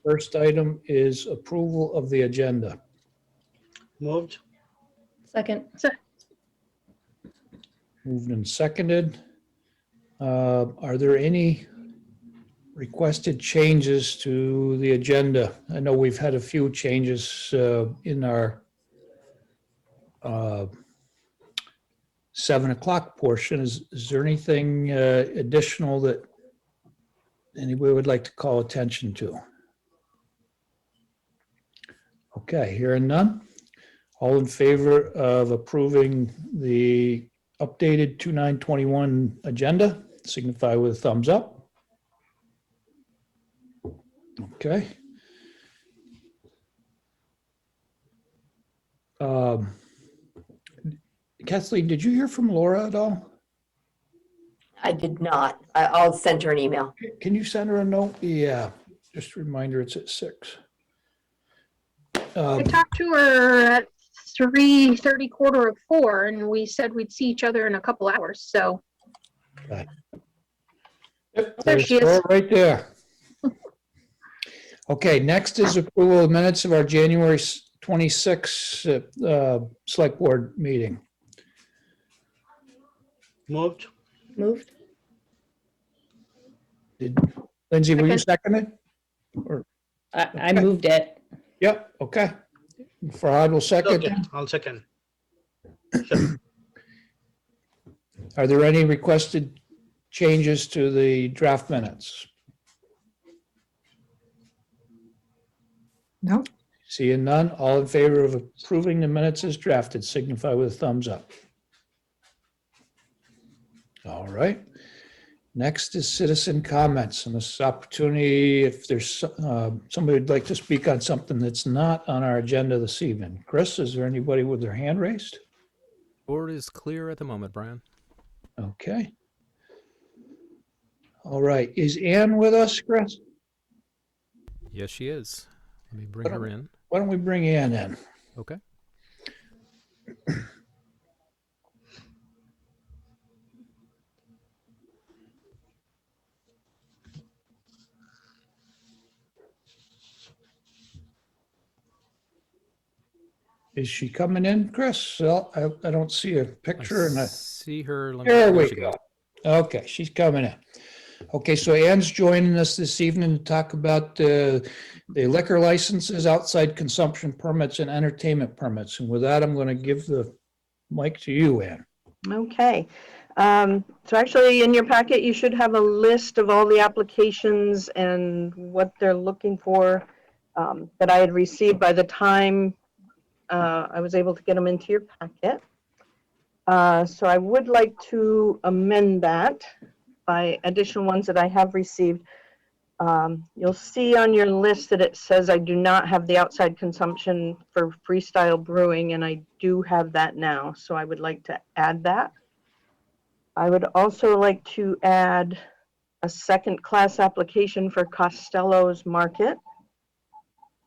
First item is approval of the agenda. Moved. Second. Moved and seconded. Are there any requested changes to the agenda? I know we've had a few changes in our 7 o'clock portion. Is there anything additional that anybody would like to call attention to? Okay, hearing none. All in favor of approving the updated 2/9/21 agenda, signify with a thumbs up. Okay. Kathleen, did you hear from Laura at all? I did not. I'll send her an email. Can you send her a note? Yeah, just a reminder, it's at 6. I talked to her at 3:30, 3:45, and we said we'd see each other in a couple hours, so. Yep, There there's she is. Laura right there. Okay, next is approval of minutes of our January 26th Select Board meeting. Moved. Moved. Lindsay, will you second it? Or, I moved it. yep, okay. Farhad will second. Okay, I'll second. Are there any requested changes to the draft minutes? No. Seeing none, all in favor of approving the minutes as drafted, signify with a thumbs up. All right. Next is citizen comments, and this opportunity, if there's somebody who'd like to speak on something that's not on our agenda this evening. Chris, is there anybody with their hand raised? Board is clear at the moment, Brian. Okay. All right. Is Ann with us, Chris? Yes, she is. Let me bring her in. Why don't we bring Ann in? Okay. Is she coming in, Chris? Well, I don't see a picture. And See her. there we she go. Okay, she's coming in. Okay, so Ann's joining us this evening to talk about the liquor licenses, outside consumption permits, and entertainment permits. And with that, I'm going to give the mic to you, Ann. Okay. So actually in your packet, you should have a list of all the applications and what they're looking for that I had received by the time I was able to get them into your packet. So I would like to amend that by additional ones that I have received. You'll see on your list that it says I do not have the outside consumption for freestyle brewing, and I do have that now. So I would like to add that. I would also like to add a second class application for Costello's Market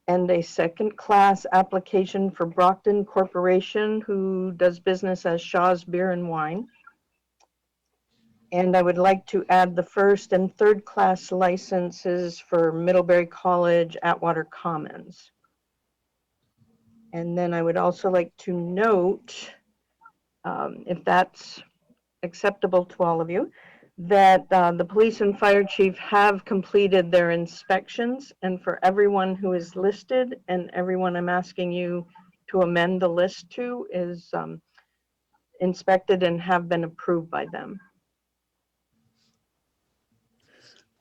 and a second class application for Brockton Corporation, who does business as Shaw's Beer and Wine. And I would like to add the first and third class licenses for Middlebury College Atwater Commons. And then I would also like to note, if that's acceptable to all of you, that the police and fire chief have completed their inspections, and for everyone who is listed and everyone I'm asking you to amend the list to is inspected and have been approved by them.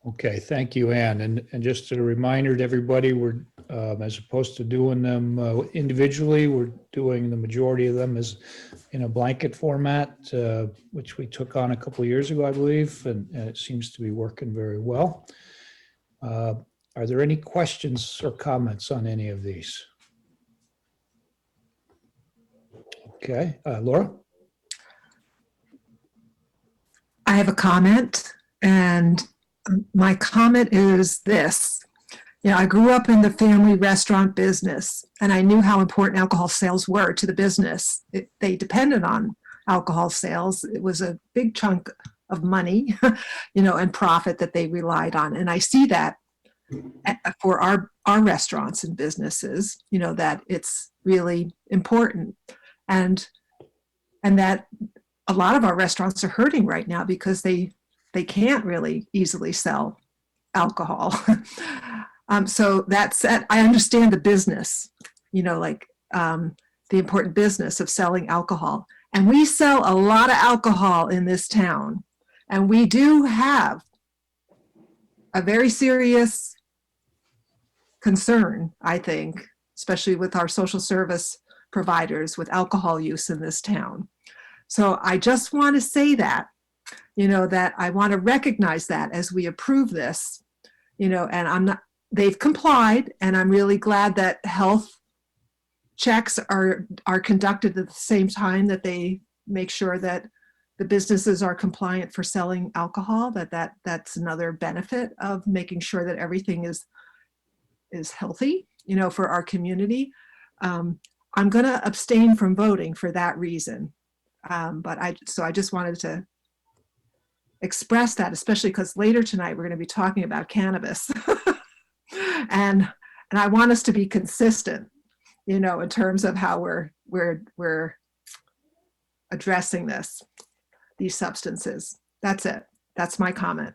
Okay, thank you, Ann. And just a reminder to everybody, we're, as opposed to doing them individually, we're doing the majority of them as in a blanket format, which we took on a couple of years ago, I believe, and it seems to be working very well. Are there any questions or comments on any of these? Okay, Laura? I have a comment, and my comment is this. I grew up in the family restaurant business, and I knew how important alcohol sales were to the business. They depended on alcohol sales. It was a big chunk of money, and profit that they relied on. And I see that for our restaurants and businesses, that it's really important. And that a lot of our restaurants are hurting right now because they can't really easily sell alcohol. So that said, I understand the business, the important business of selling alcohol. And we sell a lot of alcohol in this town. And we do have a very serious concern, I think, especially with our social service providers with alcohol use in this town. So I just want to say that, that I want to recognize that as we approve this, and they've complied, and I'm really glad that health checks are conducted at the same time that they make sure that the businesses are compliant for selling alcohol, that's another benefit of making sure that everything is healthy, for our community. I'm going to abstain from voting for that reason. But I just wanted to express that, especially because later tonight we're going to be talking about cannabis. and I want us to be consistent, in terms of how we're addressing these substances. That's it. That's my comment.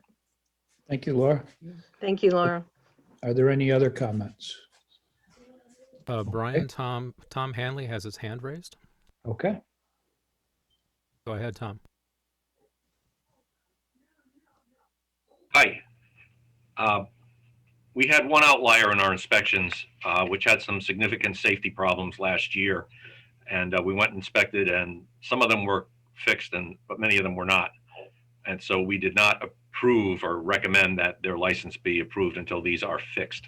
Thank you, Laura. Thank you, Laura. Are there any other comments? Brian, Tom Hanley has his hand raised. Okay. Go ahead, Tom. Hi. We had one outlier in our inspections, which had some significant safety problems last year. And we went and inspected, and some of them were fixed, but many of them were not. And so we did not approve or recommend that their license be approved until these are fixed.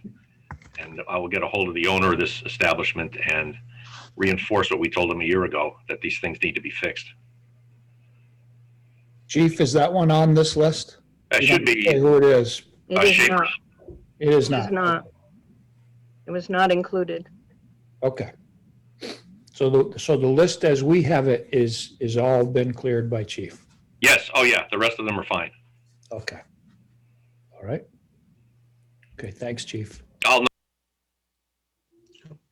And I will get a hold of the owner of this establishment and reinforce what we told him a year ago, that these things need to be fixed. Chief, is that one on this list? That You should don't be say who it is. It is Schaefer's. not. It is It is not. not. It was not included. Okay. So the list as we have it is all been cleared by chief. Yes. Oh, yeah. The rest of them are fine. Okay. All right. Okay, thanks, chief. I'll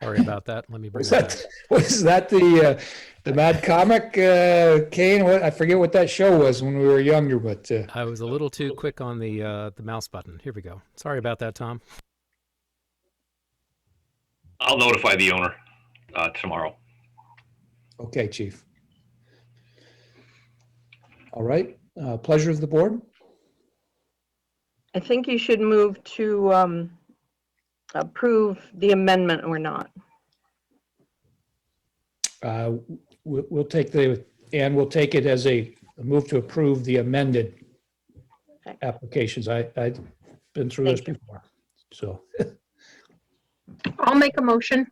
Sorry about that. Let me bring Was that that, back. was that the Mad Comic, Kane? I forget what that show was when we were younger, but I was a little too quick on the mouse button. Here we go. Sorry about that, Tom. I'll notify the owner tomorrow. okay, chief. All right, pleasure of the board. I think you should move to approve the amendment or not. We'll take we'll take it as a move to approve the amended Okay. applications. I've been through this Thank you. before, so, I'll make a motion.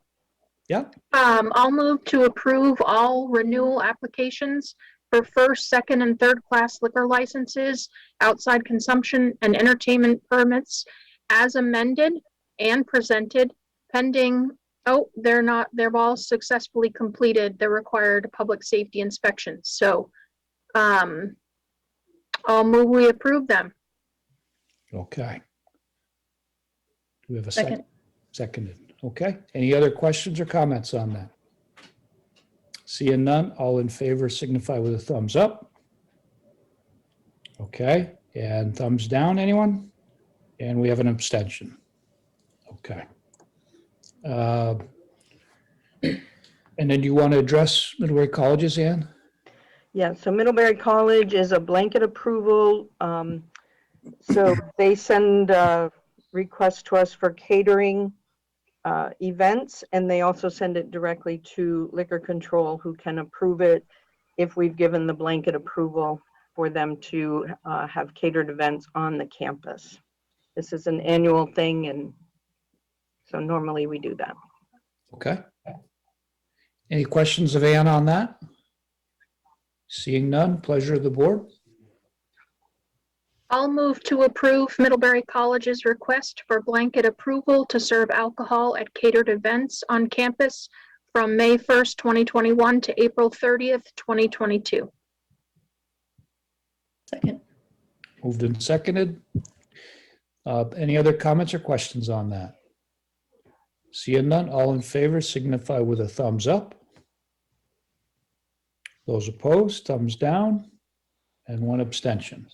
yeah. I'll move to approve all renewal applications for first, second, and third class liquor licenses, outside consumption and entertainment permits as amended and presented pending, they're all successfully completed the required public safety inspections. So, I'll move we approve them. Okay. Do we have a Second. second? Seconded. Okay. Any other questions or comments on that? Seeing none, all in favor signify with a thumbs up. Okay, and thumbs down, anyone? And we have an abstention. Okay. And then do you want to address Middlebury Colleges, Ann? Yeah, so Middlebury College is a blanket approval. So they send requests to us for catering events, and they also send it directly to Liquor Control, who can approve it if we've given the blanket approval for them to have catered events on the campus. This is an annual thing, and so normally we do that. Okay. Any questions of Ann on that? Seeing none, pleasure of the board. I'll move to approve Middlebury College's request for blanket approval to serve alcohol at catered events on campus from May 1st, 2021 to April 30th, 2022. Second. Moved and seconded. Any other comments or questions on that? Seeing none, all in favor signify with a thumbs up. Those opposed, thumbs down, and one abstention.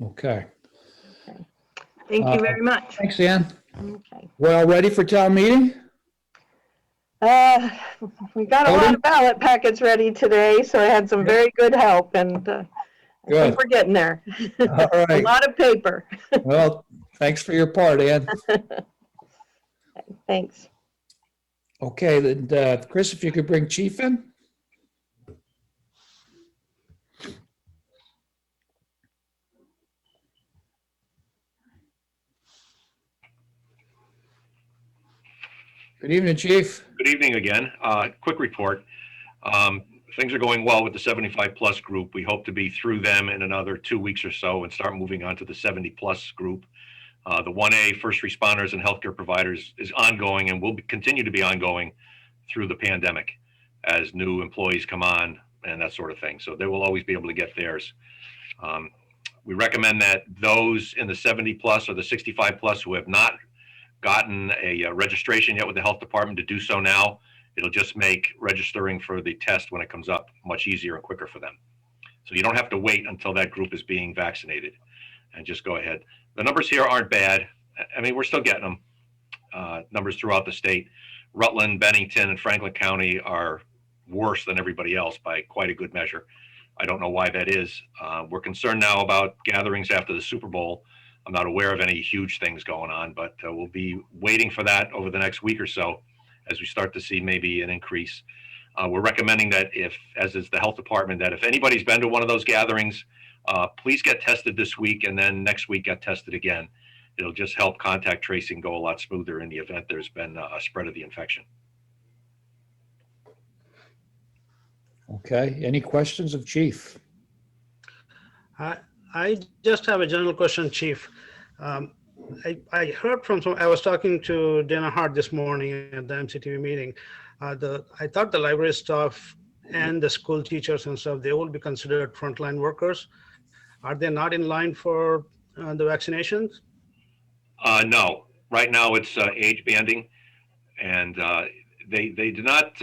Okay. Thank you very much. Thanks, Ann. Okay. Well, ready for town meeting? We got a lot of ballot packets ready today, so I had some very good help, and I Good. think we're getting there. All A right. lot of paper. Well, thanks for your part, Ann. Thanks. Okay, then, Chris, if you could bring Chief in? Good evening, Chief. Good evening again. Quick report. Things are going well with the 75 plus group. We hope to be through them in another 2 weeks or so and start moving on to the 70 plus group. The 1A first responders and healthcare providers is ongoing and will continue to be ongoing through the pandemic as new employees come on and that sort of thing. So they will always be able to get theirs. We recommend that those in the 70 plus or the 65 plus who have not gotten a registration yet with the health department to do so now. It'll just make registering for the test when it comes up much easier and quicker for them. So you don't have to wait until that group is being vaccinated and just go ahead. The numbers here aren't bad. I mean, we're still getting them. Numbers throughout the state. Rutland, Bennington, and Franklin County are worse than everybody else by quite a good measure. I don't know why that is. We're concerned now about gatherings after the Super Bowl. I'm not aware of any huge things going on, but we'll be waiting for that over the next week or so as we start to see maybe an increase. We're recommending that as is the health department, that if anybody's been to one of those gatherings, please get tested this week and then next week get tested again. It'll just help contact tracing go a lot smoother in the event there's been a spread of the infection. Okay, any questions of Chief? I just have a general question, Chief. I heard from I was talking to Dana Hart this morning at the MCTV meeting. I thought the library staff and the school teachers and stuff, they will be considered frontline workers. Are they not in line for the vaccinations? No, right now it's age banding, and they did not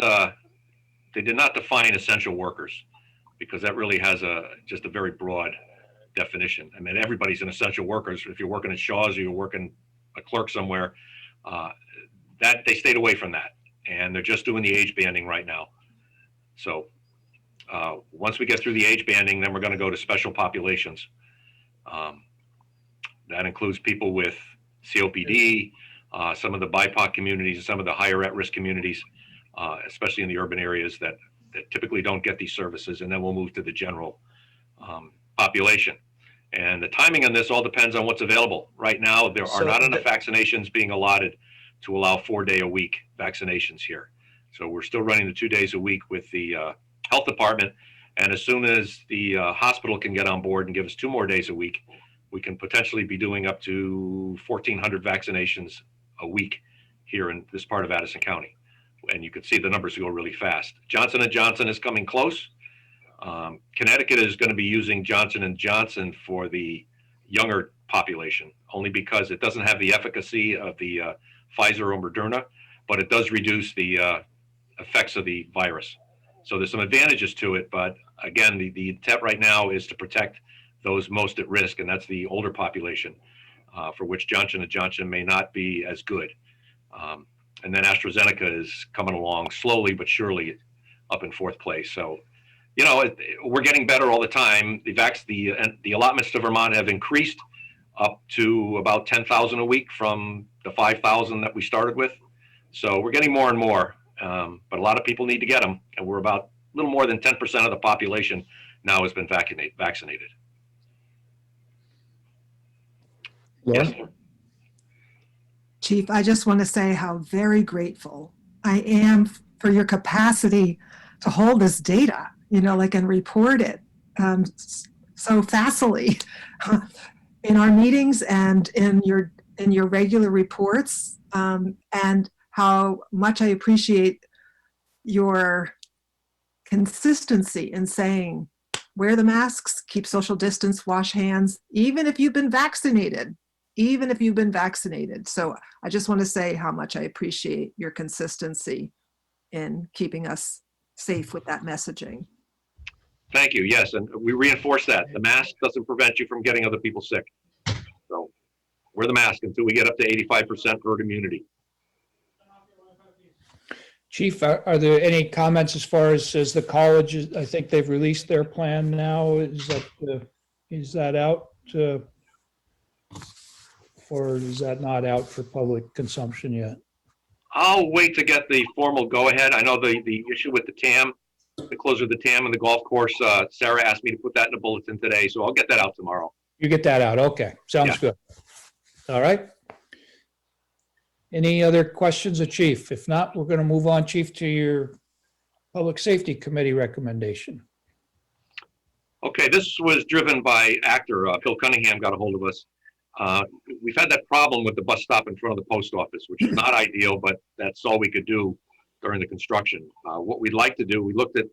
define essential workers because that really has just a very broad definition. I mean, everybody's an essential worker. If you're working at Shaw's or you're working a clerk somewhere, that they stayed away from that, and they're just doing the age banding right now. So once we get through the age banding, then we're going to go to special populations. That includes people with COPD, some of the BIPOC communities, some of the higher at-risk communities, especially in the urban areas that typically don't get these services, and then we'll move to the general population. And the timing on this all depends on what's available. Right now, there are not enough vaccinations being allotted to allow 4-day-a-week vaccinations here. So we're still running the 2 days a week with the health department. And as soon as the hospital can get on board and give us 2 more days a week, we can potentially be doing up to 1,400 vaccinations a week here in this part of Addison County. And you can see the numbers go really fast. Johnson & Johnson is coming close. Connecticut is going to be using Johnson & Johnson for the younger population, only because it doesn't have the efficacy of the Pfizer or Moderna, but it does reduce the effects of the virus. So there's some advantages to it, but again, the intent right now is to protect those most at risk, and that's the older population, for which Johnson & Johnson may not be as good. And then AstraZeneca is coming along slowly but surely up in 4th place. So, you know, we're getting better all the time. The allotments to Vermont have increased up to about 10,000 a week from the 5,000 that we started with. So we're getting more and more, but a lot of people need to get them, and we're about a little more than 10% of the population now has been vaccinated. Laura? Yes. Chief, I just want to say how very grateful I am for your capacity to hold this data, you know, like, and report it so facilely in our meetings and in your regular reports, and how much I appreciate your consistency in saying, wear the masks, keep social distance, wash hands, even if you've been vaccinated. even if you've been vaccinated. So I just want to say how much I appreciate your consistency in keeping us safe with that messaging. Thank you. Yes, and we reinforce that. The mask doesn't prevent you from getting other people sick. So wear the mask until we get up to 85% herd immunity. Chief, are there any comments as far as the colleges? I think they've released their plan now. Is that out? Or is that not out for public consumption yet? I'll wait to get the formal go-ahead. I know the issue with the TAM, the closure of the TAM and the golf course, Sarah asked me to put that in a bulletin today, so I'll get that out tomorrow. You get that out. Okay, sounds Yeah. good. All right. Any other questions of Chief? If not, we're going to move on, Chief, to your Public Safety Committee recommendation. Okay, this was driven by actor Phil Cunningham got a hold of us. We've had that problem with the bus stop in front of the post office, which is not ideal, but that's all we could do during the construction. What we'd like to do, we looked at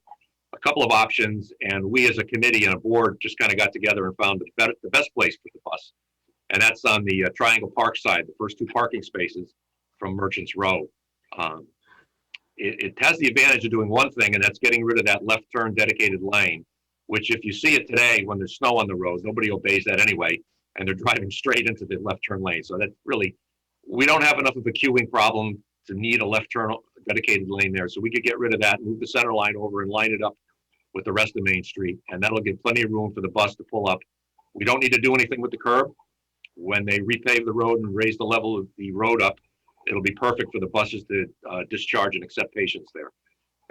a couple of options, and we as a committee and a board just kind of got together and found the best place for the bus. And that's on the Triangle Park side, the first two parking spaces from Merchants Row. It has the advantage of doing one thing, and that's getting rid of that left turn dedicated lane, which if you see it today, when there's snow on the road, nobody obeys that anyway, and they're driving straight into the left turn lane. So that really, we don't have enough of a queuing problem to need a left turn dedicated lane there. So we could get rid of that, move the center line over and line it up with the rest of Main Street. And that'll give plenty of room for the bus to pull up. We don't need to do anything with the curb. When they repave the road and raise the level of the road up, it'll be perfect for the buses to discharge and accept patients there.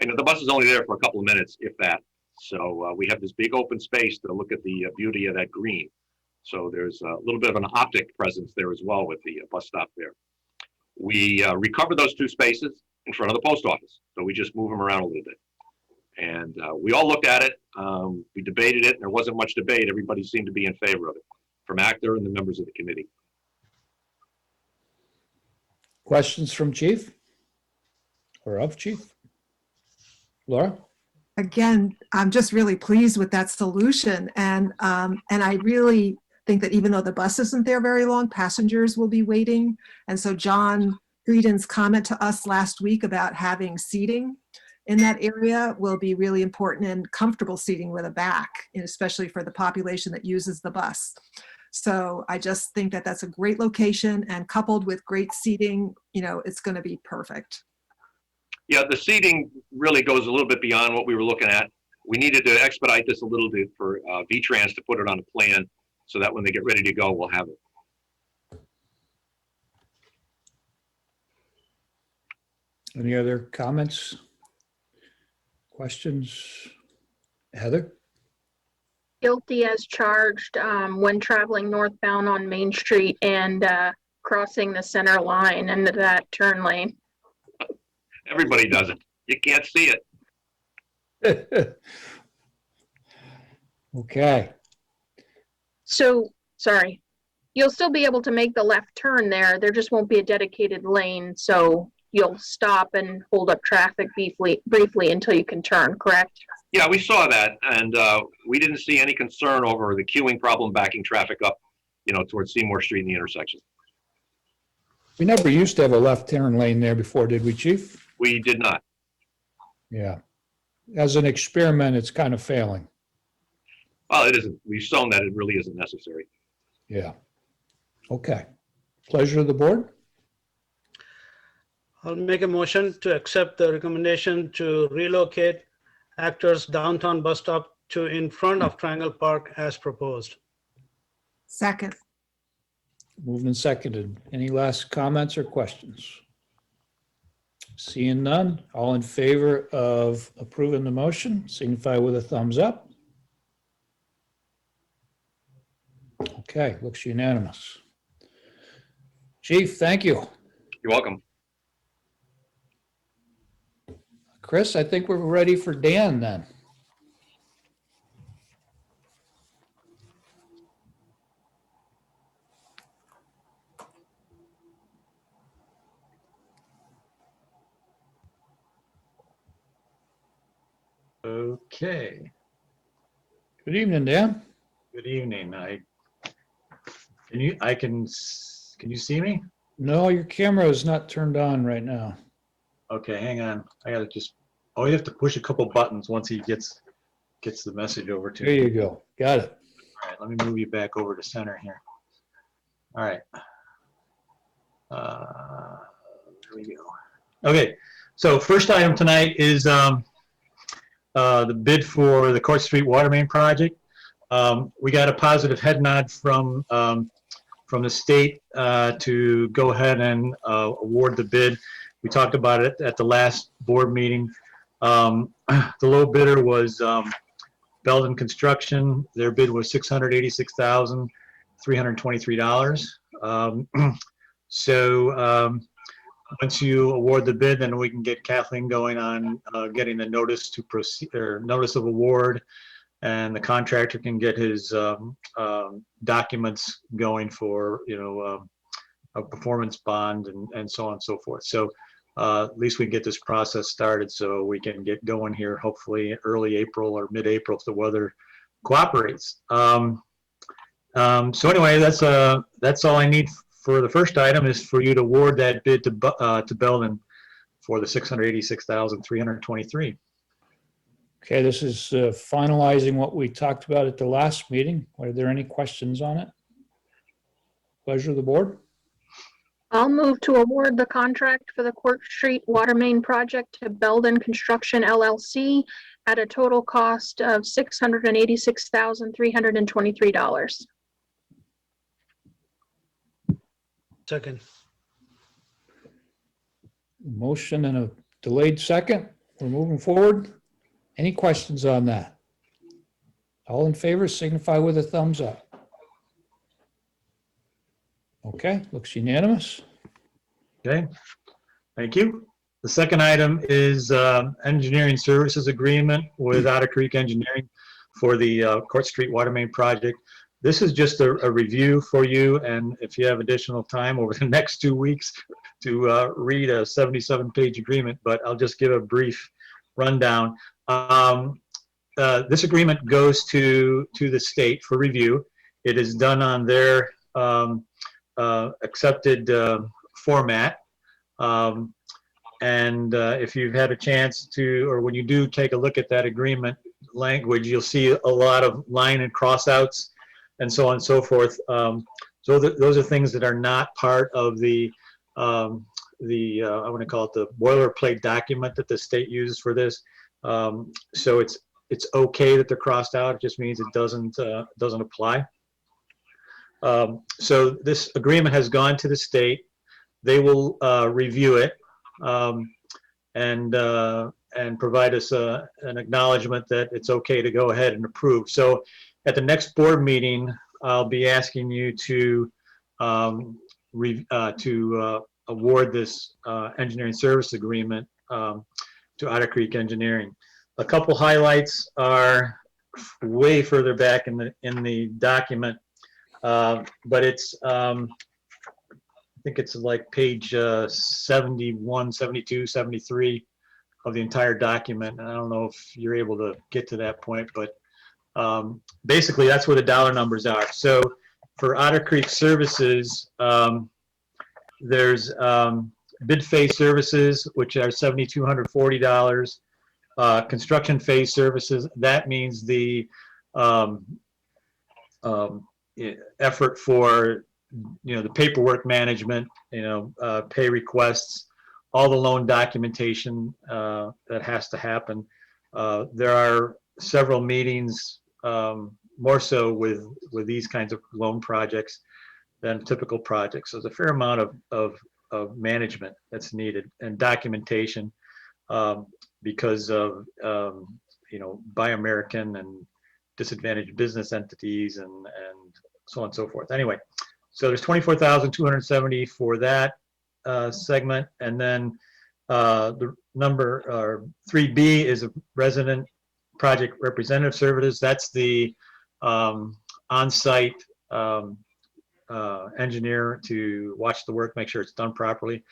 And the bus is only there for a couple of minutes, if that. So we have this big open space to look at the beauty of that green. So there's a little bit of an optic presence there as well with the bus stop there. We recover those two spaces in front of the post office. So we just move them around a little bit. And we all looked at it. We debated it, and there wasn't much debate. Everybody seemed to be in favor of it, from actor and the members of the committee. Questions from Chief? Or of Chief? Laura? Again, I'm just really pleased with that solution. And I really think that even though the bus isn't there very long, passengers will be waiting. And so John Greedon's comment to us last week about having seating in that area will be really important, and comfortable seating with a back, especially for the population that uses the bus. So I just think that that's a great location, and coupled with great seating, it's going to be perfect. Yeah, the seating really goes a little bit beyond what we were looking at. We needed to expedite this a little bit for V-Trans to put it on a plan so that when they get ready to go, we'll have it. Any other comments? Questions? Heather? Guilty as charged when traveling northbound on Main Street and crossing the center line into that turn lane. Everybody does it. You can't see it. Okay. So, sorry, you'll still be able to make the left turn there. There just won't be a dedicated lane. So you'll stop and hold up traffic briefly until you can turn, correct? Yeah, we saw that, and we didn't see any concern over the queuing problem backing traffic up, towards Seymour Street in the intersection. We never used to have a left turn lane there before, did we, Chief? We did not. Yeah. As an experiment, it's kind of failing. Well, it isn't. We've shown that it really isn't necessary. Yeah. Okay. Pleasure of the board? I'll make a motion to accept the recommendation to relocate Actors downtown bus stop to in front of Triangle Park as proposed. Second. Moved and seconded. Any last comments or questions? Seeing none, all in favor of approving the motion, signify with a thumbs up. Okay, looks unanimous. Chief, thank you. You're welcome. Chris, I think we're ready for Dan then. Okay, Good evening, Dan. good evening. I Can you see me? No, your camera is not turned on right now. Okay, hang on. I gotta just, oh, you have to push a couple buttons once he gets the message over to There you. you go. Got it. All right, let me move you back over to center here. All right. There we go. Okay, so first item tonight is the bid for the Court Street Water Main project. We got a positive head nod from the state to go ahead and award the bid. We talked about it at the last board meeting. The low bidder was Belden Construction. Their bid was $686,323. Once you award the bid, then we can get Kathleen going on getting the notice to proceed, or notice of award, and the contractor can get his documents going for, a performance bond and so on and so forth. So at least we can get this process started so we can get going here, hopefully early April or mid-April if the weather cooperates. So anyway, that's all I need for the first item, is for you to award that bid to Belden for the $686,323. Okay, this is finalizing what we talked about at the last meeting. Are there any questions on it? Pleasure of the board. I'll move to award the contract for the Court Street Water Main project to Belden Construction LLC at a total cost of $686,323. Second. Motion and a delayed second. We're moving forward. Any questions on that? All in favor signify with a thumbs up. Okay, looks unanimous. Okay, thank you. The second item is engineering services agreement with Otter Creek Engineering for the Court Street Water Main project. This is just a review for you, and if you have additional time over the next 2 weeks to read a 77-page agreement, but I'll just give a brief rundown. This agreement goes to the state for review. It is done on their accepted format. If you've had a chance to, or when you do take a look at that agreement language, you'll see a lot of line and crossouts and so on and so forth. So those are things that are not part of the I want to call it the boilerplate document that the state uses for this. So it's okay that they're crossed out. It just means it doesn't apply. So this agreement has gone to the state. They will review it and provide us an acknowledgement that it's okay to go ahead and approve. So at the next board meeting, I'll be asking you to award this engineering service agreement to Otter Creek Engineering. A couple highlights are way further back in the document, but it's I think it's like page 71, 72, 73 of the entire document. And I don't know if you're able to get to that point, but basically that's where the dollar numbers are. So for Otter Creek Services, there's bid phase services, which are $7,240. Construction phase services, that means the effort for the paperwork management, pay requests, all the loan documentation that has to happen. There are several meetings, more so with these kinds of loan projects than typical projects. So there's a fair amount of management that's needed and documentation because of Buy American and disadvantaged business entities and so on and so forth. Anyway, so there's $24,270 for that segment, and then the number 3B is a resident project representative services. That's the on-site engineer to watch the work, make sure it's done properly.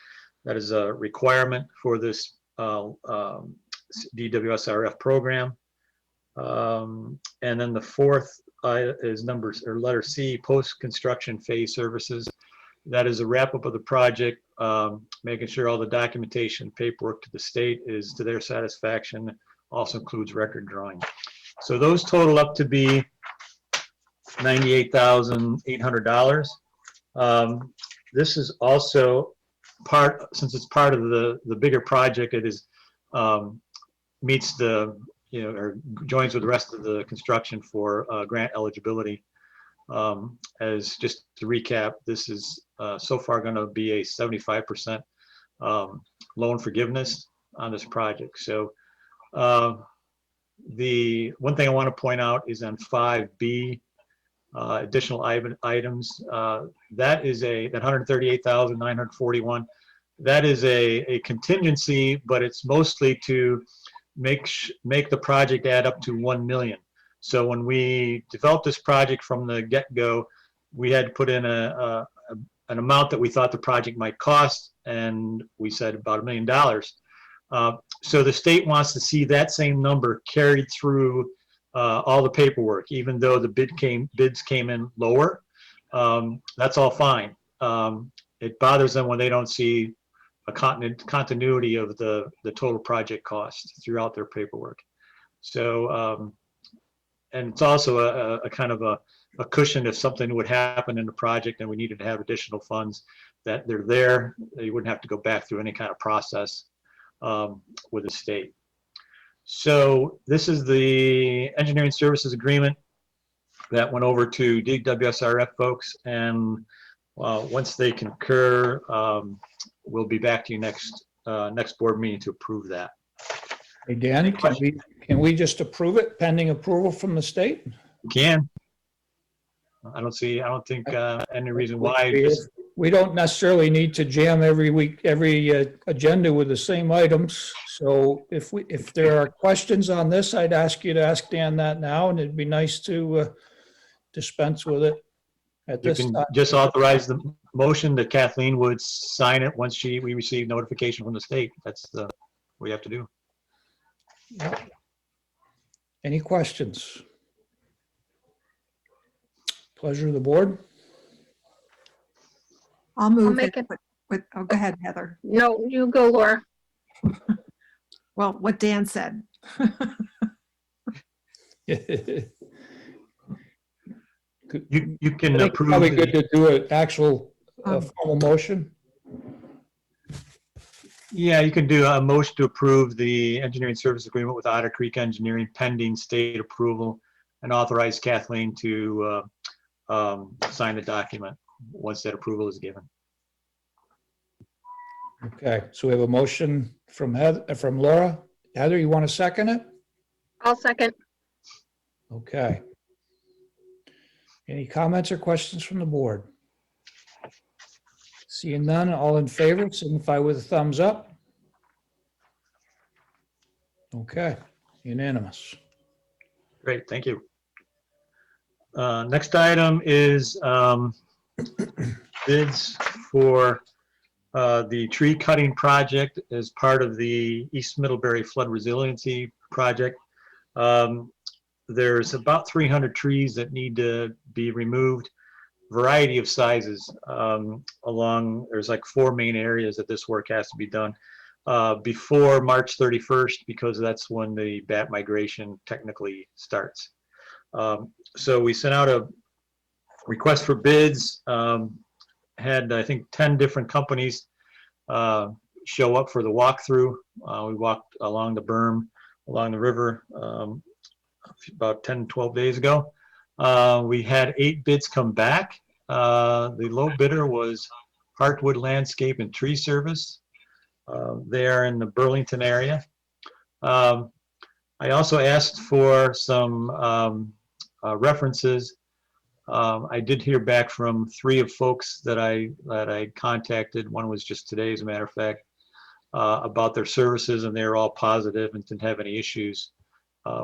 That is a requirement for this DWSRF program. And then the fourth is letter C, post-construction phase services. That is a wrap-up of the project, making sure all the documentation, paperwork to the state is to their satisfaction, also includes record drawing. So those total up to be $98,800. This is also since it's part of the bigger project, it is meets the, or joins with the rest of the construction for grant eligibility. As just to recap, this is so far going to be a 75% loan forgiveness on this project. So the one thing I want to point out is on 5B, additional items. That is that 138,941. That is a contingency, but it's mostly to make the project add up to 1 million. So when we developed this project from the get-go, we had to put in an amount that we thought the project might cost, and we said about $1 million. So the state wants to see that same number carried through all the paperwork, even though the bids came in lower. That's all fine. It bothers them when they don't see a continuity of the total project cost throughout their paperwork. So, and it's also a kind of a cushion if something would happen in the project and we needed to have additional funds, that they're there. You wouldn't have to go back through any kind of process with the state. So this is the engineering services agreement that went over to DWSRF folks, and once they concur, we'll be back to you next board meeting to approve that. Hey, Dan, can we just approve it pending approval from the state? We can. I don't think any reason why. We don't necessarily need to jam every week, every agenda with the same items. So if there are questions on this, I'd ask you to ask Dan that now, and it'd be nice to dispense with it at You this can time. just authorize the motion that Kathleen would sign it once we receive notification from the state. That's what we have to do. Any questions? Pleasure of the board. I'll move make it. Oh, go ahead, Heather. No, you go, Laura. Well, what Dan said. You can I think approve. probably good to do an actual formal motion. Yeah, you can do a motion to approve the engineering service agreement with Otter Creek Engineering pending state approval, and authorize Kathleen to sign the document once that approval is given. Okay, so we have a motion from Laura. Heather, you want to second it? I'll second. Okay. Any comments or questions from the board? Seeing none, all in favor, signify with a thumbs up. Okay, unanimous. Great, thank you. Next item is bids for the tree cutting project as part of the East Middlebury Flood Resiliency Project. There's about 300 trees that need to be removed, variety of sizes there's like 4 main areas that this work has to be done before March 31st, because that's when the bat migration technically starts. So we sent out a request for bids, had I think 10 different companies show up for the walkthrough. We walked along the berm, along the river about 10, 12 days ago. We had 8 bids come back. The low bidder was Heartwood Landscape and Tree Service. They are in the Burlington area. I also asked for some references. I did hear back from 3 of folks that I contacted. One was just today, as a matter of fact, about their services, and they're all positive and didn't have any issues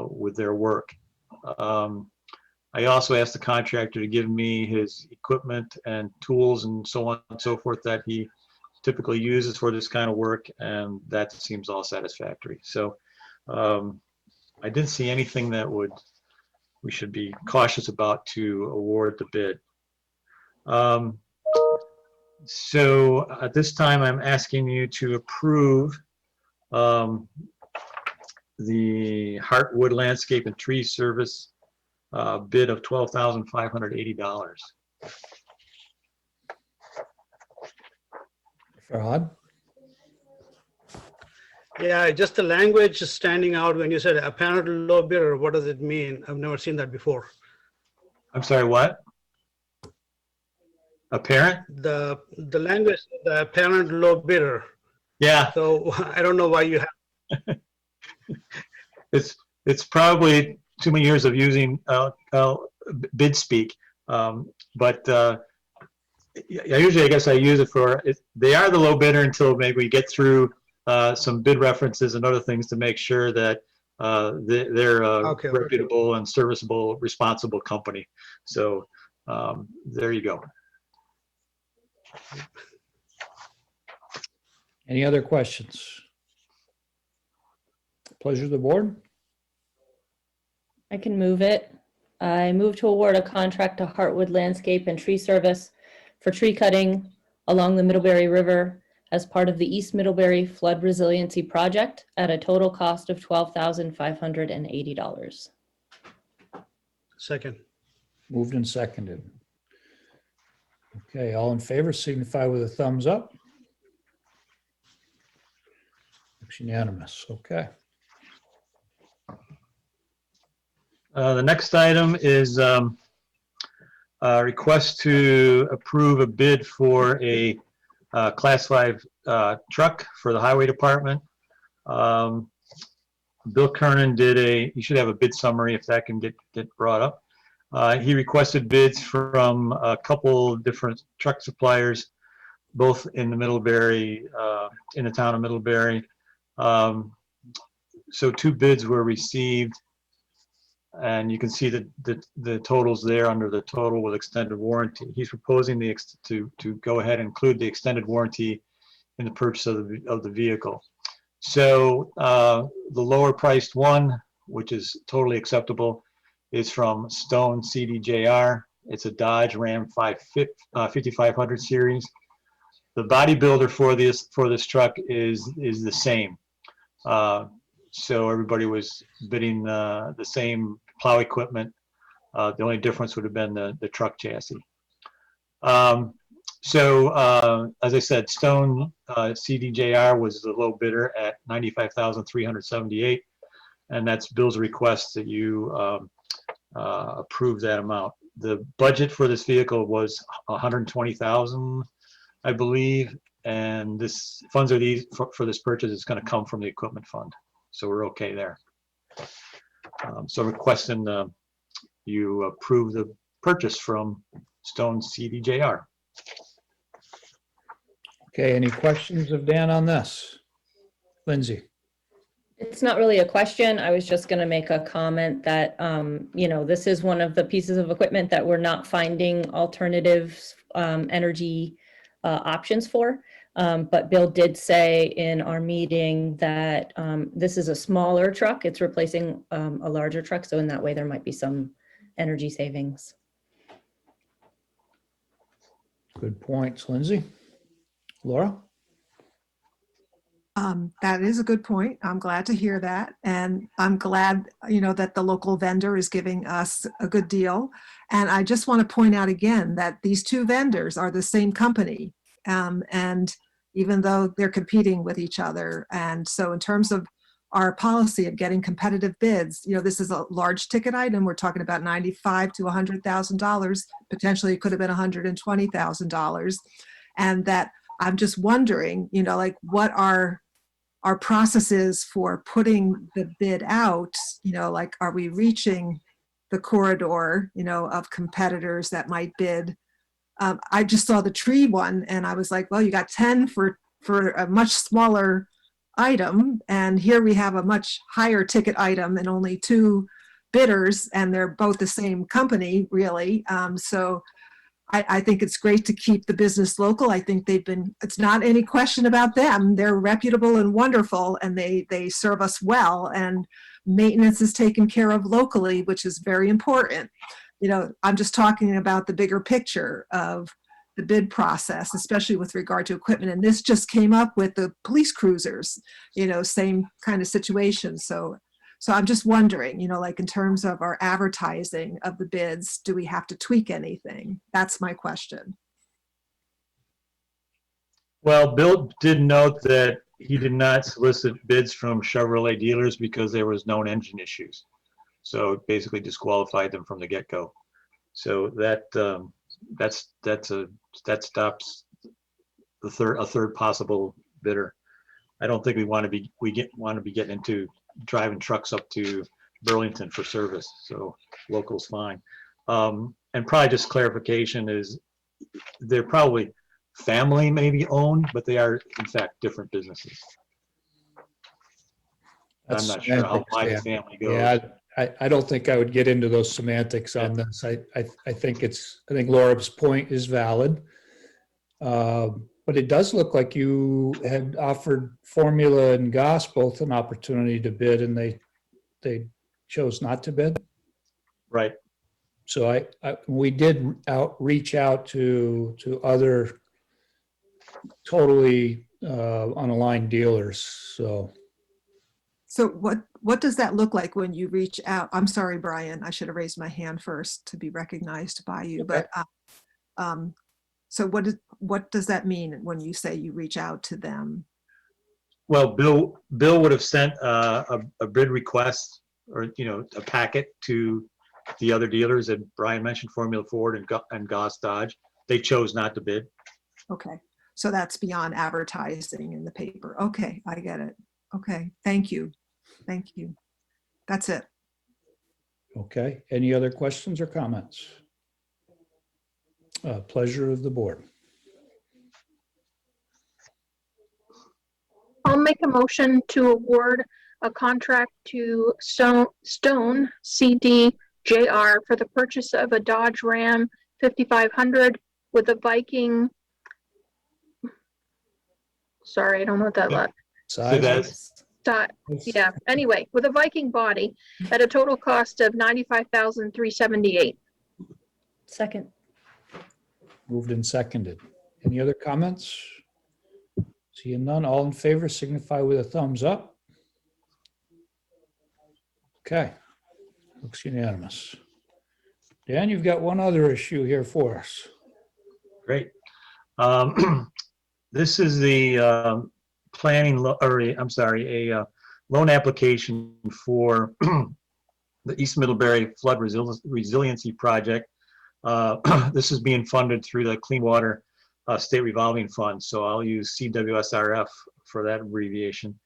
with their work. I also asked the contractor to give me his equipment and tools and so on and so forth that he typically uses for this kind of work, and that seems all satisfactory. So I didn't see anything that would we should be cautious about to award the bid. So at this time, I'm asking you to approve the Heartwood Landscape and Tree Service bid of $12,580. Farhad? Yeah, just the language is standing out when you said apparent low bidder. What does it mean? I've never seen that before. I'm sorry, what? Apparent? The language, the apparent low bidder. Yeah, So I don't know why you have. it's probably too many years of using bid speak. But usually I guess I use it for, they are the low bidder until maybe we get through some bid references and other things to make sure that they're a Okay. reputable and serviceable, responsible company. So there you go. Any other questions? Pleasure of the board. I can move it. I move to award a contract to Heartwood Landscape and Tree Service for tree cutting along the Middlebury River as part of the East Middlebury Flood Resiliency Project at a total cost of $12,580. Second. Moved and seconded. Okay, all in favor signify with a thumbs up. Looks unanimous. Okay. The next item is a request to approve a bid for a Class 5 truck for the Highway Department. Bill Kernan you should have a bid summary if that can get brought up. He requested bids from a couple different truck suppliers, both in the Middlebury, in the town of Middlebury. So 2 bids were received, and you can see the totals there under the total with extended warranty. He's proposing to go ahead and include the extended warranty in the purchase of the vehicle. So the lower priced one, which is totally acceptable, is from Stone CDJR. It's a Dodge Ram 5500 series. The bodybuilder for this truck is the same. So everybody was bidding the same plow equipment. The only difference would have been the truck chassis. So as I said, Stone CDJR was the low bidder at $95,378, and that's Bill's request that you approve that amount. The budget for this vehicle was $120,000, I believe, and this funds are these for this purchase is going to come from the equipment fund, so we're okay there. So requesting you approve the purchase from Stone CDJR. Okay, any questions of Dan on this? Lindsay? It's not really a question. I was just going to make a comment that, this is one of the pieces of equipment that we're not finding alternative energy options for. But Bill did say in our meeting that this is a smaller truck. It's replacing a larger truck. So in that way, there might be some energy savings. Good points, Lindsay. Laura? That is a good point. I'm glad to hear that. And I'm glad, that the local vendor is giving us a good deal. And I just want to point out again that these 2 vendors are the same company. And even though they're competing with each other. And so in terms of our policy of getting competitive bids, this is a large ticket item. We're talking about $95,000 to $100,000. Potentially it could have been $120,000. And that I'm just wondering, what are our processes for putting the bid out? Are we reaching the corridor, of competitors that might bid? I just saw the tree one and I was like, well, you got 10 for a much smaller item. And here we have a much higher ticket item and only 2 bidders, and they're both the same company, really. So I think it's great to keep the business local. I think it's not any question about them. They're reputable and wonderful, and they serve us well. And maintenance is taken care of locally, which is very important. I'm just talking about the bigger picture of the bid process, especially with regard to equipment. And this just came up with the police cruisers, same kind of situation. So I'm just wondering, like in terms of our advertising of the bids, do we have to tweak anything? That's my question. Well, Bill did note that he did not solicit bids from Chevrolet dealers because there was known engine issues. So it basically disqualified them from the get-go. So that stops a third possible bidder. I don't think we want to be getting into driving trucks up to Burlington for service. So local's fine. And probably just clarification is they're probably family maybe owned, but they are in fact different businesses. I'm not sure how my family goes. Yeah, I don't think I would get into those semantics on this. I think Laura's point is valid. But it does look like you had offered Formula and Goss both an opportunity to bid, and they chose not to bid. Right. So we did reach out to other totally unaligned dealers. So what does that look like when you reach out? I'm sorry, Brian, I should have raised my hand first to be recognized by you. Okay. But so what does that mean when you say you reach out to them? Well, Bill would have sent a bid request or a packet to the other dealers that Brian mentioned, Formula Ford and Goss Dodge. They chose not to bid. Okay, so that's beyond advertising in the paper. Okay, I get it. Okay, thank you. Thank you. That's it. Okay, any other questions or comments? Pleasure of the board. I'll make a motion to award a contract to Stone CDJR for the purchase of a Dodge Ram 5500 with a Viking. Sorry, I don't know what that Size? yeah, anyway, with a Viking body at a total cost of $95,378. Second. Moved and seconded. Any other comments? Seeing none, all in favor signify with a thumbs up. Okay, looks unanimous. Dan, you've got one other issue here for us. Great. This is the a loan application for the East Middlebury Flood Resiliency Project. This is being funded through the Clean Water State Revolving Fund, so I'll use CWSRF for that abbreviation.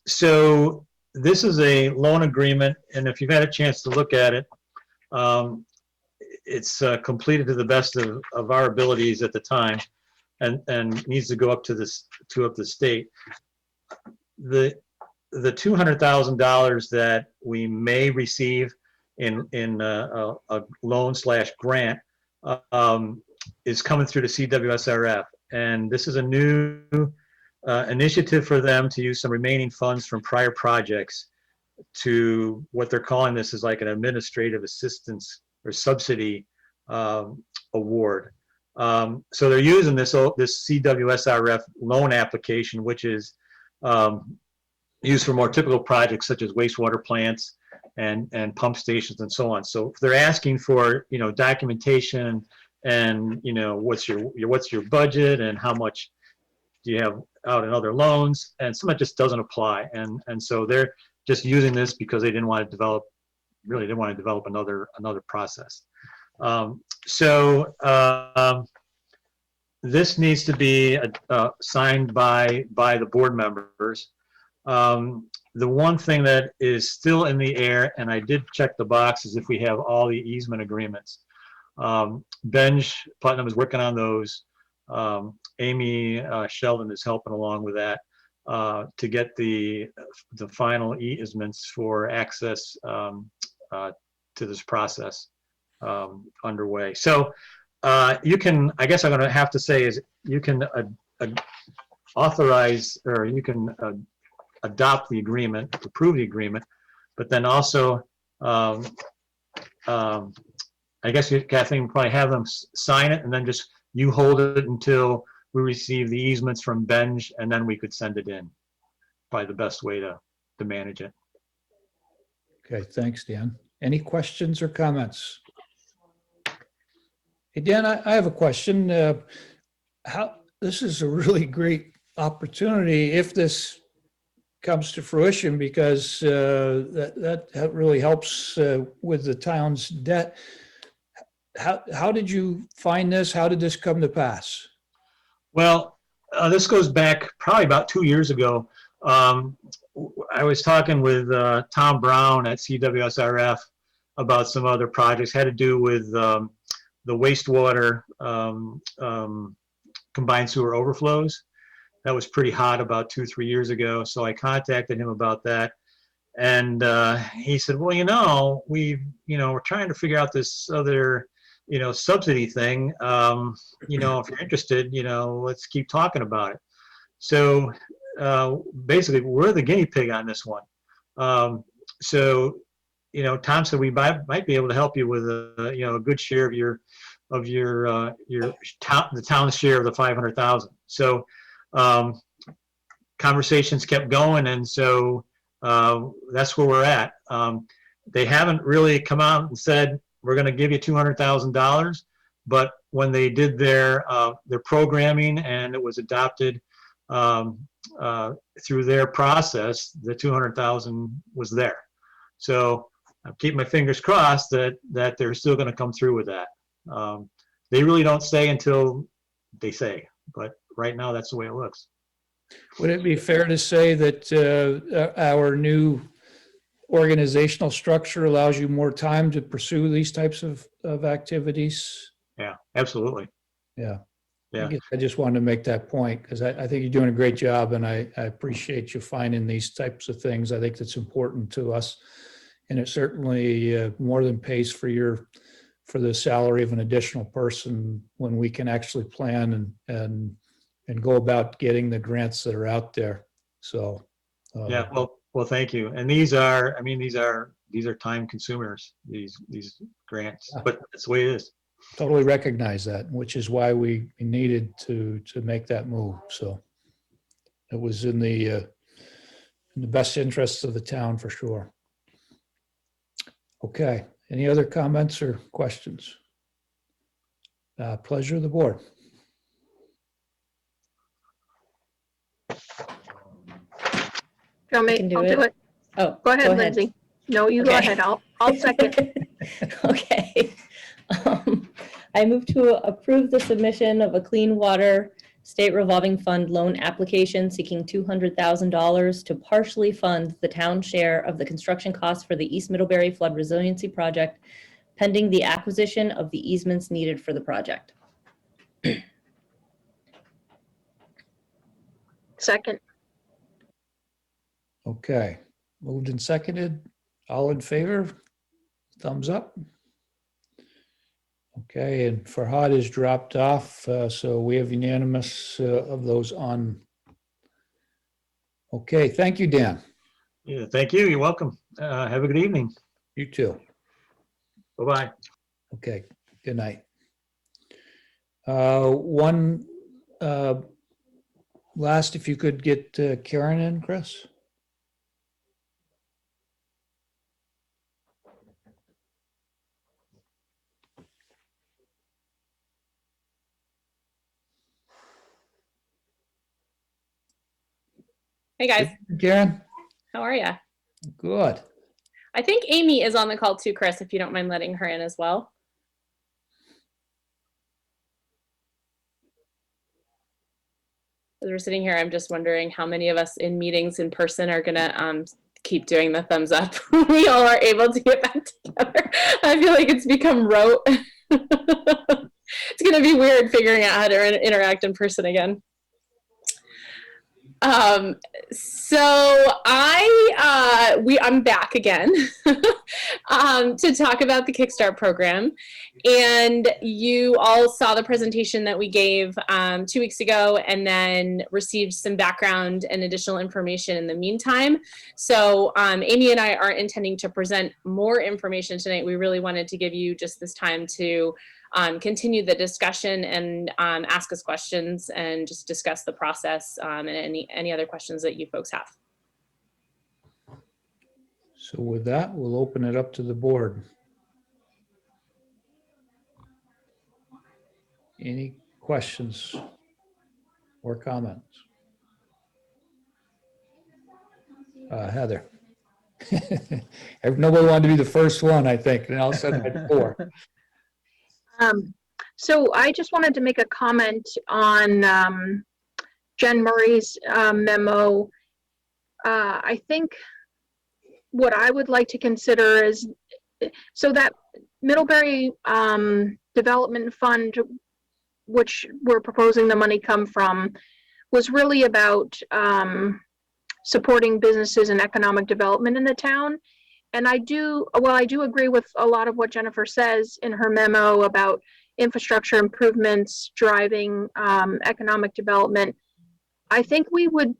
So this is a loan agreement, and if you've had a chance to look at it, it's completed to the best of our abilities at the time, and needs to go up to the state. The $200,000 that we may receive in a loan/grant is coming through the CWSRF, and this is a new initiative for them to use some remaining funds from prior projects to what they're calling this is like an administrative assistance or subsidy award. So they're using this CWSRF loan application, which is used for more typical projects such as wastewater plants and pump stations and so on. So they're asking for documentation and what's your budget and how much do you have out in other loans, and some of it just doesn't apply, and so they're just using this because they didn't want to develop another process. This needs to be signed by the board members. The one thing that is still in the air, and I did check the box, is if we have all the easement agreements. Benj Putnam is working on those. Amy Sheldon is helping along with that to get the final easements for access to this process underway. So you can, I guess I'm going to have to say is you can authorize, or you can adopt the agreement, approve the agreement but then also, I guess you, Kathleen, probably have them sign it and then just you hold it until we receive the easements from Benj, and then we could send it in. Probably the best way to manage it. Okay, thanks, Dan. Any questions or comments? Hey, Dan, I have a question. This is a really great opportunity if this comes to fruition, because that really helps with the town's debt. How did you find this? How did this come to pass? Well, this goes back probably about 2 years ago. I was talking with Tom Brown at CWSRF about some other projects, had to do with the wastewater combined sewer overflows. That was pretty hot about 2-3 years ago. So I contacted him about that. And he said, well, we're trying to figure out this other, subsidy thing. If you're interested, let's keep talking about it. So basically, we're the guinea pig on this one. Tom said we might be able to help you with a good share of the town's share of the 500,000. So conversations kept going, and so that's where we're at. They haven't really come out and said we're going to give you $200,000, but when they did their programming and it was adopted through their process, the 200,000 was there. So I'm keeping my fingers crossed that they're still going to come through with that. They really don't say until they say, but right now that's the way it looks. Would it be fair to say that our new organizational structure allows you more time to pursue these types of activities? Yeah, absolutely. Yeah. Yeah. I just wanted to make that point because I think you're doing a great job, and I appreciate you finding these types of things. I think that's important to us, and it certainly more than pays for the salary of an additional person when we can actually plan and go about getting the grants that are out there. So yeah, well, thank you. And these are time consumers, these grants, but that's the way it is. totally recognize that, which is why we needed to make that move. So it was in the best interests of the town for sure. Okay, any other comments or questions? Pleasure of the board. I'll can do do it. Oh, Go ahead, Lindsay. No, you go Okay. ahead. I'll second. Okay. I move to approve the submission of a clean water state revolving fund loan application seeking $200,000 to partially fund the town share of the construction costs for the East Middlebury Flood Resiliency Project, pending the acquisition of the easements needed for the project. Second. Okay, moved and seconded. All in favor? Thumbs up. Okay, and Farhad has dropped off, so we have unanimous of those on. Okay, thank you, Dan. Yeah, thank you. You're welcome. Have a good evening. You too. Bye-bye. Okay, good night. One last, if you could get Karen in, Chris? Hey guys, Karen? how are ya? Good. I think Amy is on the call too, Chris, if you don't mind letting her in as well. As we're sitting here, I'm just wondering how many of us in meetings in person are gonna keep doing the thumbs up. We all are able to get back together. I feel like it's become rote. It's gonna be weird figuring out how to interact in person again. I'm back again to talk about the Kickstart program. And you all saw the presentation that we gave 2 weeks ago, and then received some background and additional information in the meantime. So Amy and I aren't intending to present more information tonight. We really wanted to give you just this time to continue the discussion and ask us questions and just discuss the process and any other questions that you folks have. So with that, we'll open it up to the board. Any questions or comments? Heather. Nobody wanted to be the first one, I think, and I'll set it at 4. So I just wanted to make a comment on Jen Murray's memo. I think what I would like to consider is, so that Middlebury Development Fund, which we're proposing the money come from, was really about supporting businesses and economic development in the town. And I do agree with a lot of what Jennifer says in her memo about infrastructure improvements driving economic development. I think we would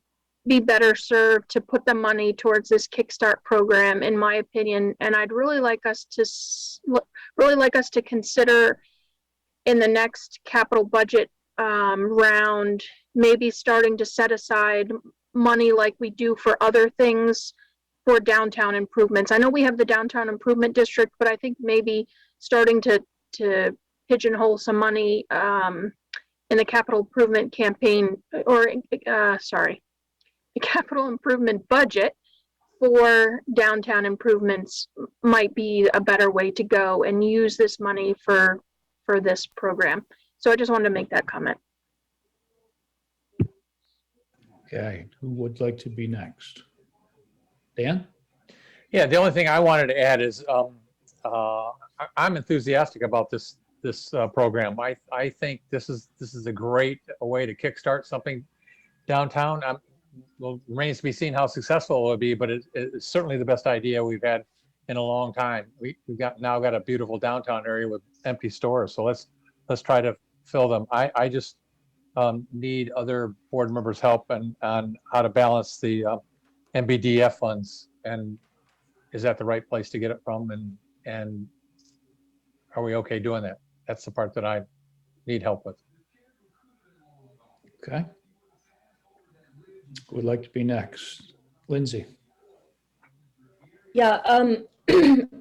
be better served to put the money towards this Kickstart program, in my opinion. And I'd really like us to consider in the next capital budget round, maybe starting to set aside money like we do for other things for downtown improvements. I know we have the downtown improvement district, but I think maybe starting to pigeonhole some money in the capital improvement campaign, or the capital improvement budget for downtown improvements might be a better way to go and use this money for this program. So I just wanted to make that comment. Okay, who would like to be next? Dan? Yeah, the only thing I wanted to add is I'm enthusiastic about this program. I think this is a great way to kickstart something downtown. Well, remains to be seen how successful it will be, but it's certainly the best idea we've had in a long time. We've now got a beautiful downtown area with empty stores, so let's try to fill them. I just need other board members' help on how to balance the MBDF funds, and is that the right place to get it from, and are we okay doing that? That's the part that I need help with. Okay. Who would like to be next? Lindsay? Yeah,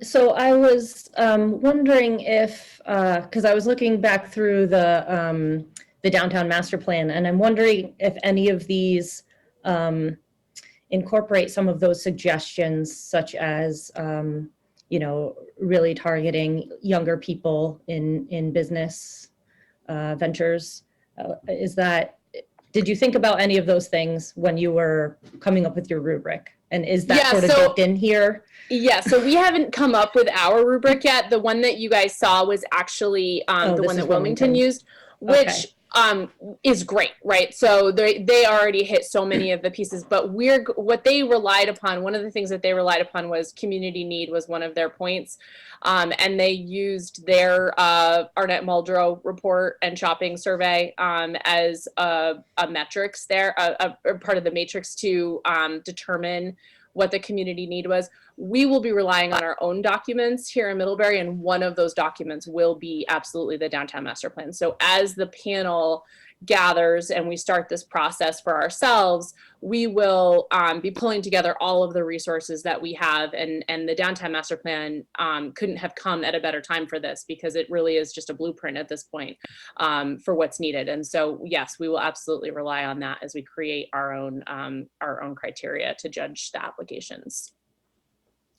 so I was wondering if, because I was looking back through the downtown master plan, and I'm wondering if any of these incorporate some of those suggestions, such as, really targeting younger people in business ventures. Did you think about any of those things when you were coming up with your rubric? And is that sort of baked in here? Yeah, so we haven't come up with our rubric yet. The one that you guys saw was actually the one that Wilmington used, which is great, right? So they already hit so many of the pieces, but what they relied upon, one of the things that they relied upon was community need was one of their points. And they used their Arnett Muldrow report and shopping survey as a metrics there, a part of the matrix to determine what the community need was. We will be relying on our own documents here in Middlebury, and one of those documents will be absolutely the downtown master plan. So as the panel gathers and we start this process for ourselves, we will be pulling together all of the resources that we have, and the downtown master plan couldn't have come at a better time for this, because it really is just a blueprint at this point for what's needed. And so yes, we will absolutely rely on that as we create our own criteria to judge the applications.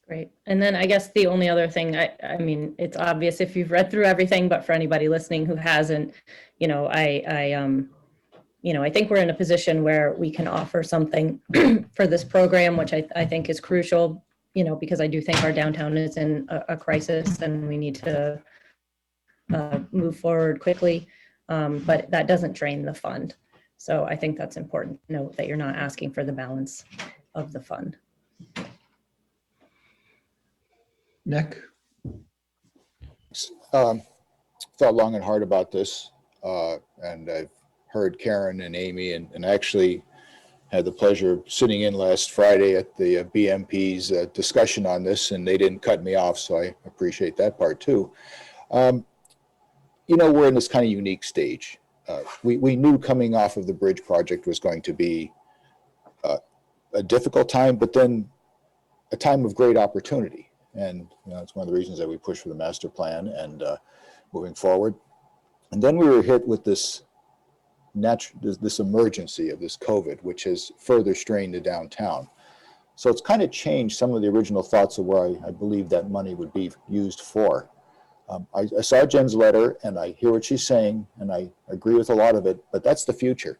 Great. And then I guess the only other thing, I mean, it's obvious if you've read through everything, but for anybody listening who hasn't, I think we're in a position where we can offer something for this program, which I think is crucial, because I do think our downtown is in a crisis and we need to move forward quickly. But that doesn't drain the fund. So I think that's important to note that you're not asking for the balance of the fund. Nick? Thought long and hard about this, and I've heard Karen and Amy, and actually had the pleasure of sitting in last Friday at the BMP's discussion on this, and they didn't cut me off, so I appreciate that part too. You know, we're in this kind of unique stage. We knew coming off of the bridge project was going to be a difficult time, but then a time of great opportunity. And you know, it's one of the reasons that we push for the master plan and moving forward. And then we were hit with this emergency of this COVID, which has further strained the downtown. So it's kind of changed some of the original thoughts of where I believe that money would be used for. I saw Jen's letter and I hear what she's saying and I agree with a lot of it, but that's the future.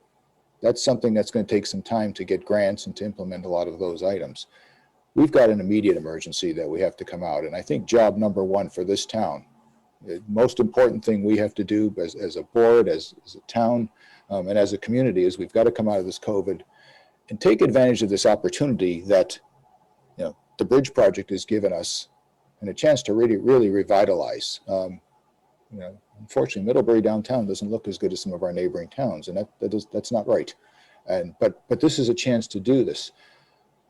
That's something that's going to take some time to get grants and to implement a lot of those items. We've got an immediate emergency that we have to come out. And I think job number one for this town, the most important thing we have to do as a board, as a town, and as a community is we've got to come out of this COVID and take advantage of this opportunity that, you know, the bridge project has given us and a chance to really revitalize. You know, unfortunately, Middlebury downtown doesn't look as good as some of our neighboring towns, and that's not right. And but this is a chance to do this.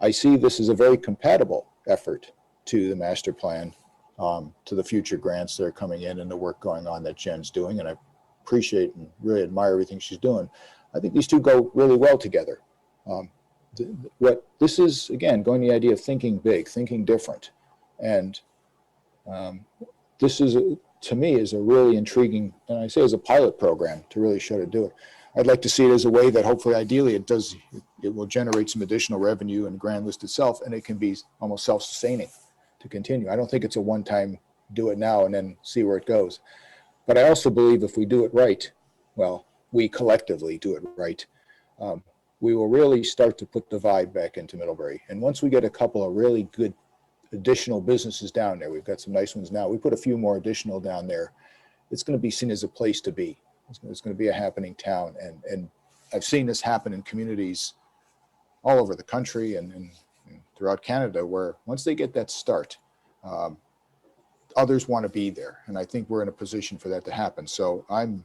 I see this as a very compatible effort to the master plan, to the future grants that are coming in and the work going on that Jen's doing, and I appreciate and really admire everything she's doing. I think these two go really well together. What this is, again, going the idea of thinking big, thinking different, and this is, to me, is a really intriguing, and I say as a pilot program to really show to do it. I'd like to see it as a way that hopefully, ideally, it will generate some additional revenue in the grand list itself, and it can be almost self-sustaining to continue. I don't think it's a one-time do it now and then see where it goes. But I also believe if we do it right, well, we collectively do it right, we will really start to put the vibe back into Middlebury. And once we get a couple of really good additional businesses down there, we've got some nice ones now, we put a few more additional down there, it's going to be seen as a place to be. It's going to be a happening town. And I've seen this happen in communities all over the country and throughout Canada, where once they get that start, others want to be there. And I think we're in a position for that to happen. So I'm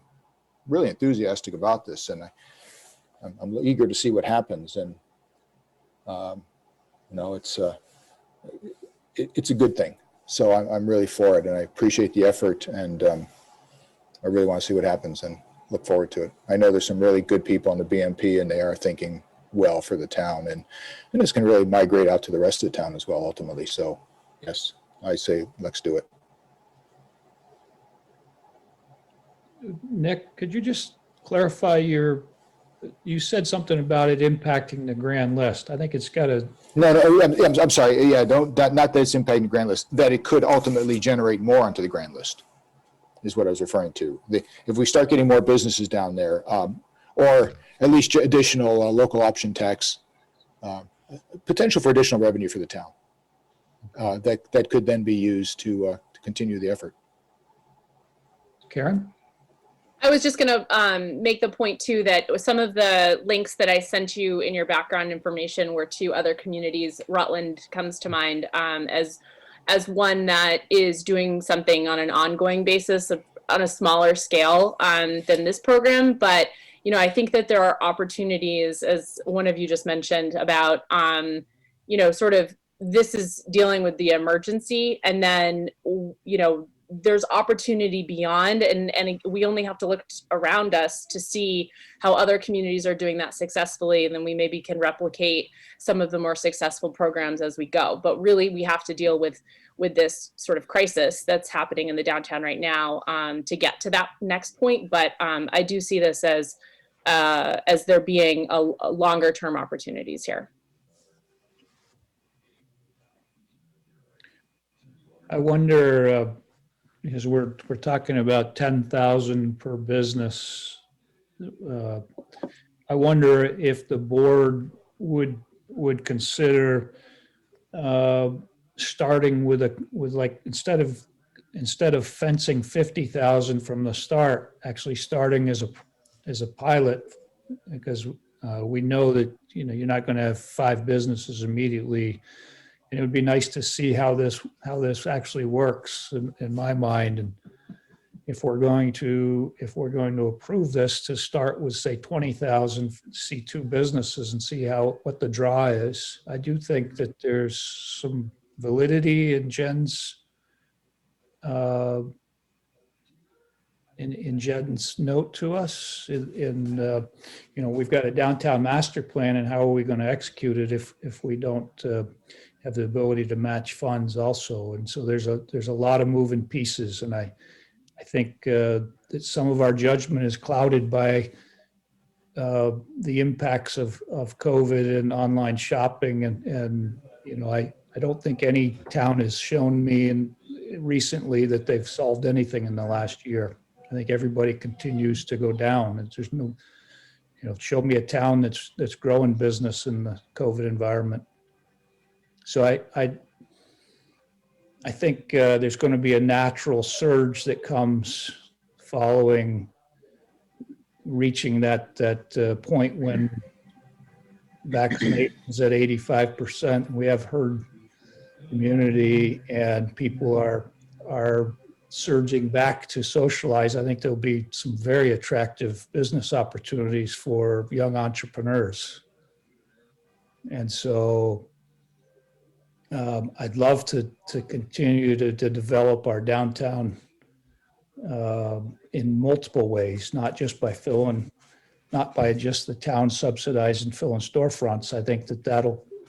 really enthusiastic about this, and I'm eager to see what happens. And, you know, it's a good thing. So I'm really for it, and I appreciate the effort, and I really want to see what happens and look forward to it. I know there's some really good people on the BMP, and they are thinking well for the town, and it's going to really migrate out to the rest of the town as well, ultimately. So yes, I say let's do it. Nick, could you just clarify you said something about it impacting the grand list. I think it's got to. No, I'm sorry. Yeah, not that it's impacting the grand list, that it could ultimately generate more onto the grand list is what I was referring to. If we start getting more businesses down there, or at least additional local option tax, potential for additional revenue for the town, that could then be used to continue the effort. Karen? I was just going to make the point too that some of the links that I sent you in your background information were to other communities. Rutland comes to mind as one that is doing something on an ongoing basis on a smaller scale than this program. But you know, I think that there are opportunities, as one of you just mentioned, about you know, sort of this is dealing with the emergency, and then you know, there's opportunity beyond, and we only have to look around us to see how other communities are doing that successfully, and then we maybe can replicate some of the more successful programs as we go. But really, we have to deal with this sort of crisis that's happening in the downtown right now to get to that next point. But I do see this as there being a longer term opportunities here. I wonder, because we're talking about 10,000 per business. I wonder if the board would consider starting with like instead of fencing 50,000 from the start, actually starting as a pilot because we know that, you're not going to have 5 businesses immediately. And it would be nice to see how this actually works in my mind. And if we're going to approve this, to start with, say, 20,000, see 2 businesses and see what the draw is. I do think that there's some validity in Jen's in Jen's note to us. We've got a downtown master plan, and how are we going to execute it if we don't have the ability to match funds also? And so there's a lot of moving pieces, and I think that some of our judgment is clouded by the impacts of COVID and online shopping, and I don't think any town has shown me recently that they've solved anything in the last year. I think everybody continues to go down, and there's no, show me a town that's growing business in the COVID environment. So I think there's going to be a natural surge that comes following reaching that point when vaccination is at 85%. We have herd immunity, and people are surging back to socialize. I think there'll be some very attractive business opportunities for young entrepreneurs. And so I'd love to continue to develop our downtown in multiple ways, not just by just the town subsidizing and filling storefronts. I think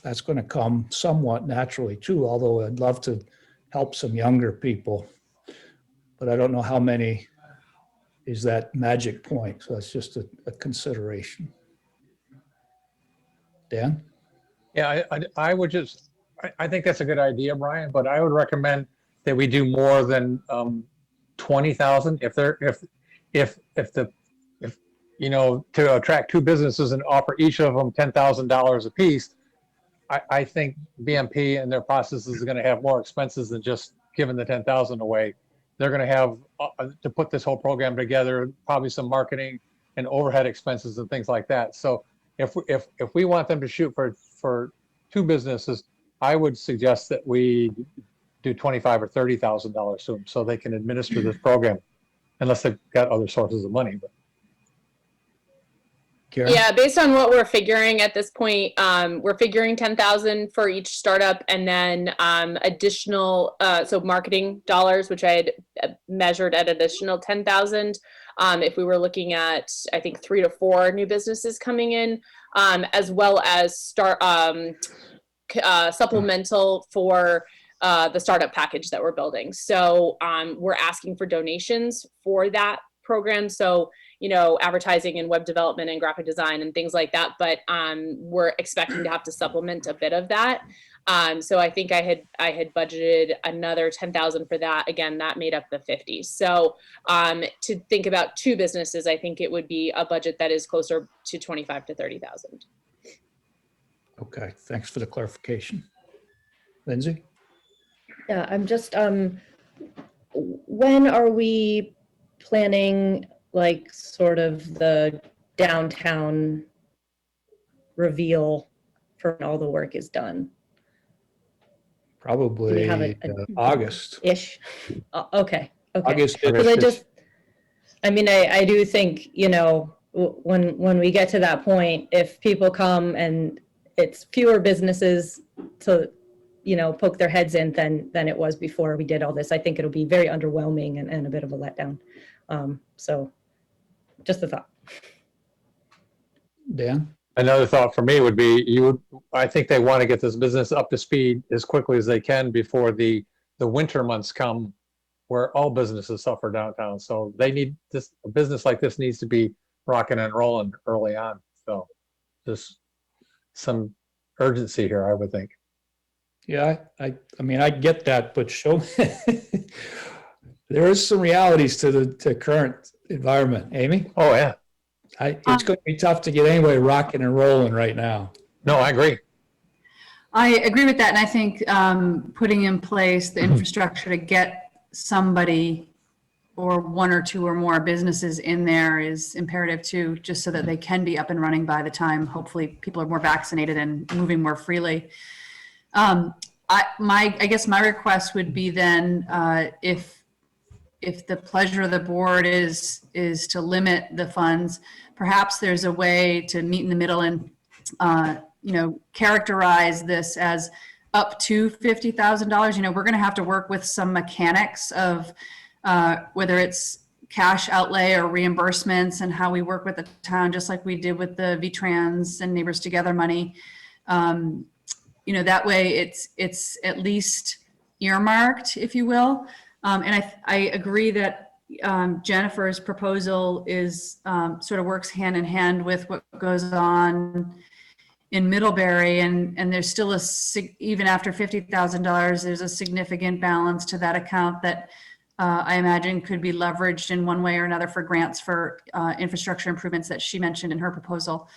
that's going to come somewhat naturally too, although I'd love to help some younger people. But I don't know how many is that magic point. So that's just a consideration. Dan? Yeah, I would just, I think that's a good idea, Brian, but I would recommend that we do more than 20,000. To attract 2 businesses and offer each of them $10,000 a piece, I think BMP and their process is going to have more expenses than just giving the 10,000 away. They're going to have to put this whole program together, probably some marketing and overhead expenses and things like that. So if we want them to shoot for 2 businesses, I would suggest that we do $25,000 or $30,000 to them so they can administer this program, unless they've got other sources of money. But Karen? Yeah, based on what we're figuring at this point, we're figuring 10,000 for each startup, and then additional, so marketing dollars, which I had measured at additional 10,000. If we were looking at, I think 3 to 4 new businesses coming in, as well as supplemental for the startup package that we're building. So we're asking for donations for that program. So, advertising and web development and graphic design and things like that. But we're expecting to have to supplement a bit of that. So I think I had budgeted another 10,000 for that. Again, that made up the 50. So to think about 2 businesses, I think it would be a budget that is closer to 25 to 30,000. Okay, thanks for the clarification. Lindsay? Yeah, I'm just, when are we planning, like, sort of the downtown reveal for when all the work is done? Probably August. Ish. Okay. August. Because I do think, when we get to that point, if people come and it's fewer businesses to, poke their heads in than it was before we did all this, I think it'll be very underwhelming and a bit of a letdown. So just a thought. Dan? another thought for me would be I think they want to get this business up to speed as quickly as they can before the winter months come, where all businesses suffer downtown. So they need this, a business like this needs to be rocking and rolling early on. So there's some urgency here, I would think. Yeah, I mean, I get that, but there is some realities to the current environment. Amy? Oh, yeah. It's going to be tough to get anybody rocking and rolling right now. No, I agree. I agree with that. And I think putting in place the infrastructure to get somebody or one or two or more businesses in there is imperative too, just so that they can be up and running by the time, hopefully, people are more vaccinated and moving more freely. I guess my request would be then, if the pleasure of the board is to limit the funds, perhaps there's a way to meet in the middle and, characterize this as up to $50,000. We're going to have to work with some mechanics of whether it's cash outlay or reimbursements and how we work with the town, just like we did with the VTrans and Neighbors Together money. That way it's at least earmarked, if you will. And I agree that Jennifer's proposal is sort of works hand in hand with what goes on in Middlebury, and there's still even after $50,000, there's a significant balance to that account that I imagine could be leveraged in one way or another for grants for infrastructure improvements that she mentioned in her proposal.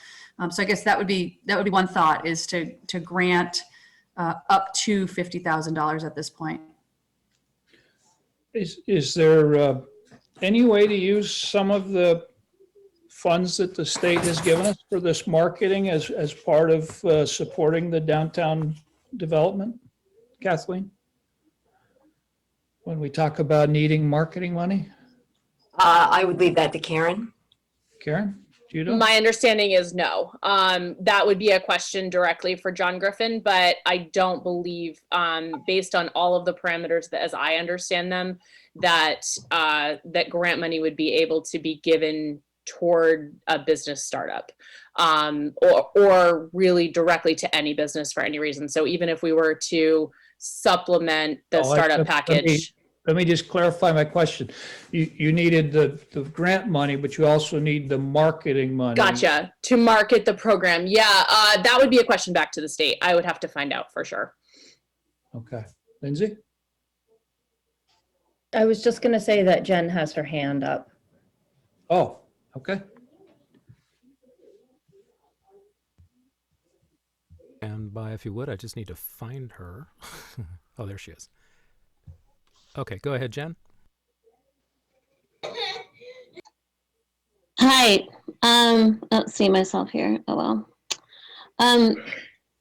So I guess that would be one thought, is to grant up to $50,000 at this point. Is there any way to use some of the funds that the state has given us for this marketing as part of supporting the downtown development, Kathleen? When we talk about needing marketing money? I would leave that to Karen. Karen, do you know? My understanding is no. That would be a question directly for John Griffin, but I don't believe, based on all of the parameters that, as I understand them, that grant money would be able to be given toward a business startup, or really directly to any business for any reason. So even if we were to supplement the startup package. Let me just clarify my question. You needed the grant money, but you also need the marketing money. Gotcha. To market the program. Yeah, that would be a question back to the state. I would have to find out for sure. Okay. Lindsay? I was just going to say that Jen has her hand up. Oh, okay. And by, if you would, I just need to find her. Oh, there she is. Okay, go ahead, Jen. Hi. I don't see myself here. Oh well.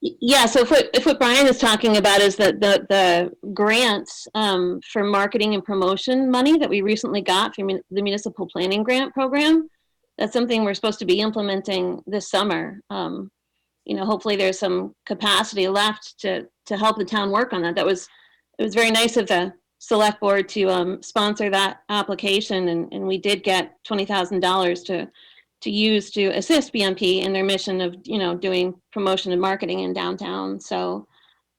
Yeah. So if what Brian is talking about is that the grants for marketing and promotion money that we recently got from the municipal planning grant program, that's something we're supposed to be implementing this summer. Hopefully there's some capacity left to help the town work on that. It was very nice of the Selectboard to sponsor that application, and we did get $20,000 to use to assist BMP in their mission of doing promotion and marketing in downtown. So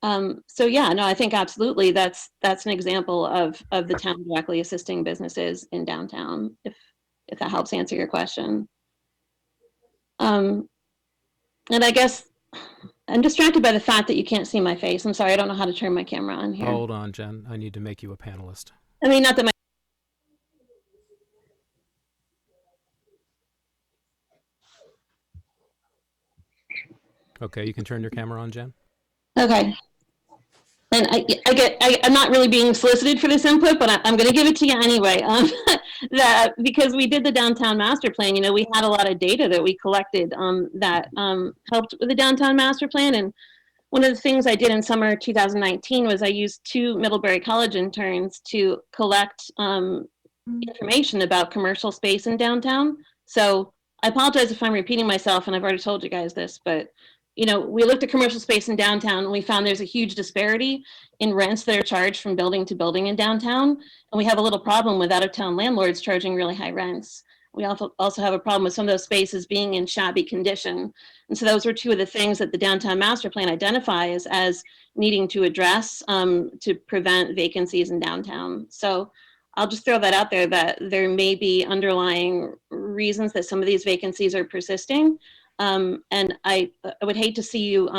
yeah, no, I think absolutely that's an example of the town directly assisting businesses in downtown, if that helps answer your question. And I guess I'm distracted by the fact that you can't see my face. I'm sorry, I don't know how to turn my camera on here. Hold on, Jen. I need to make you a panelist. I mean, not that my... Okay, you can turn your camera on, Jen. Okay. And I'm not really being solicited for this input, but I'm going to give it to you anyway. Because we did the downtown master plan, we had a lot of data that we collected that helped with the downtown master plan. And one of the things I did in summer 2019 was I used 2 Middlebury College interns to collect information about commercial space in downtown. So I apologize if I'm repeating myself, and I've already told you guys this, but we looked at commercial space in downtown, and we found there's a huge disparity in rents that are charged from building to building in downtown. And we have a little problem with out-of-town landlords charging really high rents. We also have a problem with some of those spaces being in shabby condition. And so those were 2 of the things that the downtown master plan identifies as needing to address to prevent vacancies in downtown. So I'll just throw that out there, that there may be underlying reasons that some of these vacancies are persisting. And I would hate to see you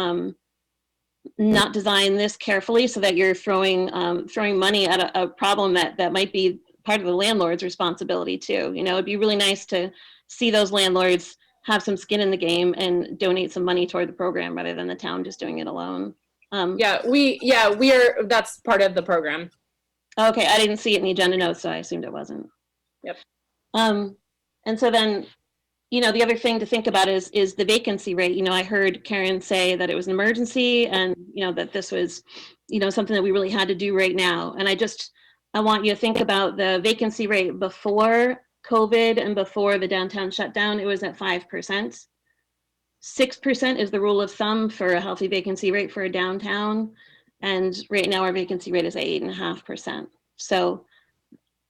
not design this carefully so that you're throwing money at a problem that might be part of the landlord's responsibility too. It'd be really nice to see those landlords have some skin in the game and donate some money toward the program rather than the town just doing it alone. That's part of the program. Okay, I didn't see it in the agenda notes, so I assumed it wasn't. Yep. And so then, you know, the other thing to think about is the vacancy rate. You know, I heard Karen say that it was an emergency and, you know, that this was, you know, something that we really had to do right now. And I want you to think about the vacancy rate before COVID and before the downtown shutdown. It was at 5%. 6% is the rule of thumb for a healthy vacancy rate for a downtown. And right now our vacancy rate is at 8.5%. So,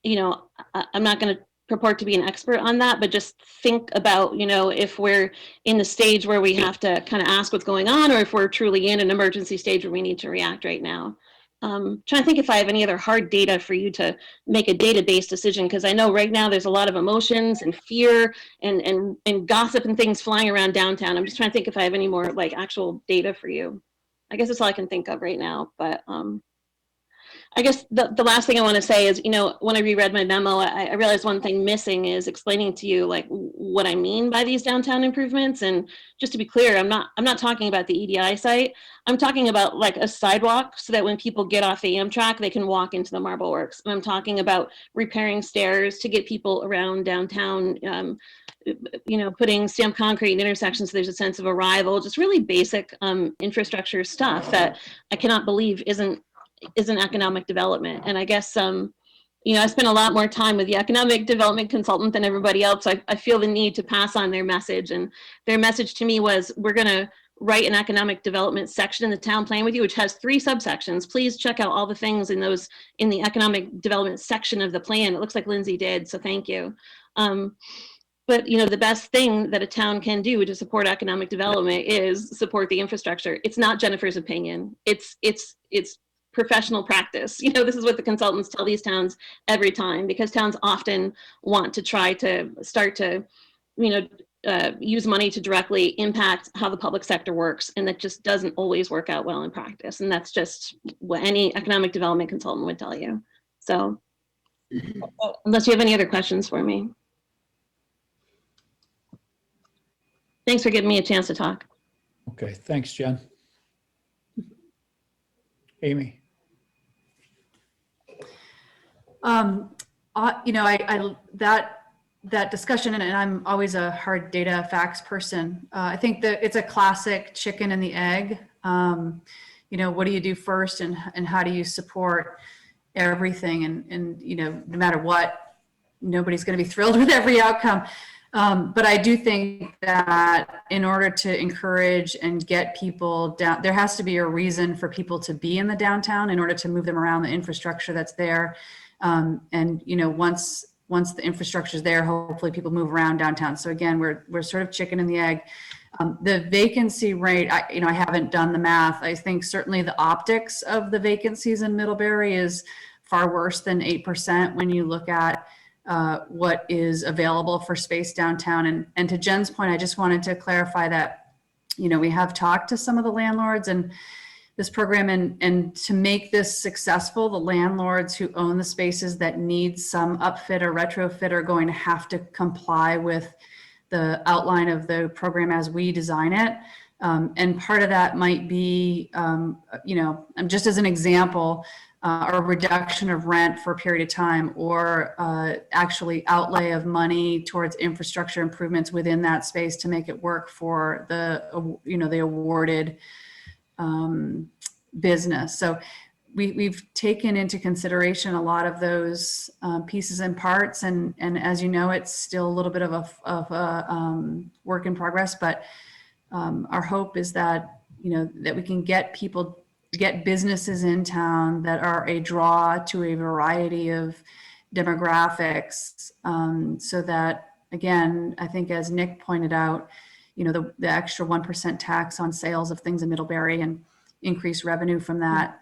you know, I'm not going to purport to be an expert on that, but just think about, you know, if we're in the stage where we have to kind of ask what's going on, or if we're truly in an emergency stage where we need to react right now. Trying to think if I have any other hard data for you to make a data-based decision, because I know right now there's a lot of emotions and fear and gossip and things flying around downtown. I'm just trying to think if I have any more like actual data for you. I guess that's all I can think of right now, but I guess the last thing I want to say is, you know, when I reread my memo, I realized one thing missing is explaining to you like what I mean by these downtown improvements. And just to be clear, I'm not talking about the EDI site. I'm talking about like a sidewalk so that when people get off the Amtrak, they can walk into the Marble Works. And I'm talking about repairing stairs to get people around downtown, you know, putting stamped concrete in intersections so there's a sense of arrival, just really basic infrastructure stuff that I cannot believe isn't economic development. And I guess, you know, I spent a lot more time with the economic development consultant than everybody else. I feel the need to pass on their message. And their message to me was, we're going to write an economic development section in the town plan with you, which has 3 subsections. Please check out all the things in the economic development section of the plan. It looks like Lindsay did, so thank you. But, you know, the best thing that a town can do to support economic development is support the infrastructure. It's not Jennifer's opinion. It's professional practice. You know, this is what the consultants tell these towns every time, because towns often want to try to start to, you know, use money to directly impact how the public sector works. And that just doesn't always work out well in practice. And that's just what any economic development consultant would tell you. So unless you have any other questions for me. Thanks for giving me a chance to talk. Okay, thanks, Jen. Amy. You know, that discussion, and I'm always a hard data facts person. I think that it's a classic chicken and the egg. You know, what do you do first, and how do you support everything? And you know, no matter what, nobody's going to be thrilled with every outcome. But I do think that in order to encourage and get people down, there has to be a reason for people to be in the downtown in order to move them around the infrastructure that's there. And, you know, once the infrastructure is there, hopefully people move around downtown. So again, we're sort of chicken and the egg. The vacancy rate, I haven't done the math. I think certainly the optics of the vacancies in Middlebury is far worse than 8% when you look at what is available for space downtown. And to Jen's point, I just wanted to clarify that, you know, we have talked to some of the landlords and this program, and to make this successful, the landlords who own the spaces that need some upfit or retrofit are going to have to comply with the outline of the program as we design it. And part of that might be, you know, just as an example, a reduction of rent for a period of time, or actually outlay of money towards infrastructure improvements within that space to make it work for the, you know, the awarded business. So we've taken into consideration a lot of those pieces and parts, and as you know, it's still a little bit of a work in progress, but our hope is that, you know, that we can get businesses in town that are a draw to a variety of demographics, so that, again, I think as Nick pointed out, you know, the extra 1% tax on sales of things in Middlebury and increased revenue from that,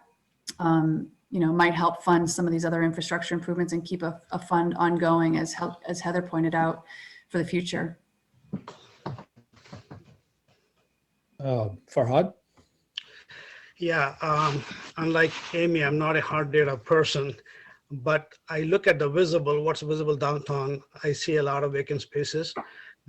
you know, might help fund some of these other infrastructure improvements and keep a fund ongoing, as Heather pointed out, for the future. Farhad? Yeah, unlike Amy, I'm not a hard data person, but I look at the what's visible downtown. I see a lot of vacant spaces.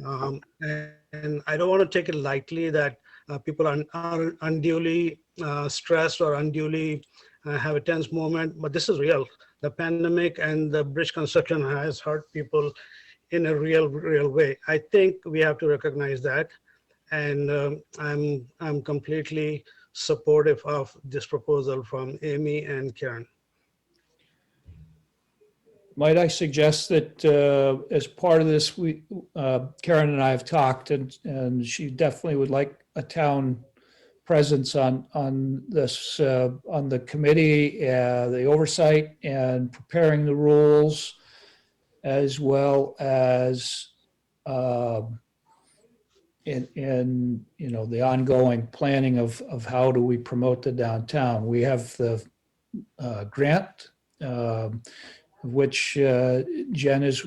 And I don't want to take it lightly that people are unduly stressed or unduly have a tense moment, but this is real. the pandemic and the bridge construction has hurt people in a real way. I think we have to recognize that. And I'm completely supportive of this proposal from Amy and Karen. Might I suggest that as part of this, Karen and I have talked, and she definitely would like a town presence on this, on the committee, the oversight and preparing the rules, as well as in the ongoing planning of how do we promote the downtown. We have the grant, which Jen has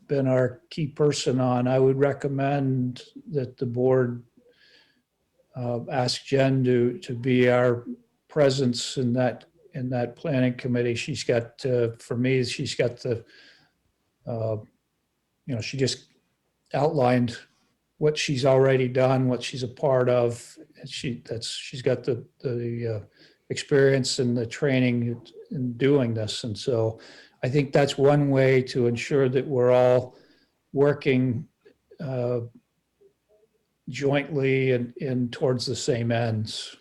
been our key person on. I would recommend that the board ask Jen to be our presence in that planning committee. She's got, for me, she's got the, she just outlined what she's already done, what she's a part of. She's got the experience and the training in doing this. And so I think that's one way to ensure that we're all working jointly and towards the same ends.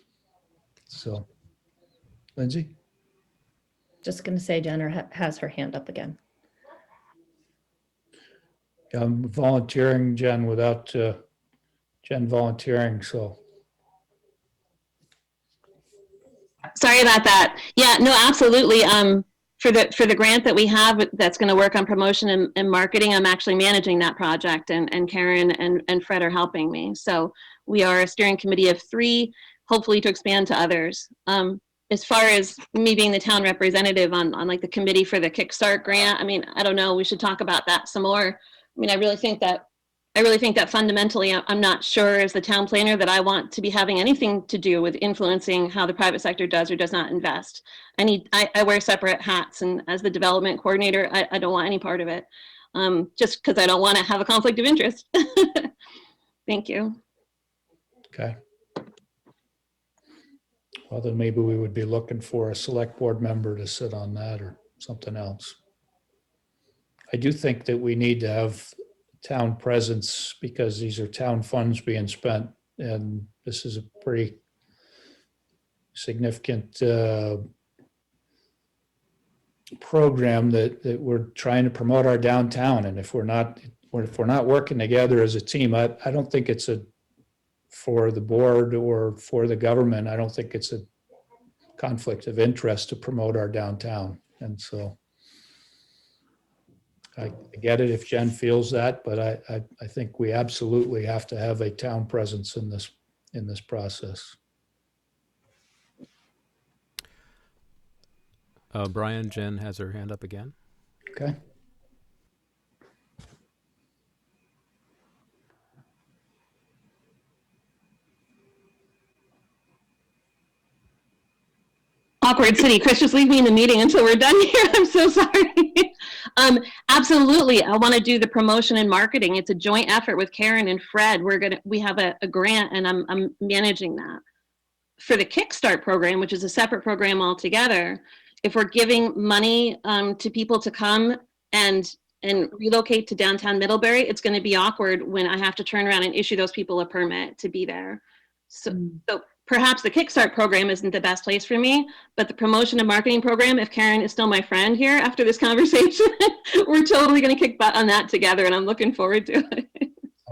So, Lindsay? Just going to say Jenner has her hand up again. I'm volunteering, Jen, without Jen volunteering, so. Sorry about that. Yeah, no, absolutely. For the grant that we have that's going to work on promotion and marketing, I'm actually managing that project, and Karen and Fred are helping me. So we are a steering committee of 3, hopefully to expand to others. As far as me being the town representative on like the committee for the Kickstart grant, I mean, I don't know, we should talk about that some more. I mean, I really think that fundamentally, I'm not sure as the town planner that I want to be having anything to do with influencing how the private sector does or does not invest. I wear separate hats, and as the development coordinator, I don't want any part of it, just because I don't want to have a conflict of interest. Thank you. Okay. Well, then maybe we would be looking for a select board member to sit on that or something else. I do think that we need to have town presence because these are town funds being spent, and this is a pretty significant program that we're trying to promote our downtown. And if we're not working together as a team, I don't think it's for the board or for the government, I don't think it's a conflict of interest to promote our downtown. And so I get it if Jen feels that, but I think we absolutely have to have a town presence in this process. Brian, Jen has her hand up again. Okay. Awkward city. Chris, just leave me in the meeting until we're done here. I'm so sorry. Absolutely. I want to do the promotion and marketing. It's a joint effort with Karen and Fred. We have a grant, and I'm managing that. For the Kickstart program, which is a separate program altogether, if we're giving money to people to come and relocate to downtown Middlebury, it's going to be awkward when I have to turn around and issue those people a permit to be there. So perhaps the Kickstart program isn't the best place for me, but the promotion and marketing program, if Karen is still my friend here after this conversation, we're totally going to kick butt on that together, and I'm looking forward to it.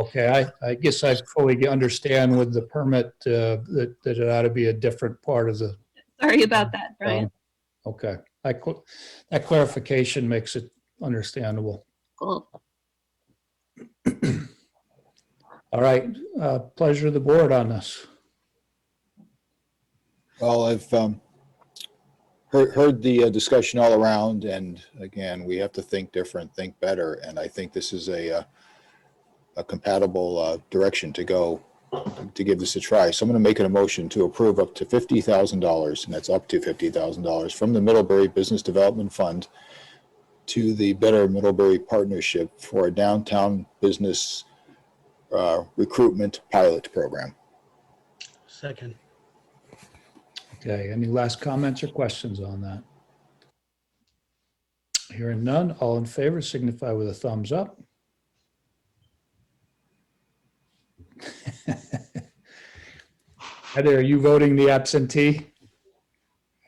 Okay, I guess I fully understand with the permit that it ought to be a different part of the. Sorry about that, Brian. Okay, that clarification makes it understandable. Cool. All right, pleasure of the board on this. Well, I've heard the discussion all around, and again, we have to think different, think better, and I think this is a compatible direction to go to give this a try. So I'm going to make a motion to approve up to $50,000, and that's up to $50,000 from the Middlebury Business Development Fund to the Better Middlebury Partnership for a downtown business recruitment pilot program. Second. Okay, any last comments or questions on that? Hearing none, all in favor signify with a thumbs up. Heather, are you voting the absentee?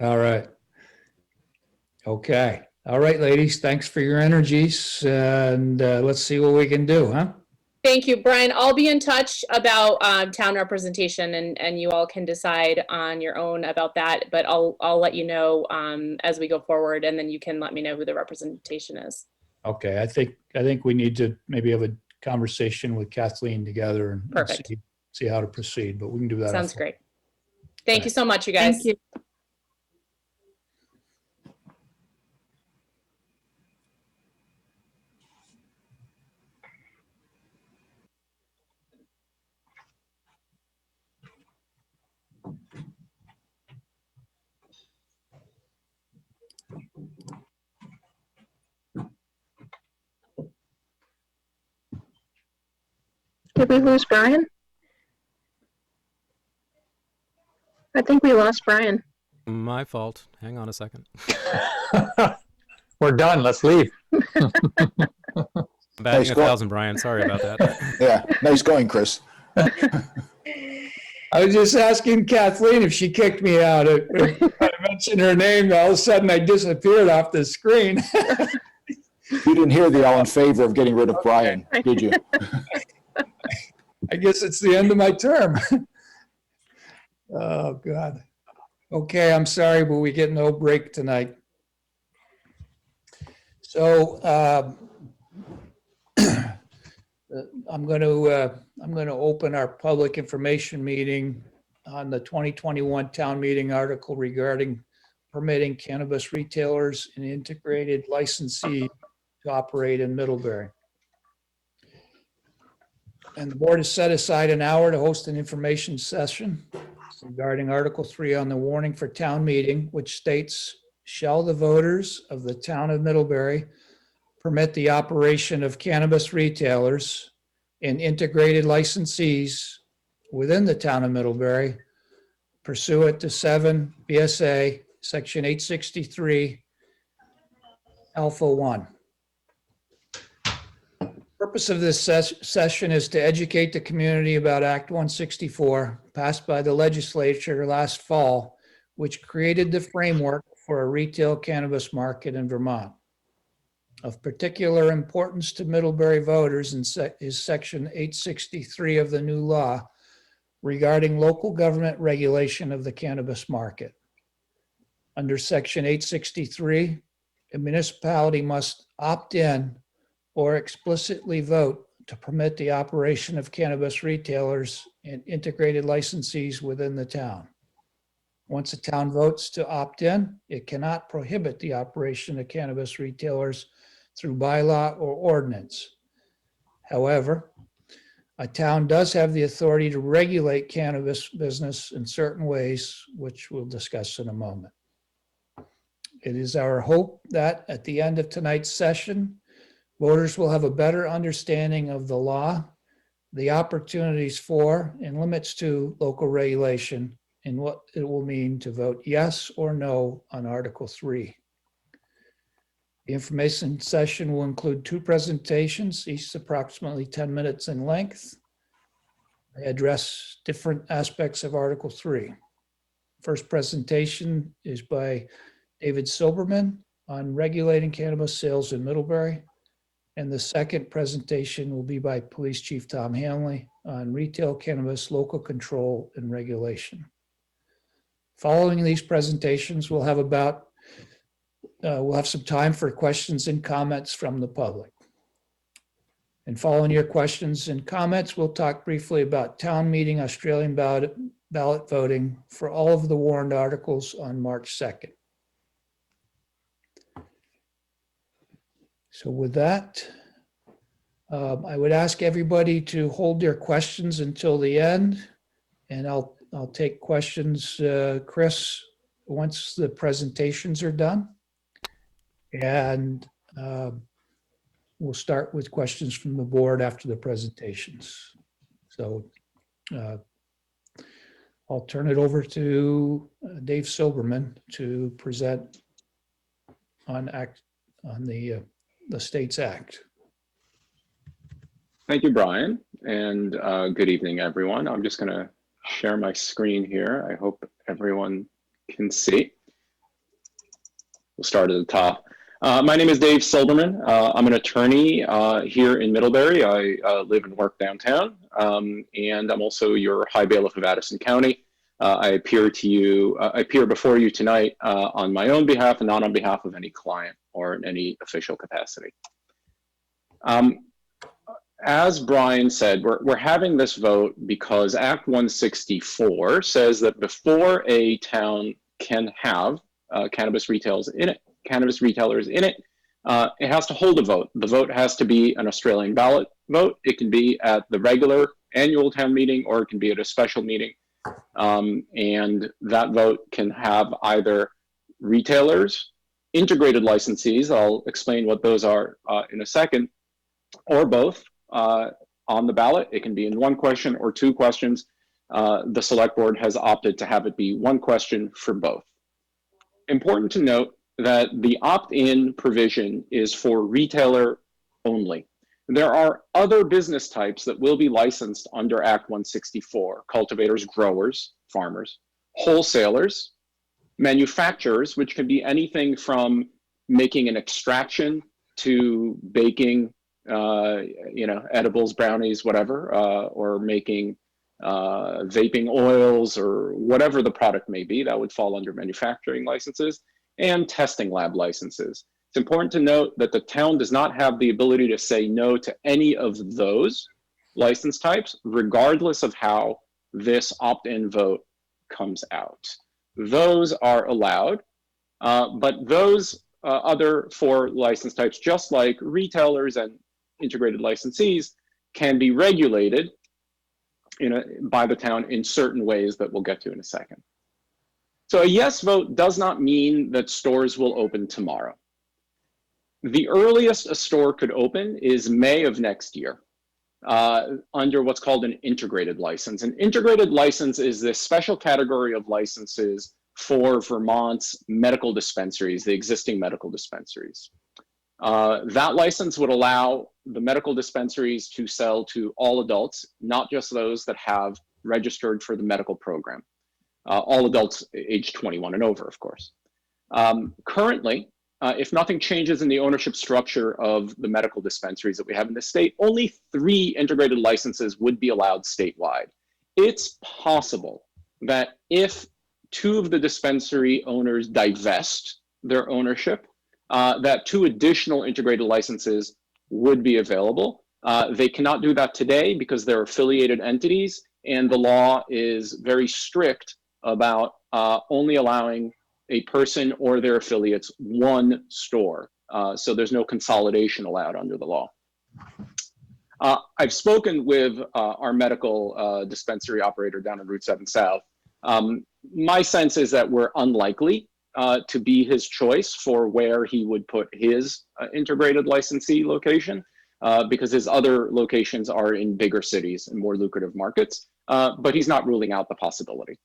All right. Okay. All right, ladies, thanks for your energies, and let's see what we can do, huh? Thank you, Brian. I'll be in touch about town representation, and you all can decide on your own about that. But I'll let you know as we go forward, and then you can let me know who the representation is. Okay, I think we need to maybe have a conversation with Kathleen together and Perfect. see how to proceed, but we can do that. Sounds offline. great. Thank you so much, you guys. Thank you. Did we lose Brian? I think we lost Brian. My fault. Hang on a second. We're done. Let's leave. Batting Nice a going. thousand, Brian. Sorry about that. Yeah, nice going, Chris. I was just asking Kathleen if she kicked me out. I mentioned her name, all of a sudden I disappeared off the screen. You didn't hear the all in favor of getting rid of Brian, did you? I guess it's the end of my term. Oh, God. Okay, I'm sorry, but we get no break tonight. So I'm going to open our public information meeting on the 2021 town meeting article regarding permitting cannabis retailers and integrated licensee to operate in Middlebury. And the board has set aside an hour to host an information session regarding Article 3 on the warning for town meeting, which states, shall the voters of the town of Middlebury permit the operation of cannabis retailers and integrated licensees within the town of Middlebury pursuant to 7 BSA Section 863 Alpha 1. Purpose of this session is to educate the community about Act 164 passed by the legislature last fall, which created the framework for a retail cannabis market in Vermont. Of particular importance to Middlebury voters is Section 863 of the new law regarding local government regulation of the cannabis market. Under Section 863, a municipality must opt in or explicitly vote to permit the operation of cannabis retailers and integrated licensees within the town. Once a town votes to opt in, it cannot prohibit the operation of cannabis retailers through bylaw or ordinance. However, a town does have the authority to regulate cannabis business in certain ways, which we'll discuss in a moment. It is our hope that at the end of tonight's session, voters will have a better understanding of the law, the opportunities for and limits to local regulation, and what it will mean to vote yes or no on Article 3. The information session will include 2 presentations, each approximately 10 minutes in length. They address different aspects of Article 3. First presentation is by David Silberman on regulating cannabis sales in Middlebury. And the second presentation will be by Police Chief Tom Hanley on retail cannabis, local control and regulation. Following these presentations, we'll have some time for questions and comments from the public. And following your questions and comments, we'll talk briefly about town meeting Australian ballot voting for all of the warrant articles on March 2nd. So with that, I would ask everybody to hold their questions until the end, and I'll take questions, Chris, once the presentations are done. And we'll start with questions from the board after the presentations. So I'll turn it over to Dave Silberman to present on Act the state's act. Thank you, Brian, and good evening, everyone. I'm just going to share my screen here. I hope everyone can see. We'll start at the top. My name is Dave Silberman. I'm an attorney here in Middlebury. I live and work downtown, and I'm also your High Bailiff of Addison County. I appear before you tonight on my own behalf and not on behalf of any client or in any official capacity. As Brian said, we're having this vote because Act 164 says that before a town can have cannabis retailers in it, it has to hold a vote. The vote has to be an Australian ballot vote. It can be at the regular annual town meeting, or it can be at a special meeting. And that vote can have either retailers, integrated licensees, I'll explain what those are in a second, or both on the ballot. It can be in one question or two questions. The select board has opted to have it be one question for both. Important to note that the opt-in provision is for retailer only. There are other business types that will be licensed under Act 164: cultivators, growers, farmers, wholesalers, manufacturers, which can be anything from making an extraction to baking, edibles, brownies, whatever, or making vaping oils or whatever the product may be. That would fall under manufacturing licenses, and testing lab licenses. It's important to note that the town does not have the ability to say no to any of those license types, regardless of how this opt-in vote comes out. Those are allowed, but those other four license types, just like retailers and integrated licensees, can be regulated by the town in certain ways that we'll get to in a second. So a yes vote does not mean that stores will open tomorrow. The earliest a store could open is May of next year under what's called an integrated license. An integrated license is this special category of licenses for Vermont's medical dispensaries, the existing medical dispensaries. That license would allow the medical dispensaries to sell to all adults, not just those that have registered for the medical program. All adults age 21 and over, of course. Currently, if nothing changes in the ownership structure of the medical dispensaries that we have in the state, only 3 integrated licenses would be allowed statewide. It's possible that if 2 of the dispensary owners divest their ownership, that 2 additional integrated licenses would be available. They cannot do that today because they're affiliated entities, and the law is very strict about only allowing a person or their affiliates one store. So there's no consolidation allowed under the law. I've spoken with our medical dispensary operator down in Route 7 South. My sense is that we're unlikely to be his choice for where he would put his integrated licensee location because his other locations are in bigger cities and more lucrative markets, but he's not ruling out the possibility.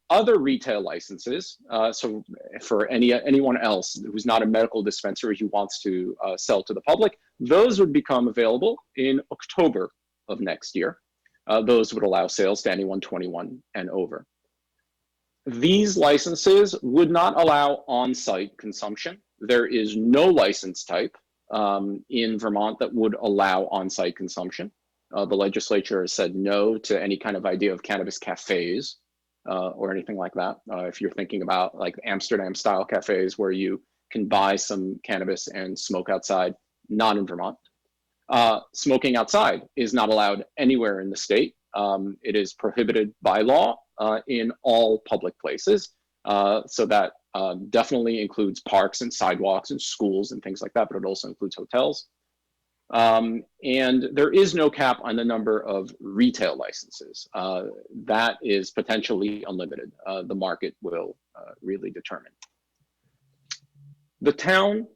Other retail licenses, so for anyone else who's not a medical dispensary who wants to sell to the public, those would become available in October of next year. Those would allow sales to anyone 21 and over. These licenses would not allow on-site consumption. There is no license type in Vermont that would allow on-site consumption. The legislature has said no to any kind of idea of cannabis cafes or anything like that. If you're thinking about like Amsterdam-style cafes where you can buy some cannabis and smoke outside, not in Vermont. Smoking outside is not allowed anywhere in the state. It is prohibited by law in all public places. So that definitely includes parks and sidewalks and schools and things like that, but it also includes hotels. And there is no cap on the number of retail licenses. That is potentially unlimited. The market will really determine. The town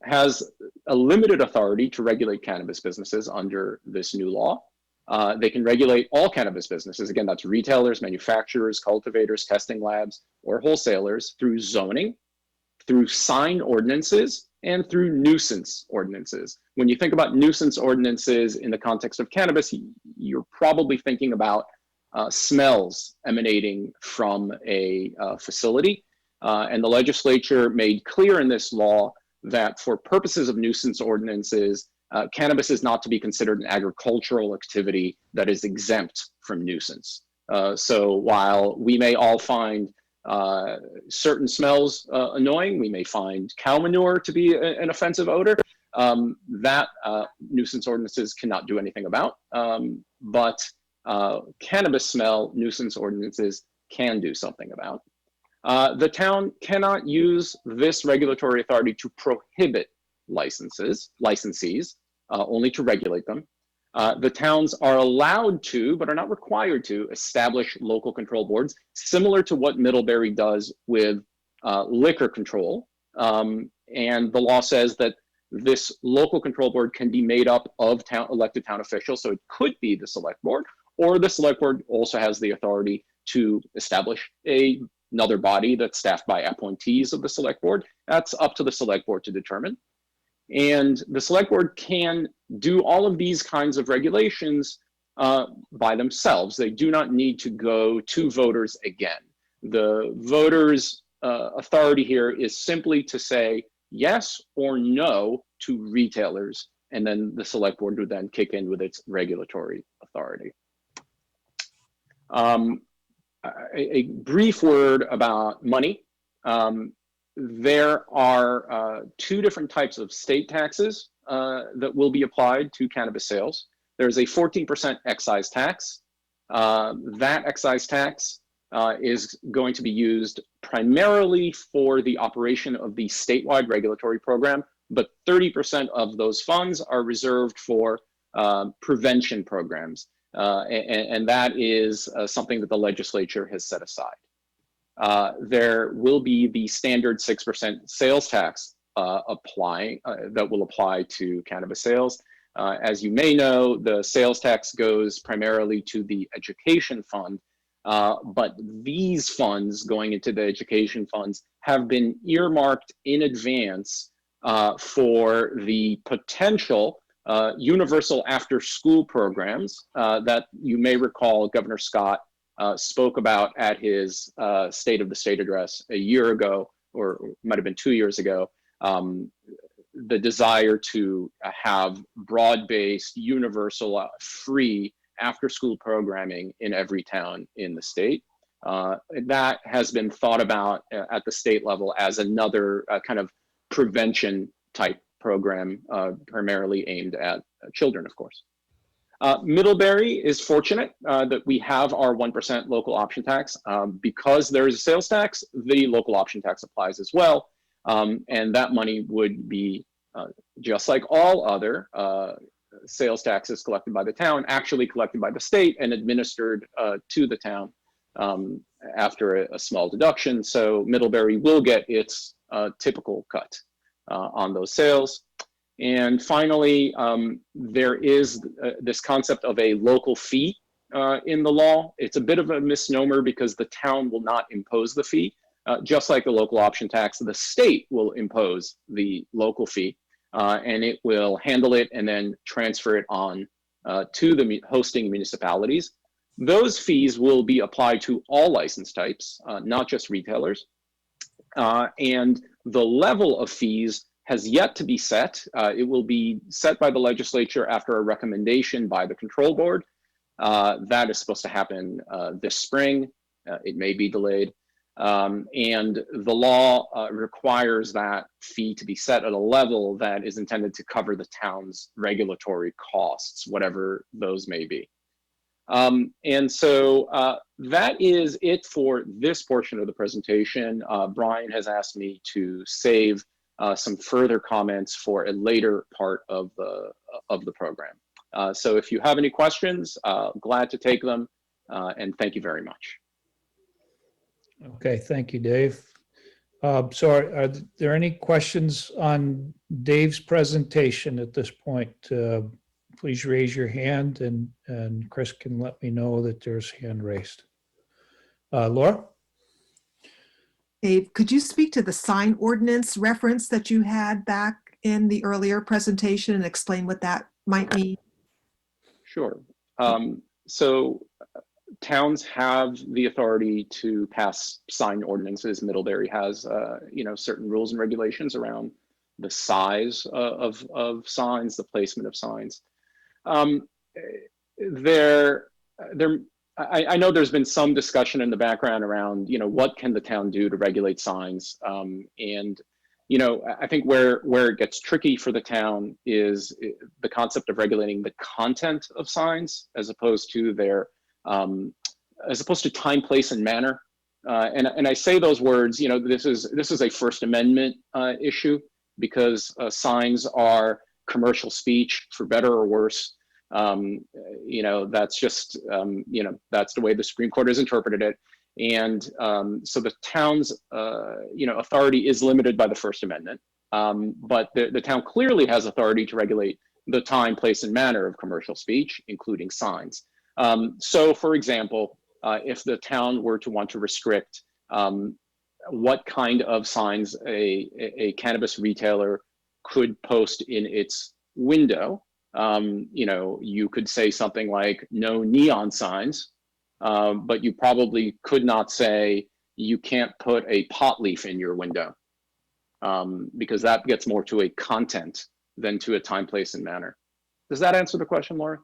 has a limited authority to regulate cannabis businesses under this new law. They can regulate all cannabis businesses. Again, that's retailers, manufacturers, cultivators, testing labs, or wholesalers through zoning, through sign ordinances and through nuisance ordinances. When you think about nuisance ordinances in the context of cannabis, you're probably thinking about smells emanating from a facility. And the legislature made clear in this law that for purposes of nuisance ordinances, cannabis is not to be considered an agricultural activity that is exempt from nuisance. So while we may all find certain smells annoying, we may find cow manure to be an offensive odor, that nuisance ordinances cannot do anything about. But cannabis smell nuisance ordinances can do something about. The town cannot use this regulatory authority to prohibit licensees, only to regulate them. The towns are allowed to, but are not required to, establish local control boards, similar to what Middlebury does with liquor control. And the law says that this local control board can be made up of elected town officials, so it could be the select board, or the select board also has the authority to establish another body that's staffed by appointees of the select board. That's up to the select board to determine. And the select board can do all of these kinds of regulations by themselves. They do not need to go to voters again. The voters' authority here is simply to say yes or no to retailers, and then the select board would then kick in with its regulatory authority. A brief word about money. There are two different types of state taxes that will be applied to cannabis sales. There's a 14% excise tax. That excise tax is going to be used primarily for the operation of the statewide regulatory program, but 30% of those funds are reserved for prevention programs. And that is something that the legislature has set aside. There will be the standard 6% sales tax that will apply to cannabis sales. As you may know, the sales tax goes primarily to the education fund, but these funds going into the education funds have been earmarked in advance for the potential universal after-school programs that you may recall Governor Scott spoke about at his State of the State address a year ago, or it might have been 2 years ago, the desire to have broad-based, universal, free after-school programming in every town in the state. That has been thought about at the state level as another kind of prevention type program, primarily aimed at children, of course. Middlebury is fortunate that we have our 1% local option tax. Because there is a sales tax, the local option tax applies as well. And that money would be, just like all other sales taxes collected by the town, actually collected by the state and administered to the town after a small deduction. So Middlebury will get its typical cut on those sales. And finally, there is this concept of a local fee in the law. It's a bit of a misnomer because the town will not impose the fee. Just like the local option tax, the state will impose the local fee, and it will handle it and then transfer it on to the hosting municipalities. Those fees will be applied to all license types, not just retailers. And the level of fees has yet to be set. It will be set by the legislature after a recommendation by the control board. That is supposed to happen this spring. It may be delayed. And the law requires that fee to be set at a level that is intended to cover the town's regulatory costs, whatever those may be. And so that is it for this portion of the presentation. Brian has asked me to save some further comments for a later part of the program. So if you have any questions, glad to take them, and thank you very much. Okay, thank you, Dave. So are there any questions on Dave's presentation at this point? Please raise your hand and Chris can let me know that there's hand raised. Laura? Dave, could you speak to the sign ordinance reference that you had back in the earlier presentation and explain what that might mean? Sure. So towns have the authority to pass sign ordinances. Middlebury has, certain rules and regulations around the size of signs, the placement of signs. I know there's been some discussion in the background around, what can the town do to regulate signs? I think where it gets tricky for the town is the concept of regulating the content of signs as opposed to time, place, and manner. And I say those words, this is a First Amendment issue because signs are commercial speech, for better or worse. That's just, that's the way the Supreme Court has interpreted it. And so the town's, authority is limited by the First Amendment, but the town clearly has authority to regulate the time, place, and manner of commercial speech, including signs. So, for example, if the town were to want to restrict what kind of signs a cannabis retailer could post in its window, you could say something like no neon signs. But you probably could not say you can't put a pot leaf in your window because that gets more to a content than to a time, place, and manner. Does that answer the question, Laura?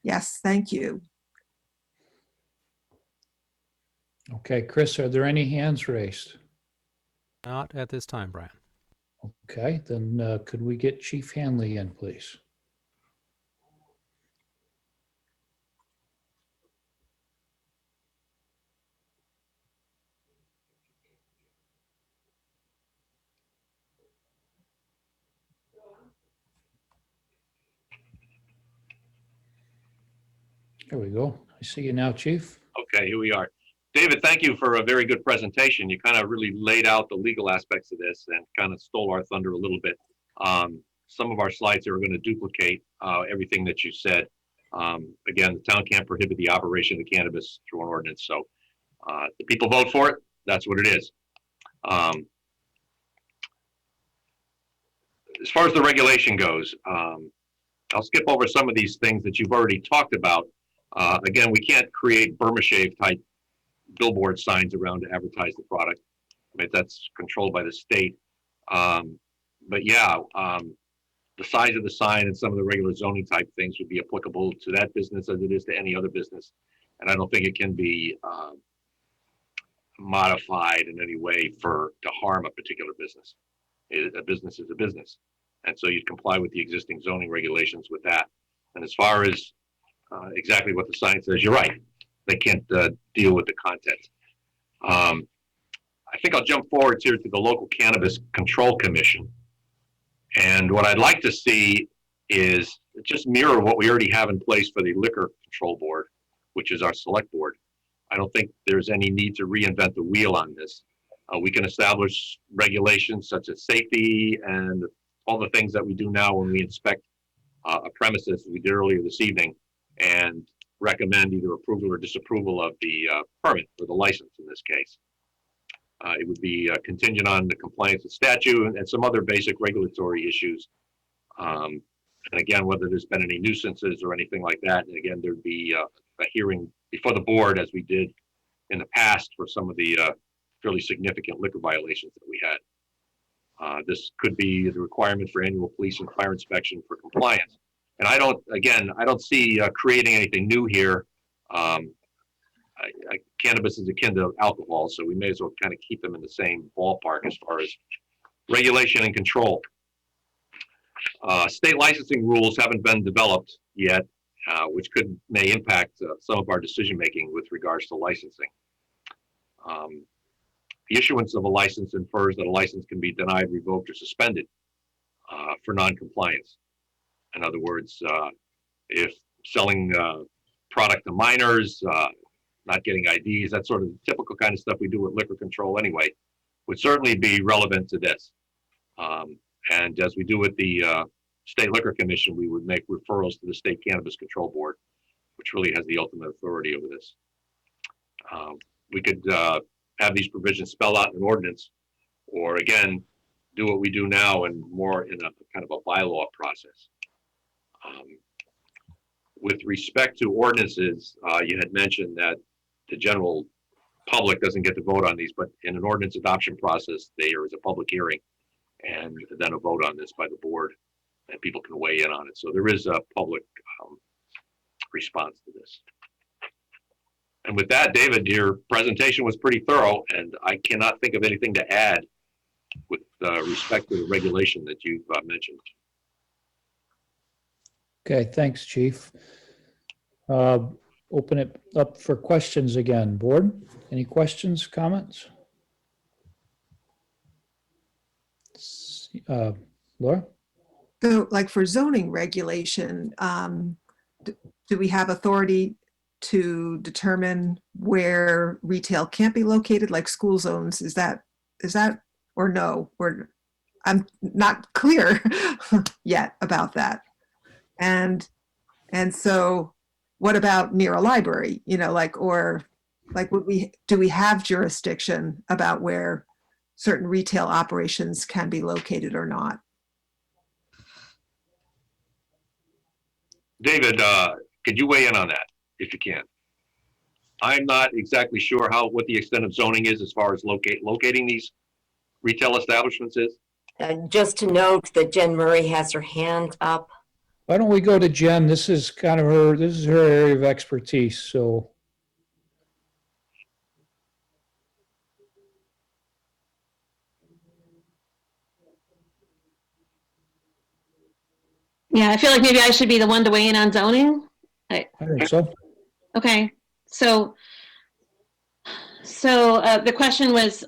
Yes, thank you. Okay, Chris, are there any hands raised? Not at this time, Brian. Okay, then could we get Chief Hanley in, please? There we go. I see you now, Chief. Okay, here we are. David, thank you for a very good presentation. You kind of really laid out the legal aspects of this and kind of stole our thunder a little bit. Some of our slides are going to duplicate everything that you said. Again, the town can't prohibit the operation of cannabis through an ordinance. So the people vote for it. That's what it is. As far as the regulation goes, I'll skip over some of these things that you've already talked about. Again, we can't create Burma Shave type billboard signs around to advertise the product. I mean, that's controlled by the state. But yeah, the size of the sign and some of the regular zoning type things would be applicable to that business as it is to any other business. And I don't think it can be modified in any way to harm a particular business. A business is a business. And so you'd comply with the existing zoning regulations with that. And as far as exactly what the sign says, you're right. They can't deal with the content. I think I'll jump forward here to the local Cannabis Control Commission. And what I'd like to see is just mirror what we already have in place for the Liquor Control Board, which is our select board. I don't think there's any need to reinvent the wheel on this. We can establish regulations such as safety and all the things that we do now when we inspect a premises, as we did earlier this evening, and recommend either approval or disapproval of the permit or the license in this case. It would be contingent on the compliance with statute and some other basic regulatory issues. And again, whether there's been any nuisances or anything like that. And again, there'd be a hearing before the board as we did in the past for some of the fairly significant liquor violations that we had. This could be the requirement for annual police and fire inspection for compliance. And I don't see creating anything new here. Cannabis is akin to alcohol, so we may as well kind of keep them in the same ballpark as far as regulation and control. State licensing rules haven't been developed yet, which may impact some of our decision-making with regards to licensing. The issuance of a license infers that a license can be denied, revoked, or suspended for non-compliance. In other words, if selling product to minors, not getting IDs, that sort of typical kind of stuff we do with liquor control anyway, would certainly be relevant to this. And as we do with the State Liquor Commission, we would make referrals to the State Cannabis Control Board, which really has the ultimate authority over this. We could have these provisions spelled out in an ordinance, or again, do what we do now and more in a kind of a bylaw process. With respect to ordinances, you had mentioned that the general public doesn't get to vote on these, but in an ordinance adoption process, there is a public hearing and then a vote on this by the board, and people can weigh in on it. So there is a public response to this. And with that, David, your presentation was pretty thorough, and I cannot think of anything to add with respect to the regulation that you've mentioned. Okay, thanks, Chief. Open it up for questions again. Board, any questions, comments? Laura? So like for zoning regulation, do we have authority to determine where retail can't be located, like school zones? Is that or no? Or I'm not clear yet about that. And so what about near a library, you know, like, or like do we have jurisdiction about where certain retail operations can be located or not? David, could you weigh in on that if you can? I'm not exactly sure what the extent of zoning is as far as locating these retail establishments is. Just to note that Jen Murray has her hand up. Why don't we go to Jen? This is kind of her area of expertise, so. Yeah, I feel like maybe I should be the one to weigh in on zoning. I think so. Okay, so the question was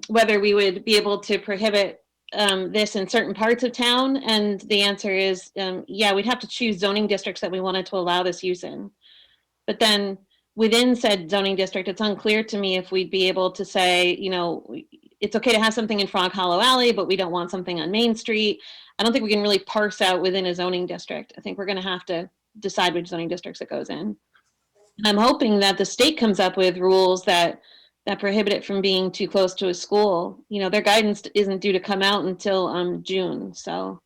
whether we would be able to prohibit this in certain parts of town, and the answer is yeah, we'd have to choose zoning districts that we wanted to allow this use in. But then within said zoning district, it's unclear to me if we'd be able to say, you know, it's okay to have something in Frog Hollow Alley, but we don't want something on Main Street. I don't think we can really parse out within a zoning district. I think we're going to have to decide which zoning districts it goes in. And I'm hoping that the state comes up with rules that prohibit it from being too close to a school. You know, their guidance isn't due to come out until June. So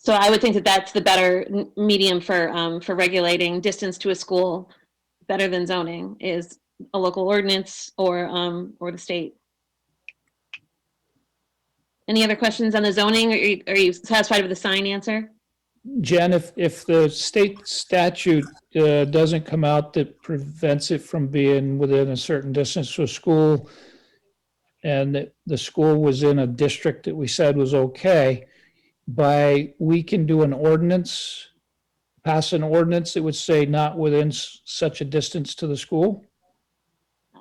I would think that that's the better medium for regulating distance to a school, better than zoning, is a local ordinance or the state. Any other questions on the zoning? Are you satisfied with the sign answer? Jen, if the state statute doesn't come out that prevents it from being within a certain distance to a school, and the school was in a district that we said was okay, we can do an ordinance, pass an ordinance that would say not within such a distance to the school?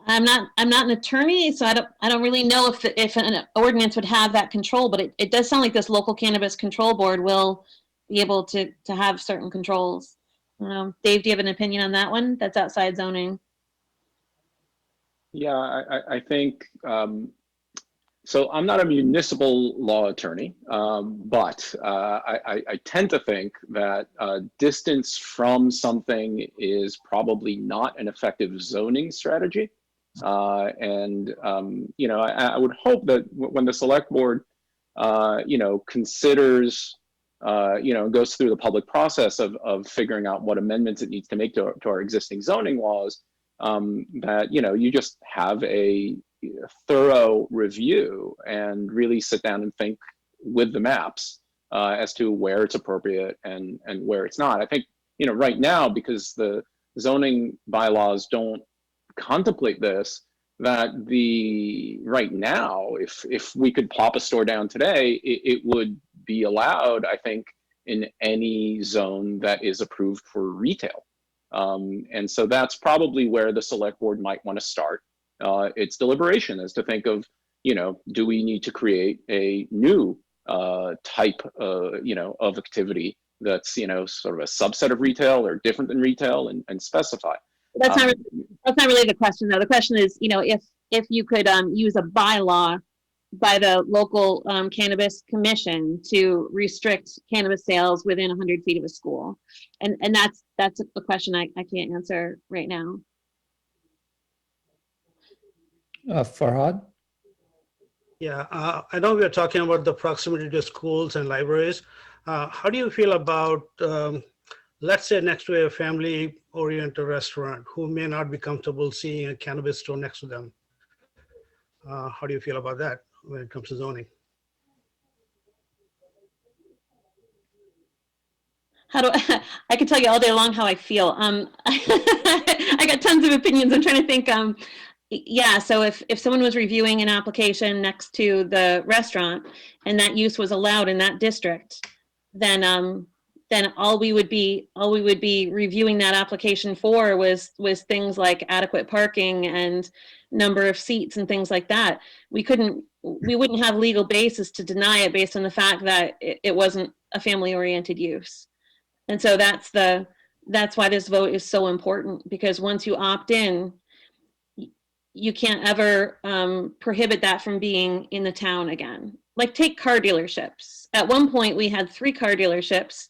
I'm not an attorney, so I don't really know if an ordinance would have that control, but it does sound like this local cannabis control board will be able to have certain controls. Dave, do you have an opinion on that one? That's outside zoning. Yeah, I think, so I'm not a municipal law attorney, but I tend to think that distance from something is probably not an effective zoning strategy. You know, I would hope that when the select board, you know, considers, you know, goes through the public process of figuring out what amendments it needs to make to our existing zoning laws, that, you know, you just have a thorough review and really sit down and think with the maps as to where it's appropriate and where it's not. I think, you know, right now, because the zoning bylaws don't contemplate this, that right now, if we could plop a store down today, it would be allowed, I think, in any zone that is approved for retail. And so that's probably where the select board might want to start its deliberation, is to think of, you know, do we need to create a new type, you know, of activity that's, you know, sort of a subset of retail or different than retail, and specify. That's not really the question, though. The question is, you know, if you could use a bylaw by the local cannabis commission to restrict cannabis sales within 100 feet of a school, and that's a question I can't answer right now. Farhad? Yeah, I know we are talking about the proximity to schools and libraries. How do you feel about, let's say, next to a family-oriented restaurant who may not be comfortable seeing a cannabis store next to them? How do you feel about that when it comes to zoning? How do I can tell you all day long how I feel. I got tons of opinions. I'm trying to think. Yeah, so if someone was reviewing an application next to the restaurant and that use was allowed in that district, then all we would be reviewing that application for was things like adequate parking and number of seats and things like that. We wouldn't have legal basis to deny it based on the fact that it wasn't a family-oriented use. And so that's why this vote is so important, because once you opt in, you can't ever prohibit that from being in the town again. Like, take car dealerships. At one point, we had 3 car dealerships,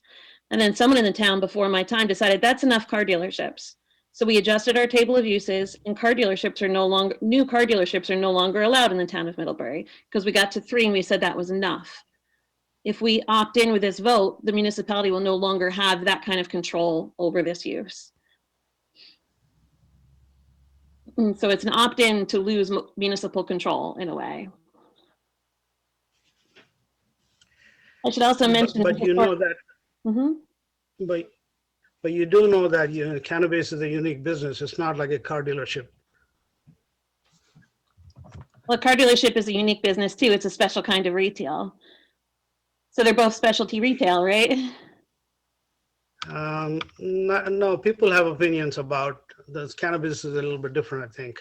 and then someone in the town before my time decided that's enough car dealerships. So we adjusted our table of uses, and new car dealerships are no longer allowed in the town of Middlebury, because we got to 3 and we said that was enough. If we opt in with this vote, the municipality will no longer have that kind of control over this use. So it's an opt-in to lose municipal control in a way. I should also mention. But you know that. Mm-hmm. But you do know that cannabis is a unique business. It's not like a car dealership. Well, a car dealership is a unique business too. It's a special kind of retail. So they're both specialty retail, right? No, people have opinions about this. Cannabis is a little bit different, I think.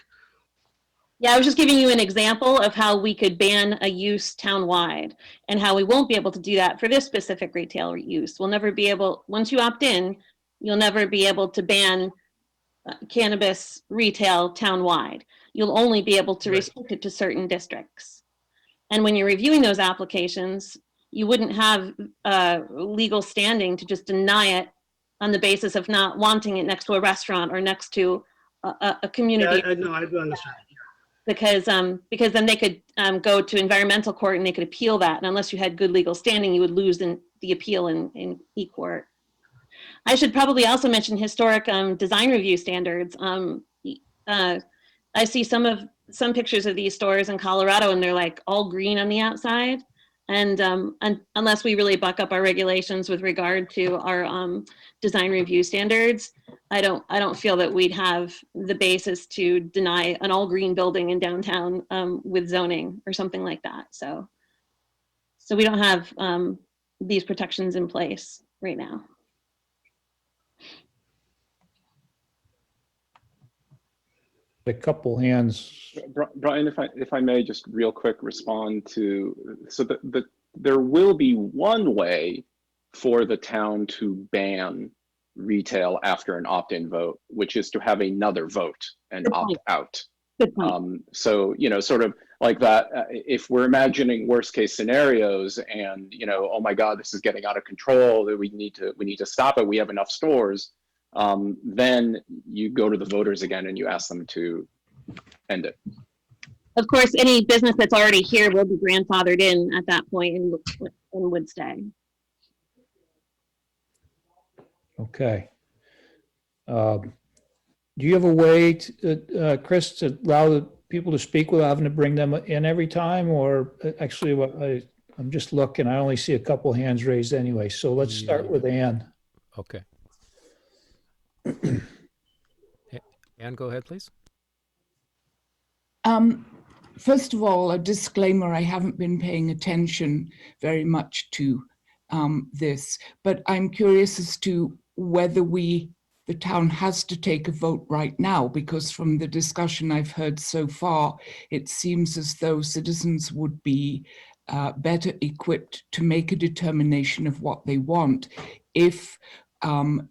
Yeah, I was just giving you an example of how we could ban a use town-wide and how we won't be able to do that for this specific retail use. We'll never be able, once you opt in, you'll never be able to ban cannabis retail town-wide. You'll only be able to restrict it to certain districts. And when you're reviewing those applications, you wouldn't have legal standing to just deny it on the basis of not wanting it next to a restaurant or next to a community. Yeah, I know, I do understand. Because then they could go to environmental court and they could appeal that. And unless you had good legal standing, you would lose the appeal in e-court. I should probably also mention historic design review standards. I see some pictures of these stores in Colorado and they're like all green on the outside. And unless we really buck up our regulations with regard to our design review standards, I don't feel that we'd have the basis to deny an all green building in downtown with zoning or something like that. So we don't have these protections in place right now. A couple hands. Brian, if I may just real quick respond to, so there will be one way for the town to ban retail after an opt-in vote, which is to have another vote and opt out. So, sort of like that, if we're imagining worst case scenarios and, oh my God, this is getting out of control, that we need to stop it, we have enough stores, then you go to the voters again and you ask them to end it. Of course, any business that's already here will be grandfathered in at that point and would stay. Okay. Do you have a way, Chris, to allow the people to speak without having to bring them in every time? Or actually, I'm just looking, I only see a couple hands raised anyway. So let's start with Ann. Okay. Ann, go ahead, please. First of all, a disclaimer, I haven't been paying attention very much to this, but I'm curious as to whether the town has to take a vote right now, because from the discussion I've heard so far, it seems as though citizens would be better equipped to make a determination of what they want if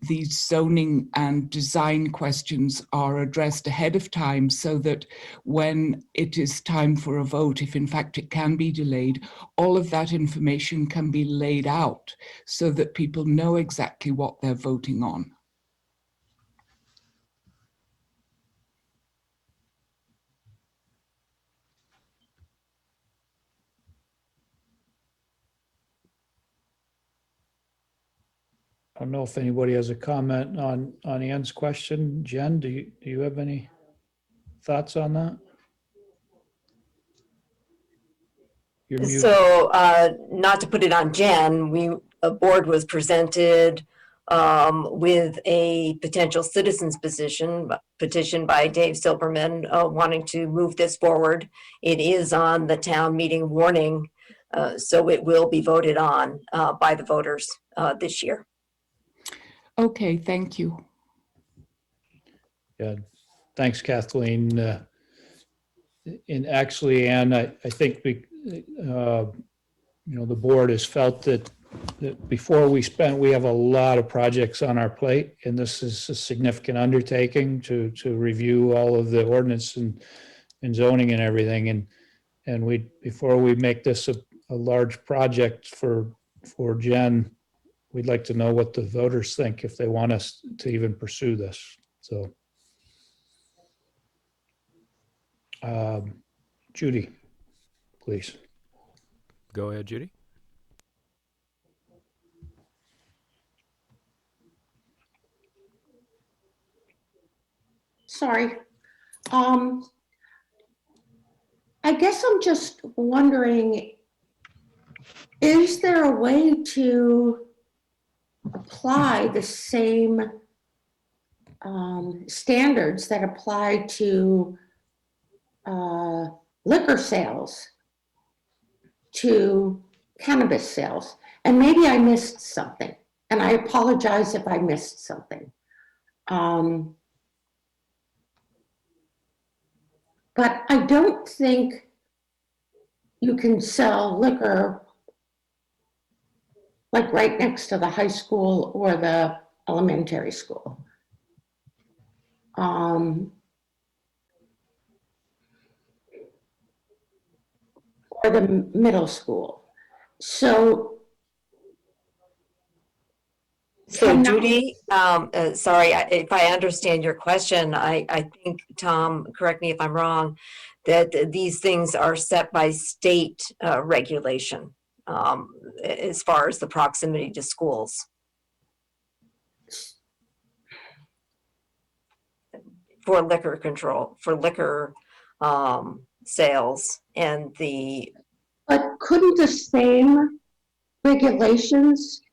these zoning and design questions are addressed ahead of time, so that when it is time for a vote, if in fact it can be delayed, all of that information can be laid out so that people know exactly what they're voting on. I don't know if anybody has a comment on Ann's question. Jen, do you have any thoughts on that? You're muted. So, not to put it on Jen, a board was presented with a potential citizens petition by Dave Silverman wanting to move this forward. It is on the town meeting warning, so it will be voted on by the voters this year. Okay, thank you. Yeah, thanks, Kathleen. And actually, Ann, I think we, the board has felt that before we have a lot of projects on our plate, and this is a significant undertaking to review all of the ordinance and zoning and everything. And before we make this a large project for Jen, we'd like to know what the voters think if they want us to even pursue this. So, Judy, please. Go ahead, Judy. Sorry. I guess I'm just wondering, is there a way to apply the same standards that apply to liquor sales to cannabis sales? And maybe I missed something, and I apologize if I missed something. But I don't think you can sell liquor like right next to the high school or the elementary school. Or the middle school. So Judy, sorry, if I understand your question, I think, Tom, correct me if I'm wrong, that these things are set by state regulation as far as the proximity to schools. For liquor control, for liquor sales and the... But couldn't the same regulations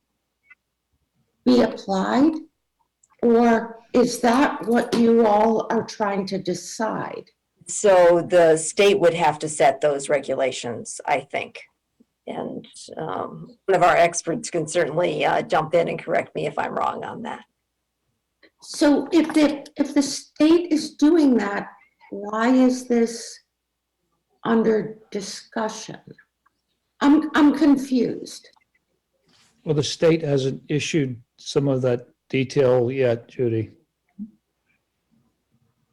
be applied? Or is that what you all are trying to decide? So the state would have to set those regulations, I think. And one of our experts can certainly jump in and correct me if I'm wrong on that. So if the state is doing that, why is this under discussion? I'm confused. Well, the state hasn't issued some of that detail yet, Judy.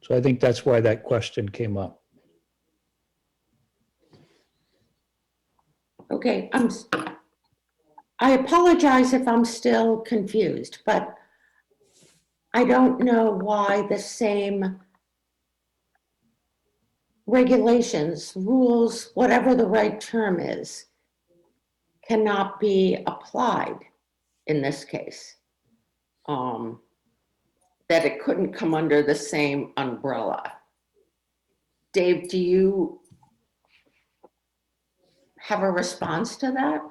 So I think that's why that question came up. Okay, I apologize if I'm still confused, but I don't know why the same regulations, rules, whatever the right term is, cannot be applied in this case. That it couldn't come under the same umbrella. Dave, do you have a response to that?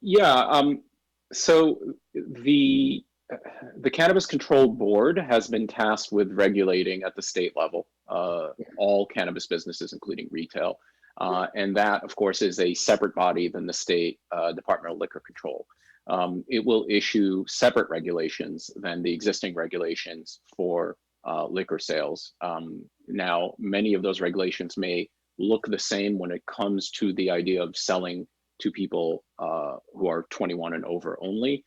Yeah, so the Cannabis Control Board has been tasked with regulating at the state level all cannabis businesses, including retail. And that, of course, is a separate body than the state Department of Liquor Control. It will issue separate regulations than the existing regulations for liquor sales. Now, many of those regulations may look the same when it comes to the idea of selling to people who are 21 and over only.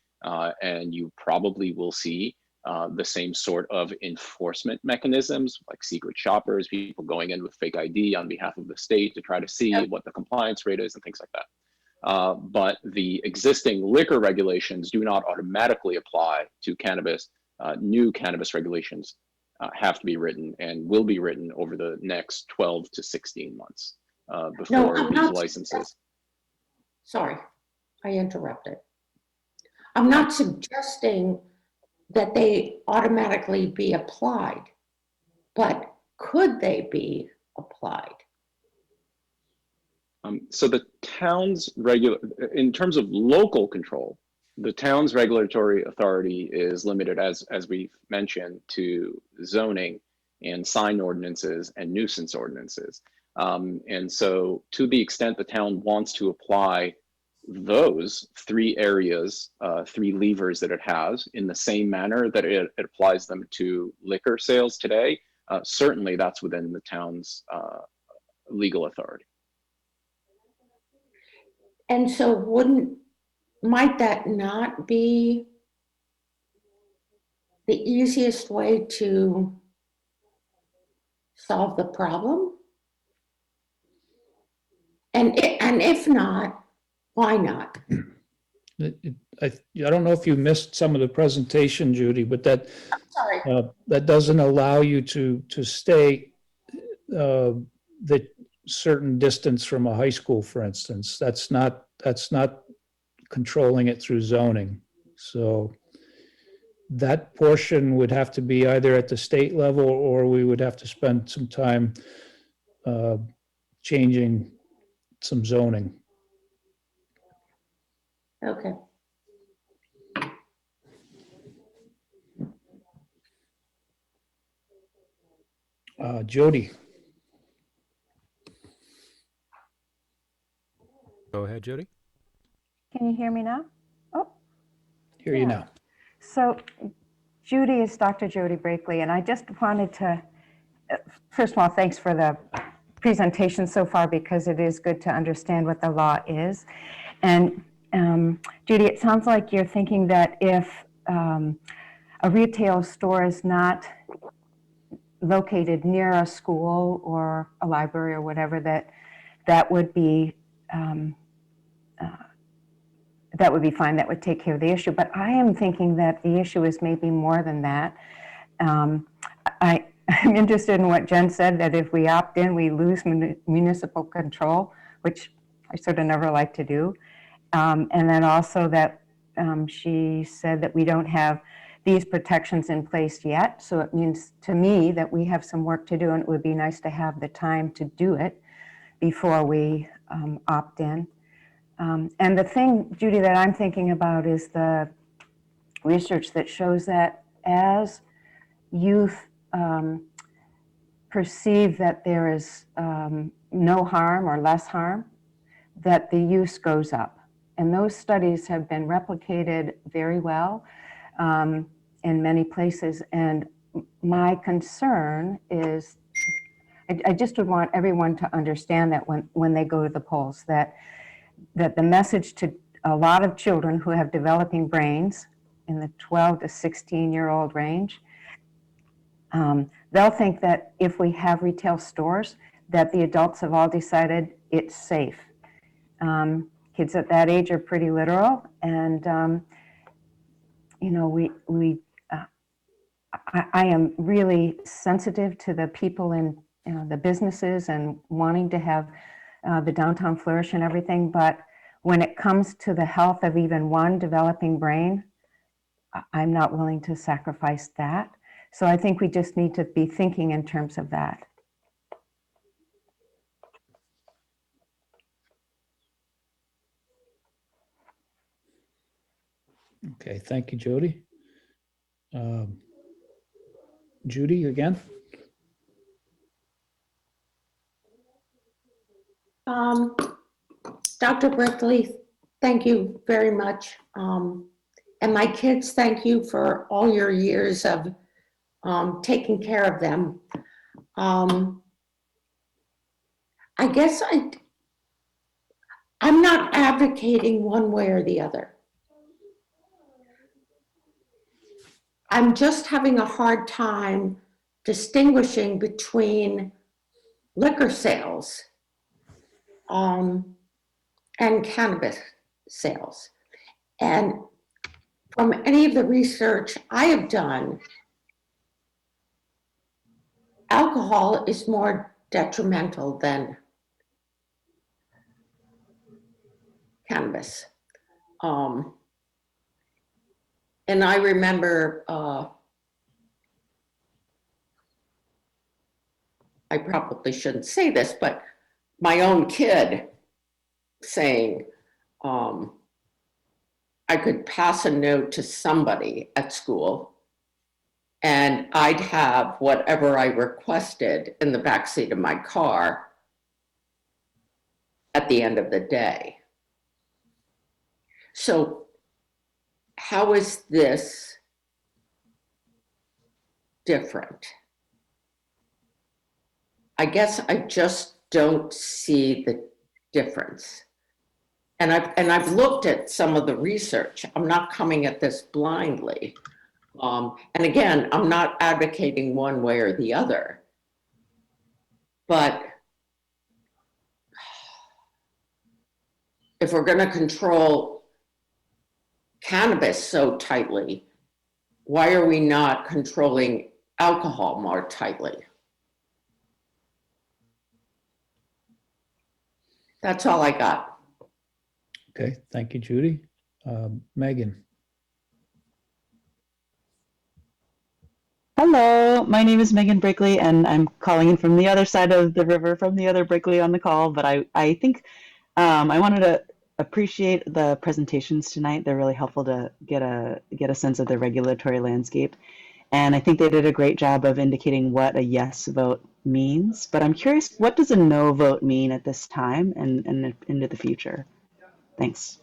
And you probably will see the same sort of enforcement mechanisms, like secret shoppers, people going in with fake ID on behalf of the state to try to see what the compliance rate is and things like that. But the existing liquor regulations do not automatically apply to cannabis. New cannabis regulations have to be written and will be written over the next 12 to 16 months before these licenses. Sorry, I interrupted. I'm not suggesting that they automatically be applied, but could they be applied? So the town's in terms of local control, the town's regulatory authority is limited, as we've mentioned, to zoning and sign ordinances and nuisance ordinances. And so to the extent the town wants to apply those three areas, three levers that it has in the same manner that it applies them to liquor sales today, certainly that's within the town's legal authority. And so might that not be the easiest way to solve the problem? And if not, why not? I don't know if you missed some of the presentation, Judy, but that Sorry. that doesn't allow you to stay the certain distance from a high school, for instance. That's not controlling it through zoning. So that portion would have to be either at the state level, or we would have to spend some time changing some zoning. Okay. Jody. Go ahead, Jody. Can you hear me now? Oh, Hear you now. so Judy is Dr. Jody Brakely, and I just wanted to, first of all, thanks for the presentation so far, because it is good to understand what the law is. And Judy, it sounds like you're thinking that if a retail store is not located near a school or a library or whatever, that would be fine. That would take care of the issue. But I am thinking that the issue is maybe more than that. I'm interested in what Jen said, that if we opt in, we lose municipal control, which I sort of never like to do. And then also that she said that we don't have these protections in place yet. So it means to me that we have some work to do, and it would be nice to have the time to do it before we opt in. And the thing, Judy, that I'm thinking about is the research that shows that as youth perceive that there is no harm or less harm, that the use goes up. And those studies have been replicated very well in many places. And my concern is, I just would want everyone to understand that when they go to the polls, that the message to a lot of children who have developing brains in the 12 to 16-year-old range, they'll think that if we have retail stores, that the adults have all decided it's safe. Kids at that age are pretty literal, and you know, I am really sensitive to the people in the businesses and wanting to have the downtown flourish and everything, but when it comes to the health of even one developing brain, I'm not willing to sacrifice that. So I think we just need to be thinking in terms of that. Okay, thank you, Jody. Judy, again? Dr. Brinkley, thank you very much. And my kids, thank you for all your years of taking care of them. I guess I'm not advocating one way or the other. I'm just having a hard time distinguishing between liquor sales and cannabis sales. And from any of the research I have done, alcohol is more detrimental than cannabis. And I remember, I probably shouldn't say this, but my own kid saying, I could pass a note to somebody at school and I'd have whatever I requested in the backseat of my car at the end of the day. So how is this different? I guess I just don't see the difference. And I've looked at some of the research. I'm not coming at this blindly. And again, I'm not advocating one way or the other. But if we're going to control cannabis so tightly, why are we not controlling alcohol more tightly? That's all I got. Okay, thank you, Judy. Megan. Hello, my name is Megan Brickley, and I'm calling in from the other side of the river, from the other Brickley on the call. But I think I wanted to appreciate the presentations tonight. They're really helpful to get a sense of the regulatory landscape. And I think they did a great job of indicating what a yes vote means. But I'm curious, what does a no vote mean at this time and into the future? Thanks.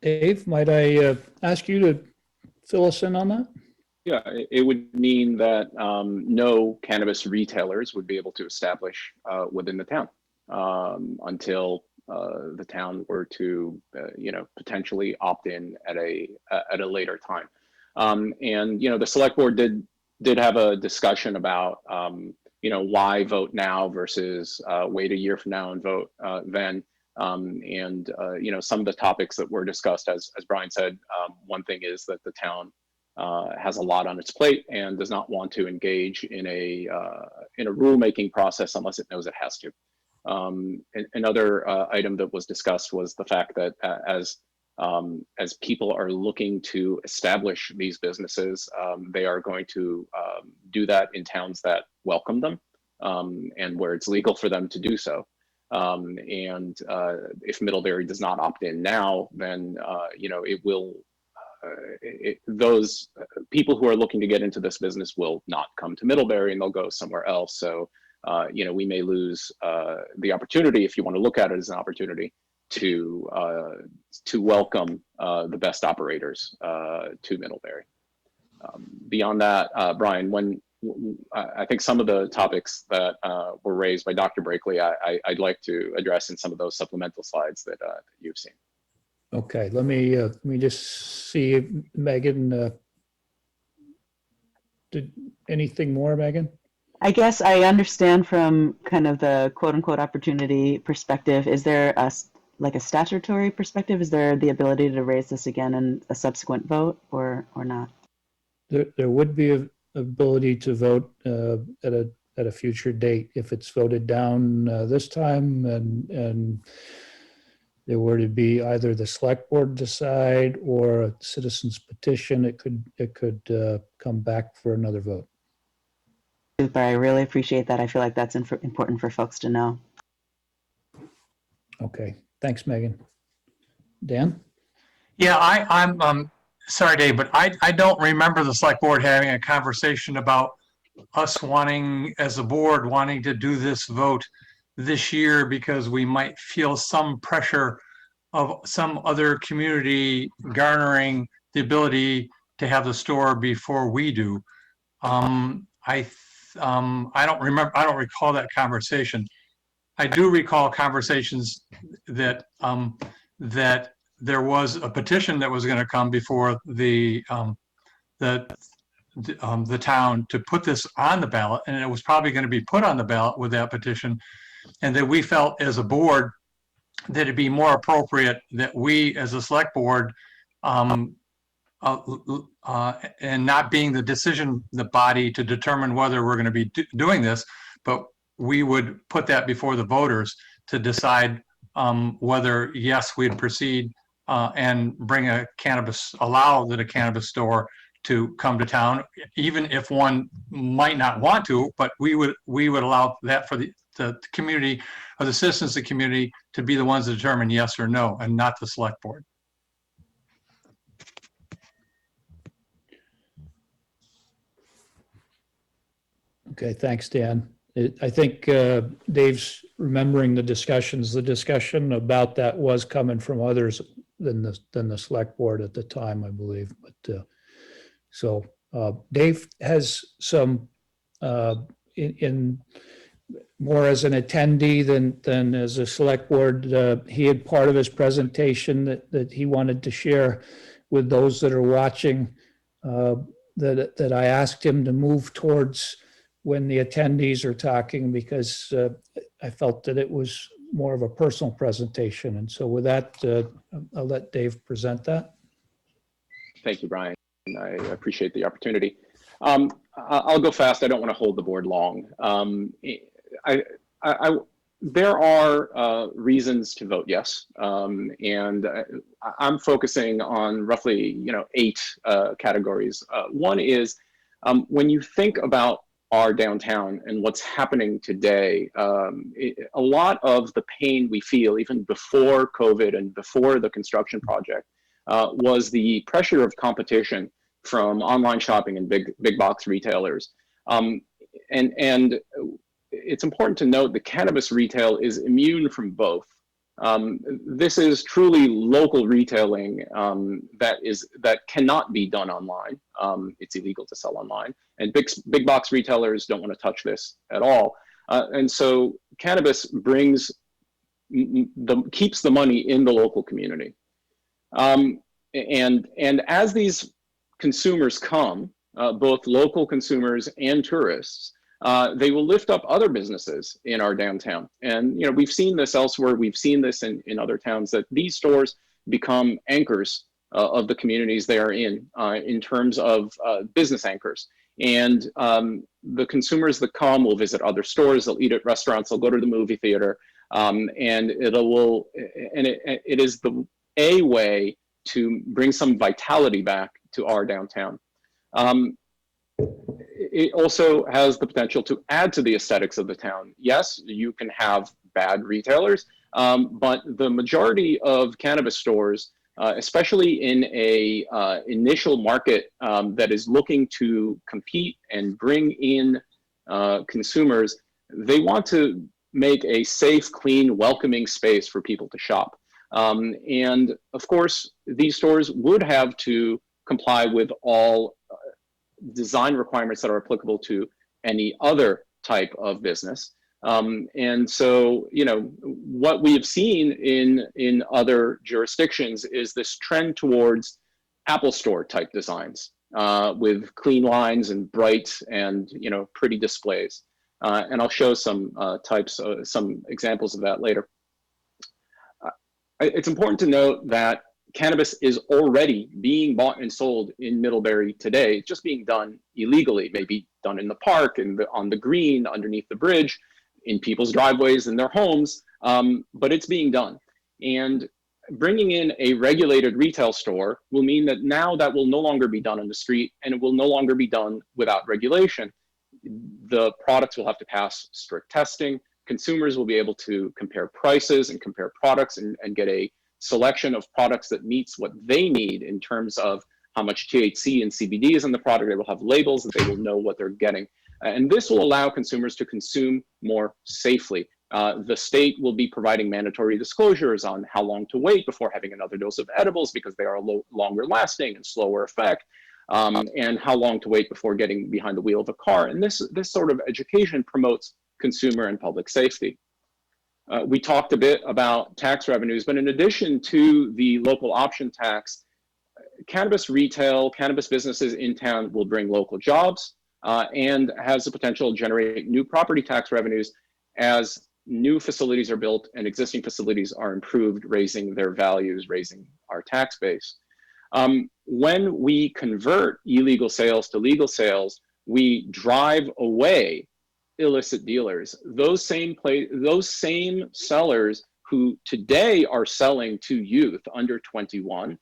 Dave, might I ask you to fill us in on that? Yeah, it would mean that no cannabis retailers would be able to establish within the town until the town were to, potentially opt in at a later time. And the select board did have a discussion about why vote now versus wait a year from now and vote then. Some of the topics that were discussed, as Brian said, one thing is that the town has a lot on its plate and does not want to engage in a rulemaking process unless it knows it has to. Another item that was discussed was the fact that as people are looking to establish these businesses, they are going to do that in towns that welcome them and where it's legal for them to do so. If Middlebury does not opt in now, then it will. Those people who are looking to get into this business will not come to Middlebury and they'll go somewhere else. So we may lose the opportunity, if you want to look at it as an opportunity, to welcome the best operators to Middlebury. Beyond that, Brian, I think some of the topics that were raised by Dr. Brickley, I'd like to address in some of those supplemental slides that you've seen. Okay, let me just see, Megan. Did anything more, Megan? I guess I understand from kind of the quote unquote opportunity perspective. Is there a statutory perspective? Is there the ability to raise this again in a subsequent vote or not? There would be an ability to vote at a future date if it's voted down this time and there were to be either the select board decide or a citizen's petition. It could come back for another vote. Super, I really appreciate that. I feel like that's important for folks to know. Okay, thanks, Megan. Dan? Yeah, I'm sorry, Dave, but I don't remember the select board having a conversation about us wanting, as a board, wanting to do this vote this year because we might feel some pressure of some other community garnering the ability to have the store before we do. I don't recall that conversation. I do recall conversations that that there was a petition that was going to come before the town to put this on the ballot, and it was probably going to be put on the ballot with that petition, and that we felt as a board that it'd be more appropriate that we as a select board and not being the body to determine whether we're going to be doing this, but we would put that before the voters to decide whether, yes, we'd proceed and allow a cannabis store to come to town, even if one might not want to, but we would allow that for the community, or the citizens of the community, to be the ones to determine yes or no, and not the select board. Okay, thanks, Dan. I think Dave's remembering the discussions. The discussion about that was coming from others than the select board at the time, I believe. But so Dave has some in more as an attendee than as a select board. He had part of his presentation that he wanted to share with those that are watching, that I asked him to move towards when the attendees are talking, because I felt that it was more of a personal presentation. And so with that, I'll let Dave present that. Thank you, Brian. I appreciate the opportunity. I'll go fast. I don't want to hold the board long. There are reasons to vote yes, and I'm focusing on roughly 8 categories. One is when you think about our downtown and what's happening today, a lot of the pain we feel even before COVID and before the construction project was the pressure of competition from online shopping and big box retailers. And it's important to note that cannabis retail is immune from both. This is truly local retailing that cannot be done online. It's illegal to sell online, and big box retailers don't want to touch this at all. And so cannabis keeps the money in the local community. And as these consumers come, both local consumers and tourists, they will lift up other businesses in our downtown. And we've seen this elsewhere. We've seen this in other towns, that these stores become anchors of the communities they are in terms of business anchors. And the consumers that come will visit other stores, they'll eat at restaurants, they'll go to the movie theater, and it is a way to bring some vitality back to our downtown. It also has the potential to add to the aesthetics of the town. Yes, you can have bad retailers, but the majority of cannabis stores, especially in a initial market that is looking to compete and bring in consumers, they want to make a safe, clean, welcoming space for people to shop. And of course, these stores would have to comply with all design requirements that are applicable to any other type of business. And so, what we have seen in other jurisdictions is this trend towards Apple Store type designs with clean lines and bright and, pretty displays. And I'll show some some examples of that later. It's important to note that cannabis is already being bought and sold in Middlebury today. It's just being done illegally, maybe done in the park, on the green, underneath the bridge, in people's driveways, in their homes, but it's being done. And bringing in a regulated retail store will mean that now that will no longer be done on the street, and it will no longer be done without regulation. The products will have to pass strict testing. Consumers will be able to compare prices and compare products and get a selection of products that meets what they need in terms of how much THC and CBD is in the product. They will have labels that they will know what they're getting. And this will allow consumers to consume more safely. The state will be providing mandatory disclosures on how long to wait before having another dose of edibles because they are longer lasting and slower effect, and how long to wait before getting behind the wheel of a car. And this sort of education promotes consumer and public safety. We talked a bit about tax revenues, but in addition to the local option tax, cannabis retail, cannabis businesses in town will bring local jobs and has the potential to generate new property tax revenues as new facilities are built and existing facilities are improved, raising their values, raising our tax base. When we convert illegal sales to legal sales, we drive away illicit dealers. Those same sellers who today are selling to youth under 21,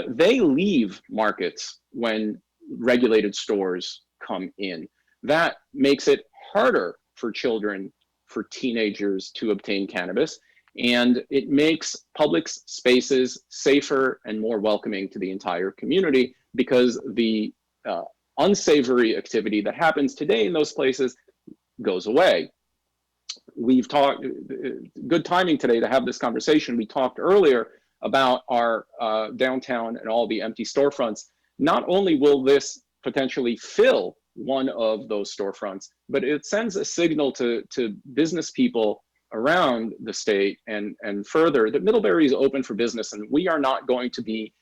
they leave markets when regulated stores come in. That makes it harder for children, for teenagers to obtain cannabis, and it makes public spaces safer and more welcoming to the entire community, because the unsavory activity that happens today in those places goes away. We've talked, good timing today to have this conversation. We talked earlier about our downtown and all the empty storefronts. Not only will this potentially fill one of those storefronts, but it sends a signal to business people around the state and further that Middlebury is open for business, and we are not going to be,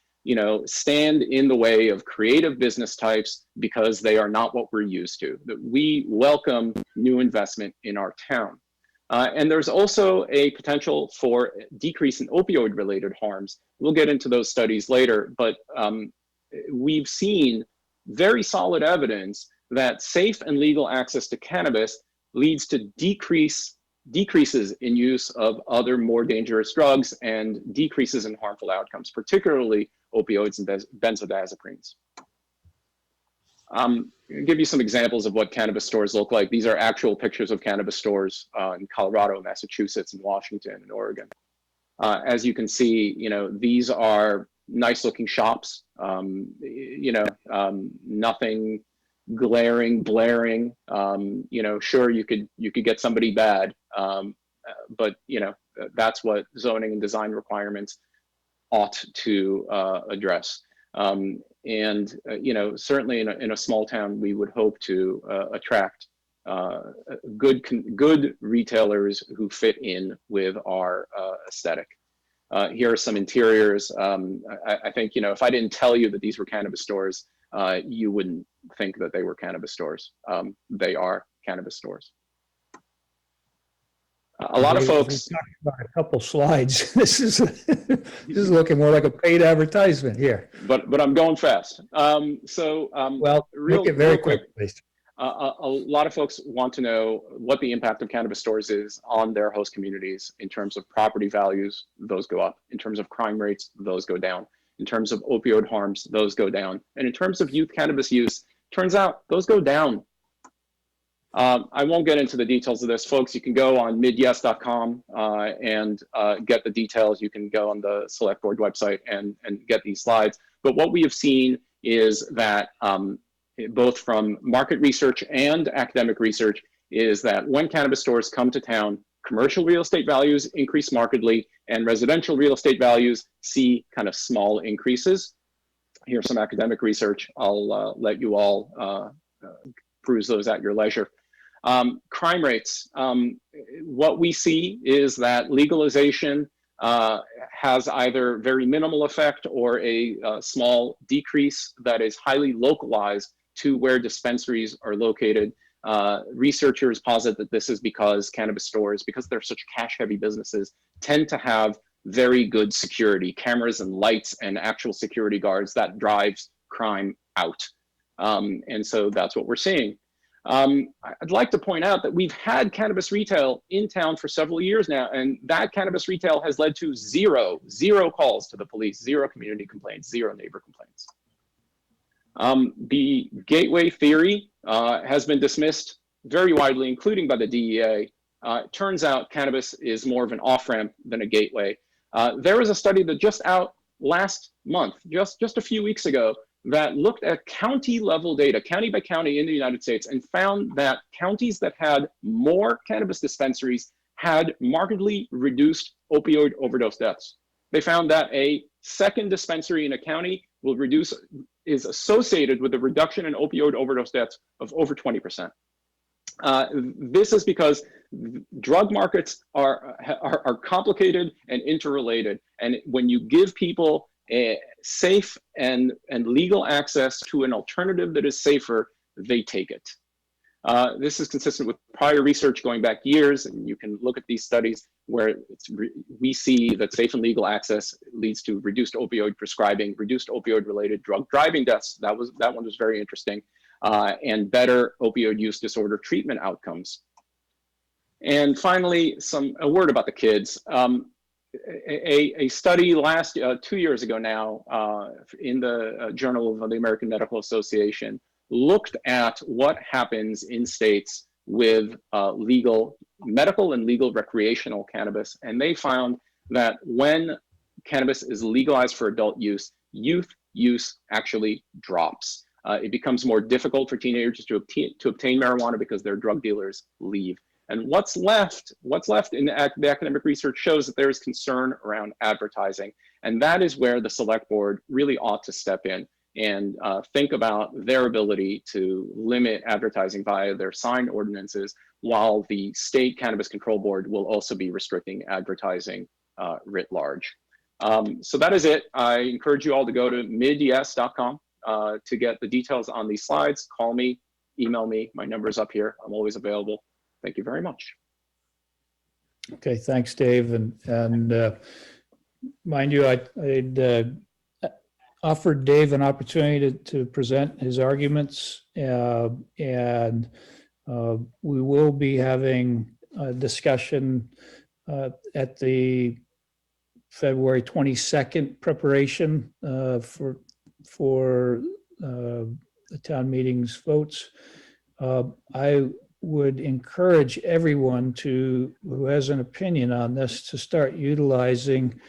stand in the way of creative business types because they are not what we're used to. That we welcome new investment in our town. And there's also a potential for decrease in opioid-related harms. We'll get into those studies later, but we've seen very solid evidence that safe and legal access to cannabis leads to decreases in use of other more dangerous drugs and decreases in harmful outcomes, particularly opioids and benzodiazepines. I'll give you some examples of what cannabis stores look like. These are actual pictures of cannabis stores in Colorado, Massachusetts, and Washington, and Oregon. As you can see, these are nice looking shops, nothing glaring, blaring. Sure, you could get somebody bad, but that's what zoning and design requirements ought to address. Certainly in a small town, we would hope to attract good retailers who fit in with our aesthetic. Here are some interiors. I think, if I didn't tell you that these were cannabis stores, you wouldn't think that they were cannabis stores. They are cannabis stores. A lot of folks. We talked about a couple slides. This is looking more like a paid advertisement here. But I'm going fast. Well, make it very quick, please. A lot of folks want to know what the impact of cannabis stores is on their host communities in terms of property values. Those go up. In terms of crime rates, those go down. In terms of opioid harms, those go down. And in terms of youth cannabis use, turns out those go down. I won't get into the details of this, folks. You can go on midyes.com and get the details. You can go on the Selectboard website and get these slides. But what we have seen is that both from market research and academic research is that when cannabis stores come to town, commercial real estate values increase markedly and residential real estate values see kind of small increases. Here's some academic research. I'll let you all peruse those at your leisure. Crime rates. What we see is that legalization has either very minimal effect or a small decrease that is highly localized to where dispensaries are located. Researchers posit that this is because cannabis stores, because they're such cash-heavy businesses, tend to have very good security, cameras and lights and actual security guards that drives crime out. And so that's what we're seeing. I'd like to point out that we've had cannabis retail in town for several years now, and that cannabis retail has led to zero calls to the police, zero community complaints, zero neighbor complaints. The gateway theory has been dismissed very widely, including by the DEA. It turns out cannabis is more of an off-ramp than a gateway. There was a study that just out last month, just a few weeks ago, that looked at county level data, county by county in the United States, and found that counties that had more cannabis dispensaries had markedly reduced opioid overdose deaths. They found that a second dispensary in a county is associated with a reduction in opioid overdose deaths of over 20%. This is because drug markets are complicated and interrelated. And when you give people a safe and legal access to an alternative that is safer, they take it. This is consistent with prior research going back years, and you can look at these studies where we see that safe and legal access leads to reduced opioid prescribing, reduced opioid-related drug driving deaths. That one was very interesting, and better opioid use disorder treatment outcomes. And finally, a word about the kids. A study 2 years ago now in the Journal of the American Medical Association looked at what happens in states with legal medical and legal recreational cannabis. And they found that when cannabis is legalized for adult use, youth use actually drops. It becomes more difficult for teenagers to obtain marijuana because their drug dealers leave. And what's left in the academic research shows that there is concern around advertising. And that is where the select board really ought to step in and think about their ability to limit advertising via their signed ordinances, while the state cannabis control board will also be restricting advertising writ large. So that is it. I encourage you all to go to midyes.com to get the details on these slides. Call me, email me, my number is up here. I'm always available. Thank you very much. Okay, thanks, Dave. And mind you, I'd offered Dave an opportunity to present his arguments, and we will be having a discussion at the February 22nd preparation for the town meeting's votes. I would encourage everyone who has an opinion on this to start utilizing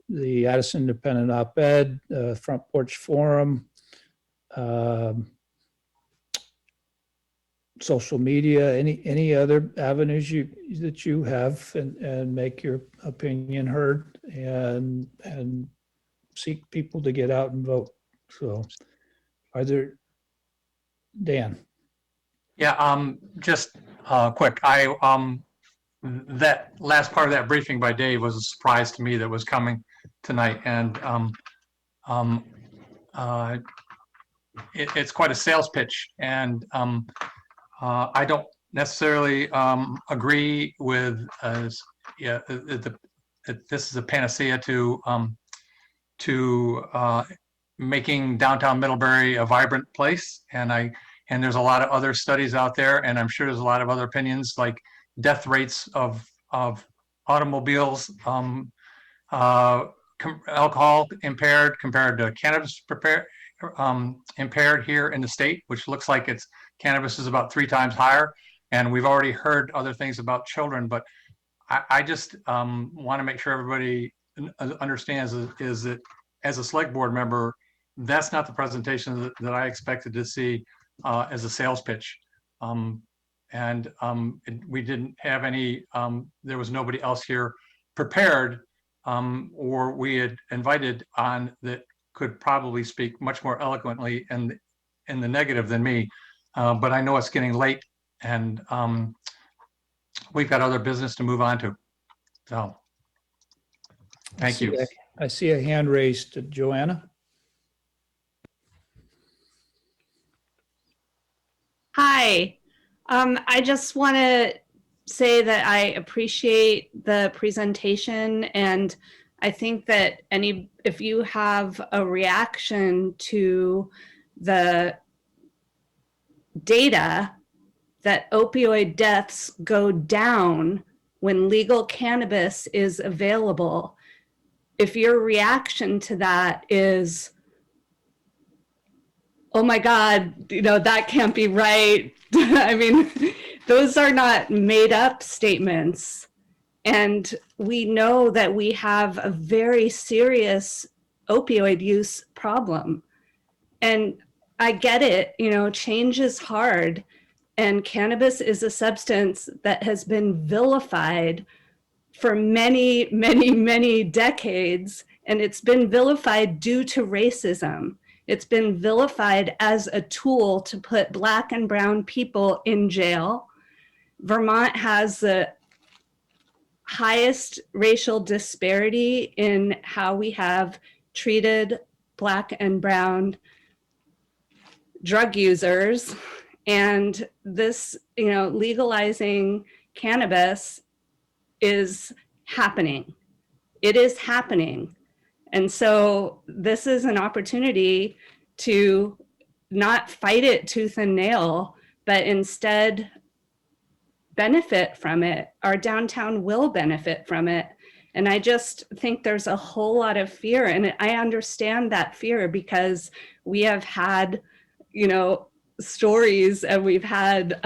the Addison Independent Op-Ed, Front Porch Forum, social media, any other avenues that you have, and make your opinion heard, and seek people to get out and vote. So Dan? Yeah, just quick. That last part of that briefing by Dave was a surprise to me that was coming tonight, and it's quite a sales pitch, and I don't necessarily agree with that this is a panacea to making downtown Middlebury a vibrant place, and there's a lot of other studies out there, and I'm sure there's a lot of other opinions, like death rates of automobiles, alcohol impaired compared to cannabis impaired here in the state, which looks like cannabis is about 3 times higher. And we've already heard other things about children, but I just want to make sure everybody understands is that as a select board member, that's not the presentation that I expected to see as a sales pitch. We didn't have any, there was nobody else here prepared, or we had invited on that could probably speak much more eloquently in the negative than me. But I know it's getting late, and we've got other business to move on to. So, thank you. I see a hand raised. Joanna? Hi. I just want to say that I appreciate the presentation, and I think that if you have a reaction to the data that opioid deaths go down when legal cannabis is available, if your reaction to that is, oh my God, that can't be right. I mean, those are not made up statements. And we know that we have a very serious opioid use problem. And I get it, change is hard. And cannabis is a substance that has been vilified for many, many, many decades. And it's been vilified due to racism. It's been vilified as a tool to put Black and brown people in jail. Vermont has the highest racial disparity in how we have treated Black and brown drug users. And this, legalizing cannabis is happening. It is happening. And so this is an opportunity to not fight it tooth and nail, but instead benefit from it. Our downtown will benefit from it. And I just think there's a whole lot of fear. And I understand that fear because we have had, you know, stories and we've had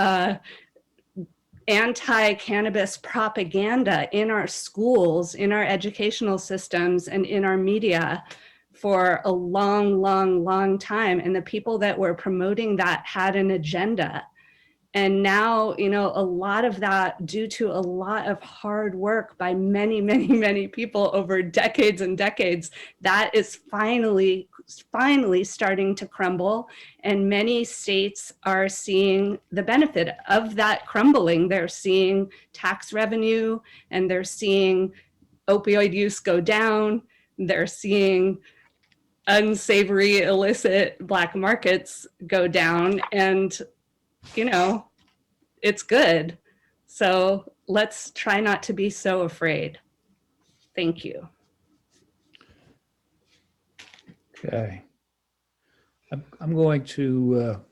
anti-cannabis propaganda in our schools, in our educational systems, and in our media for a long, long, long time. And the people that were promoting that had an agenda. And now, you know, a lot of that, due to a lot of hard work by many, many, many people over decades and decades, that is finally starting to crumble. And many states are seeing the benefit of that crumbling. They're seeing tax revenue and they're seeing opioid use go down. They're seeing unsavory, illicit black markets go down. And you know, it's good. So let's try not to be so afraid. Thank you. Okay. I'm going to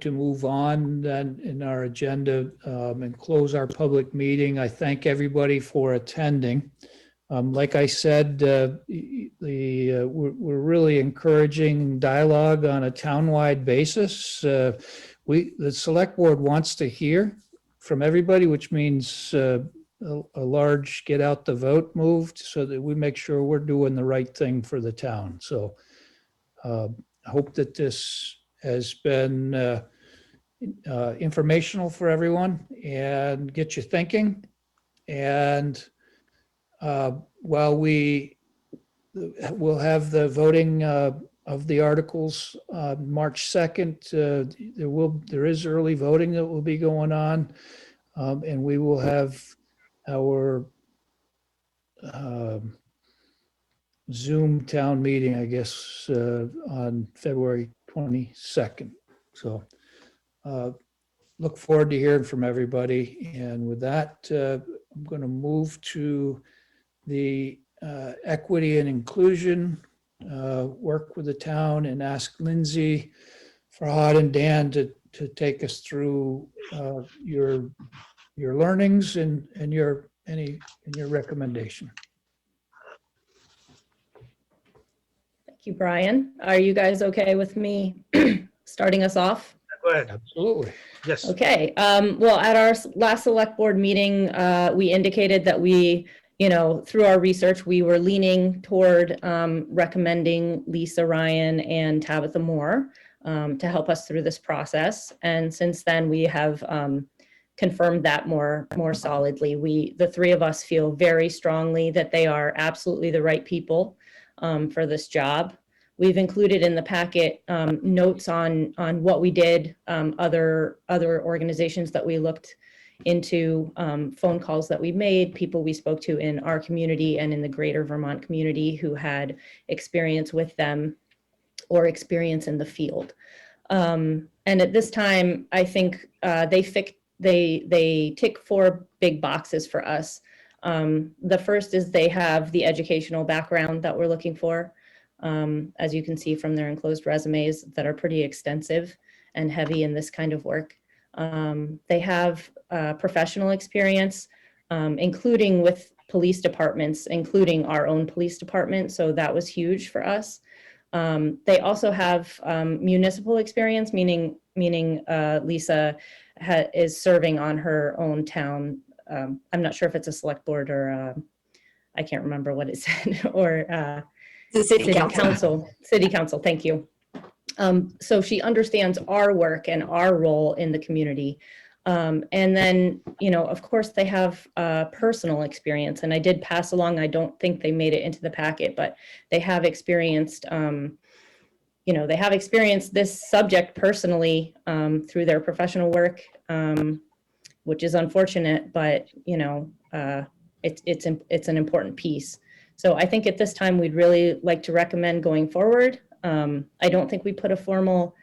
move on then in our agenda and close our public meeting. I thank everybody for attending. Like I said, we're really encouraging dialogue on a townwide basis. The select board wants to hear from everybody, which means a large get out the vote moved so that we make sure we're doing the right thing for the town. So I hope that this has been informational for everyone and get you thinking. And while we'll have the voting of the articles March 2nd, there is early voting that will be going on, and we will have our Zoom town meeting, I guess, on February 22nd. So look forward to hearing from everybody. And with that, I'm going to move to the equity and inclusion, work with the town, and ask Lindsay, Farhad, and Dan to take us through your learnings and your recommendation. Thank you, Brian. Are you guys okay with me starting us off? Go ahead. Absolutely. Yes. Okay. Well, at our last select board meeting, we indicated that we, through our research, we were leaning toward recommending Lisa Ryan and Tabitha Moore to help us through this process. And since then, we have confirmed that more solidly. The three of us feel very strongly that they are absolutely the right people for this job. We've included in the packet notes on what we did, other organizations that we looked into, phone calls that we made, people we spoke to in our community and in the greater Vermont community who had experience with them or experience in the field. And at this time, I think they tick 4 big boxes for us. The first is they have the educational background that we're looking for. As you can see from their enclosed resumes that are pretty extensive and heavy in this kind of work. They have professional experience, including with police departments, including our own police department. So that was huge for us. They also have municipal experience, meaning Lisa is serving on her own town. I'm not sure if it's a select board or I can't remember what it said, or the city council. City council, thank you. So she understands our work and our role in the community. And then, of course, they have personal experience. And I did pass along, I don't think they made it into the packet, but they have experienced, this subject personally through their professional work, which is unfortunate, but, it's an important piece. So I think at this time, we'd really like to recommend going forward. I don't think we put a formal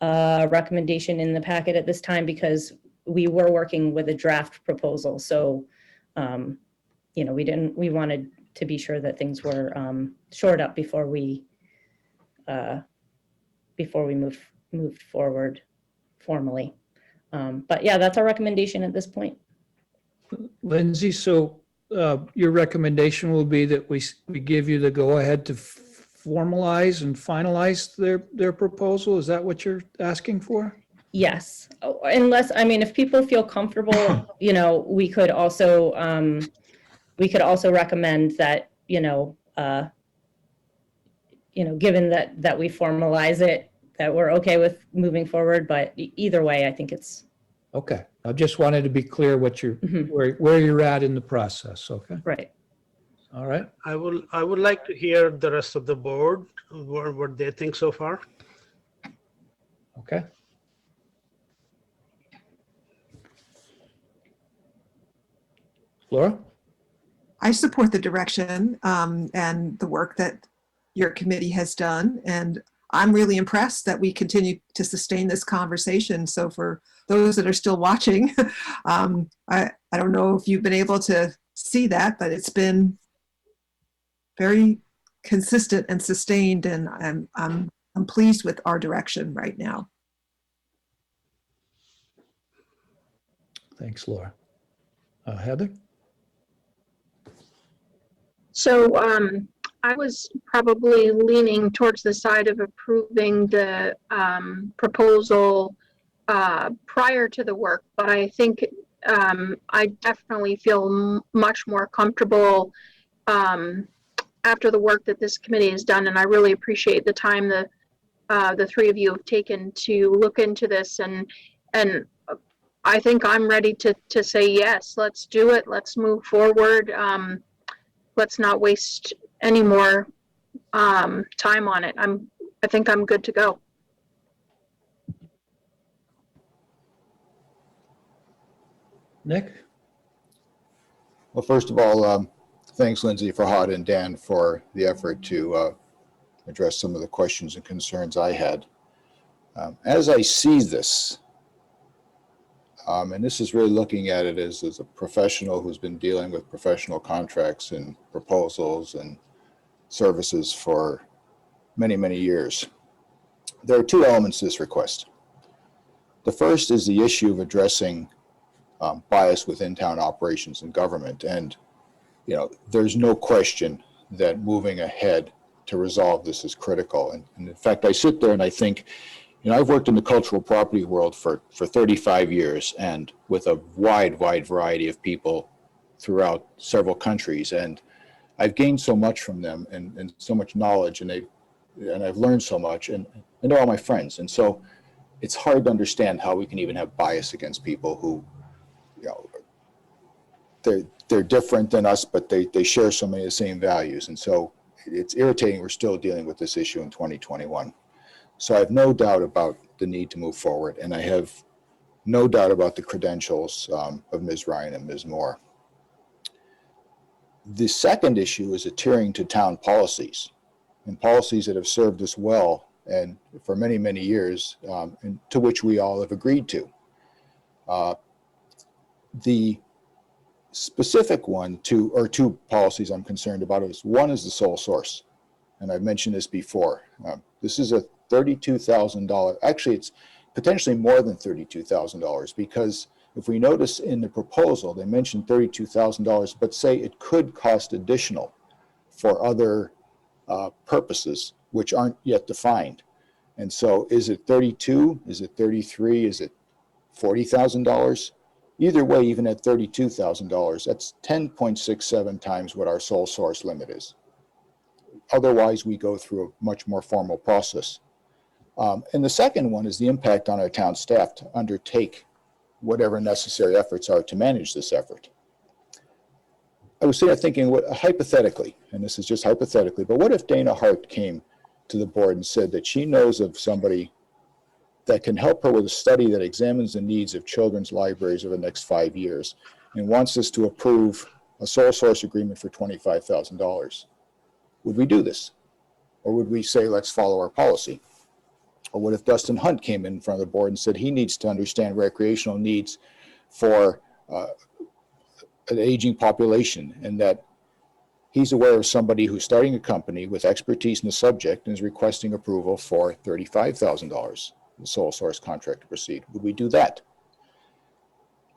recommendation in the packet at this time because we were working with a draft proposal. So, we wanted to be sure that things were shored up before we moved forward formally. But yeah, that's our recommendation at this point. Lindsay, so your recommendation will be that we give you the go-ahead to formalize and finalize their proposal? Is that what you're asking for? Yes, unless, I mean, if people feel comfortable, you know, we could also recommend that, given that we formalize it, that we're okay with moving forward, but either way, I think it's. Okay, I just wanted to be clear what you're, where you're at in the process, okay? Right. All right. I would like to hear the rest of the board, what they think so far. Okay. Laura? I support the direction and the work that your committee has done. And I'm really impressed that we continue to sustain this conversation. So for those that are still watching, I don't know if you've been able to see that, but it's been very consistent and sustained, and I'm pleased with our direction right now. Thanks, Laura. Heather? So I was probably leaning towards the side of approving the proposal prior to the work, but I think I definitely feel much more comfortable after the work that this committee has done, and I really appreciate the time the three of you have taken to look into this, and I think I'm ready to say yes, let's do it, let's move forward. Let's not waste any more time on it. I think I'm good to go. Nick? Well, first of all, thanks, Lindsay, for Hod and Dan for the effort to address some of the questions and concerns I had. As I see this, and this is really looking at it as a professional who's been dealing with professional contracts and proposals and services for many, many years. There are two elements to this request. The first is the issue of addressing bias within town operations and government. And, there's no question that moving ahead to resolve this is critical. And in fact, I sit there and I think, I've worked in the cultural property world for 35 years and with a wide variety of people throughout several countries. And I've gained so much from them and so much knowledge, and I've learned so much, and they're all my friends. And so it's hard to understand how we can even have bias against people who, they're different than us, but they share so many of the same values. And so it's irritating we're still dealing with this issue in 2021. So I have no doubt about the need to move forward, and I have no doubt about the credentials of Ms. Ryan and Ms. Moore. The second issue is adhering to town policies, and policies that have served us well and for many, many years, and to which we all have agreed to. The specific one, two policies I'm concerned about is, one is the sole source, and I've mentioned this before. This is a $32,000, actually it's potentially more than $32,000, because if we notice in the proposal, they mentioned $32,000, but say it could cost additional for other purposes, which aren't yet defined. And so is it 32? Is it 33? Is it $40,000? Either way, even at $32,000, that's 10.67 times what our sole source limit is. Otherwise, we go through a much more formal process. And the second one is the impact on our town staff to undertake whatever necessary efforts are to manage this effort. I was thinking, hypothetically, and this is just hypothetically, but what if Dana Hart came to the board and said that she knows of somebody that can help her with a study that examines the needs of children's libraries over the next 5 years and wants us to approve a sole source agreement for $25,000? Would we do this? Or would we say, let's follow our policy? Or what if Dustin Hunt came in front of the board and said he needs to understand recreational needs for an aging population, and that he's aware of somebody who's starting a company with expertise in the subject and is requesting approval for $35,000, the sole source contract to proceed? Would we do that?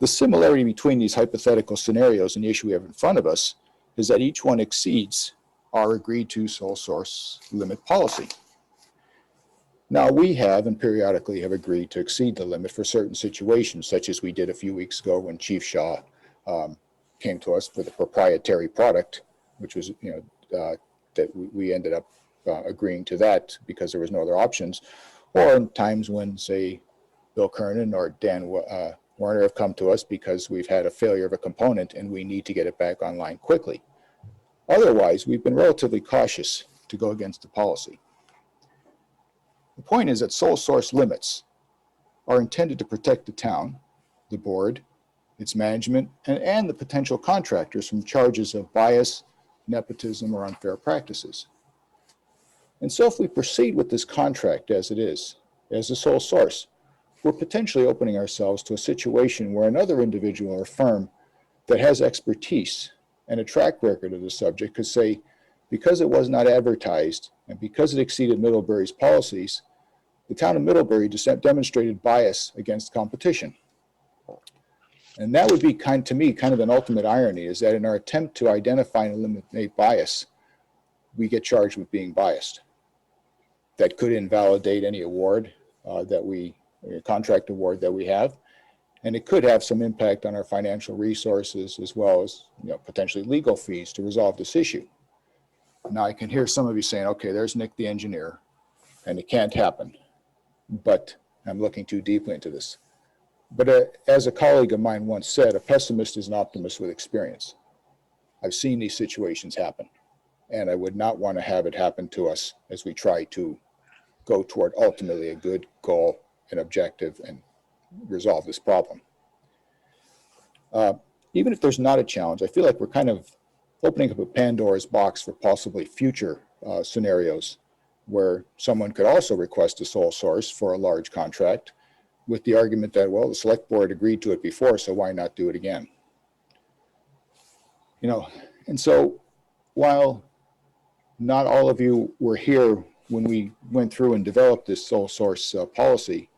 The similarity between these hypothetical scenarios and the issue we have in front of us is that each one exceeds our agreed to sole source limit policy. Now, we have and periodically have agreed to exceed the limit for certain situations, such as we did a few weeks ago when Chief Shaw came to us for the proprietary product, which was, that we ended up agreeing to that because there was no other options. Or in times when, say, Bill Kernan or Dan Warner have come to us because we've had a failure of a component and we need to get it back online quickly. Otherwise, we've been relatively cautious to go against the policy. The point is that sole source limits are intended to protect the town, the board, its management, and the potential contractors from charges of bias, nepotism, or unfair practices. And so if we proceed with this contract as it is, as the sole source, we're potentially opening ourselves to a situation where another individual or firm that has expertise and a track record of the subject could say, because it was not advertised and because it exceeded Middlebury's policies, the town of Middlebury demonstrated bias against competition. And that would be to me kind of an ultimate irony, is that in our attempt to identify and eliminate bias, we get charged with being biased. That could invalidate any award contract award that we have. And it could have some impact on our financial resources as well as potentially legal fees to resolve this issue. Now I can hear some of you saying, okay, there's Nick the engineer, and it can't happen. But I'm looking too deeply into this. But as a colleague of mine once said, a pessimist is an optimist with experience. I've seen these situations happen, and I would not want to have it happen to us as we try to go toward ultimately a good goal and objective and resolve this problem. Even if there's not a challenge, I feel like we're kind of opening up a Pandora's box for possibly future scenarios where someone could also request a sole source for a large contract with the argument that, well, the select board agreed to it before, so why not do it again? And so while not all of you were here when we went through and developed this sole source policy,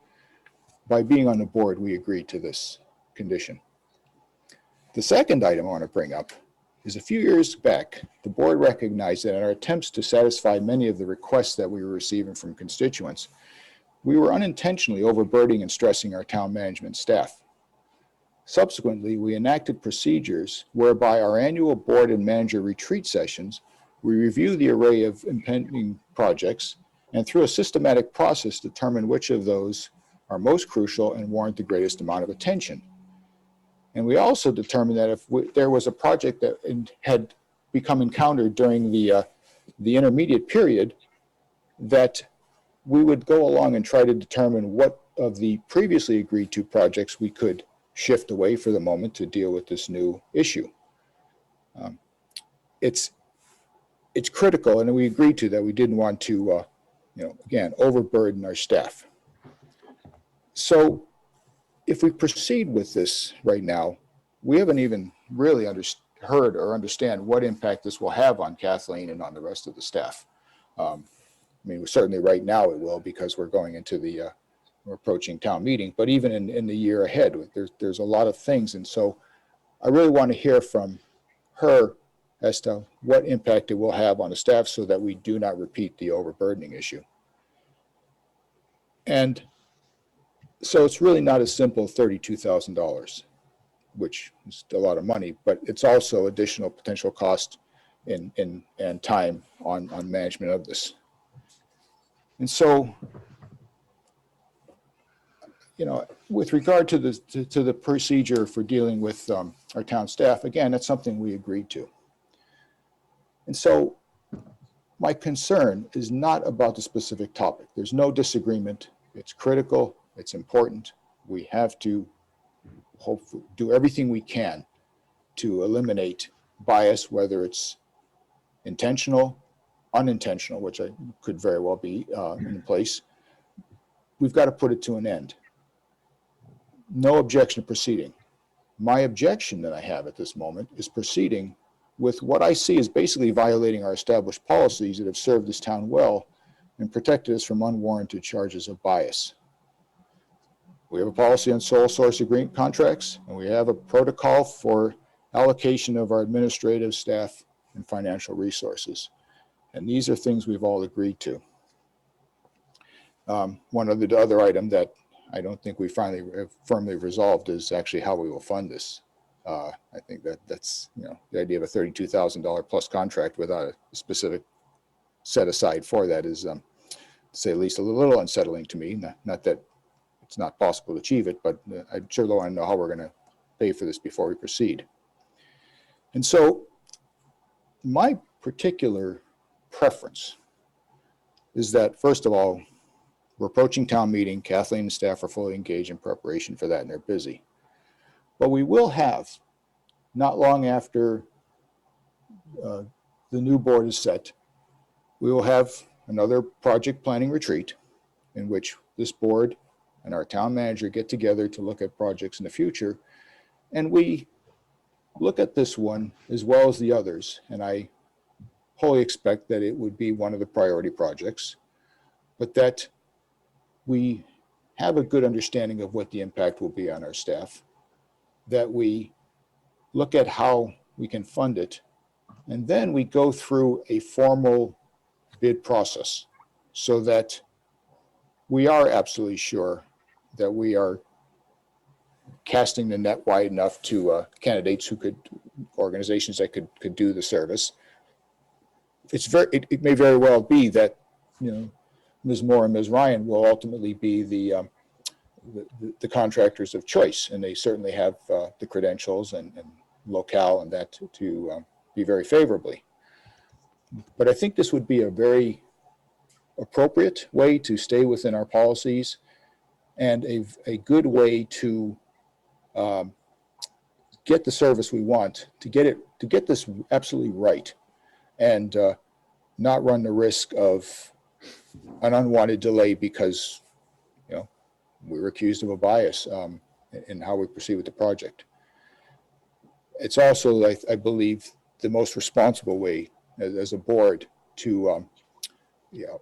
by being on the board, we agreed to this condition. The second item I want to bring up is a few years back, the board recognized that in our attempts to satisfy many of the requests that we were receiving from constituents, we were unintentionally overburdening and stressing our town management staff. Subsequently, we enacted procedures whereby our annual board and manager retreat sessions, we review the array of impending projects and through a systematic process determine which of those are most crucial and warrant the greatest amount of attention. And we also determined that if there was a project that had become encountered during the intermediate period, that we would go along and try to determine what of the previously agreed to projects we could shift away for the moment to deal with this new issue. It's critical, and we agreed to that we didn't want to, again, overburden our staff. So if we proceed with this right now, we haven't even really heard or understand what impact this will have on Kathleen and on the rest of the staff. Certainly right now it will, because we're going into we're approaching town meeting, but even in the year ahead, there's a lot of things. And so I really want to hear from her as to what impact it will have on the staff so that we do not repeat the overburdening issue. And so it's really not a simple $32,000, which is a lot of money, but it's also additional potential cost and time on management of this. And so, with regard to the procedure for dealing with our town staff, again, that's something we agreed to. And so my concern is not about the specific topic. There's no disagreement. It's critical. It's important. We have to hopefully do everything we can to eliminate bias, whether it's intentional, unintentional, which could very well be in place. We've got to put it to an end. No objection to proceeding. My objection that I have at this moment is proceeding with what I see as basically violating our established policies that have served this town well and protected us from unwarranted charges of bias. We have a policy on sole source agreement contracts, and we have a protocol for allocation of our administrative staff and financial resources. And these are things we've all agreed to. One of the other item that I don't think we finally have firmly resolved is actually how we will fund this. I think that's, you know, the idea of a $32,000 plus contract without a specific set aside for that is, to say at least, a little unsettling to me. Not that it's not possible to achieve it, but I sure want to know how we're going to pay for this before we proceed. And so my particular preference is that, first of all, we're approaching town meeting. Kathleen and staff are fully engaged in preparation for that, and they're busy. But we will have, not long after the new board is set, we will have another project planning retreat in which this board and our town manager get together to look at projects in the future. And we look at this one as well as the others. And I wholly expect that it would be one of the priority projects, but that we have a good understanding of what the impact will be on our staff, that we look at how we can fund it, and then we go through a formal bid process so that we are absolutely sure that we are casting the net wide enough to candidates who could, organizations that could do the service. It may very well be that, you know, Ms. Moore and Ms. Ryan will ultimately be the contractors of choice, and they certainly have the credentials and locale and that to be very favorably. But I think this would be a very appropriate way to stay within our policies and a good way to get the service we want, to get this absolutely right, and not run the risk of an unwanted delay because, you know, we were accused of a bias in how we proceed with the project. It's also, I believe, the most responsible way as a board to you know,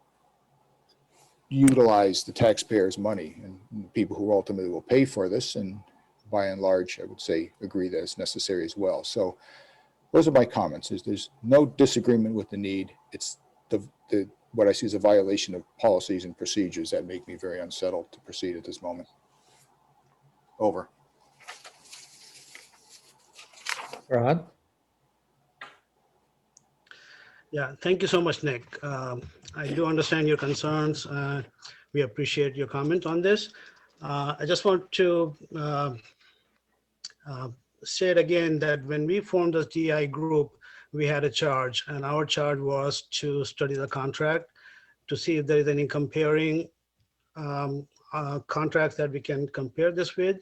utilize the taxpayers' money and the people who ultimately will pay for this, and by and large, I would say, agree that it's necessary as well. So those are my comments. There's no disagreement with the need. It's what I see as a violation of policies and procedures that make me very unsettled to proceed at this moment. Over. Rod? Yeah, thank you so much, Nick. I do understand your concerns. We appreciate your comment on this. I just want to say it again that when we formed this DI group, we had a charge, and our charge was to study the contract to see if there is any comparing contracts that we can compare this with,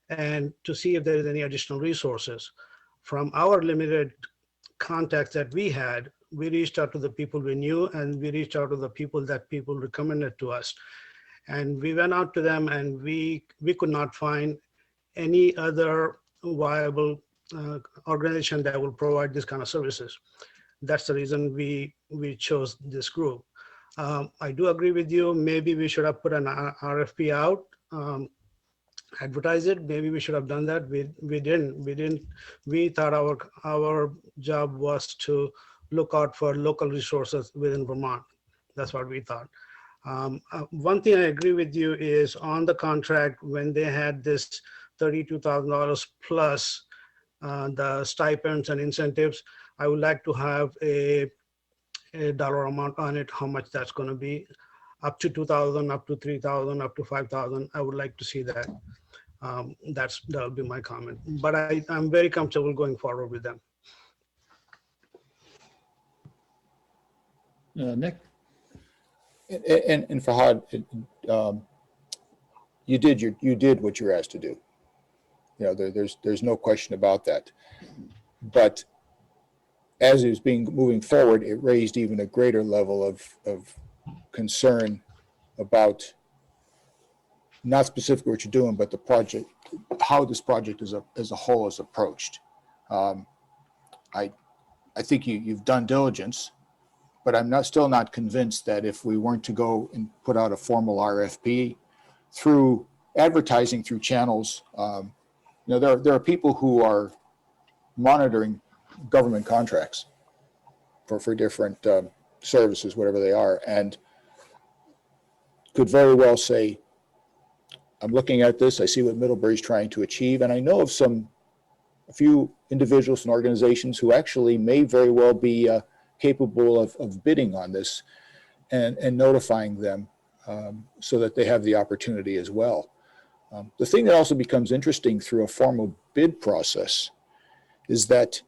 and to see if there is any additional resources. From our limited contacts that we had, we reached out to the people we knew, and we reached out to the people that people recommended to us. And we went out to them, and we could not find any other viable organization that will provide this kind of services. That's the reason we chose this group. I do agree with you. Maybe we should have put an RFP out, advertise it. Maybe we should have done that. We didn't. We thought our job was to look out for local resources within Vermont. That's what we thought. One thing I agree with you is on the contract, when they had this $32,000 plus the stipends and incentives, I would like to have a dollar amount on it, how much that's going to be, up to 2,000, up to 3,000, up to 5,000. I would like to see that. That'll be my comment. But I'm very comfortable going forward with them. Nick? And Fahad, you did what you were asked to do. You know, there's no question about that. But as it was moving forward, it raised even a greater level of concern about not specifically what you're doing, but the project, how this project as a whole is approached. I think you've done diligence, but I'm still not convinced that if we weren't to go and put out a formal RFP through advertising through channels. There are people who are monitoring government contracts for different services, whatever they are, and could very well say, I'm looking at this, I see what Middlebury's trying to achieve, and I know of a few individuals and organizations who actually may very well be capable of bidding on this and notifying them so that they have the opportunity as well. The thing that also becomes interesting through a formal bid process is that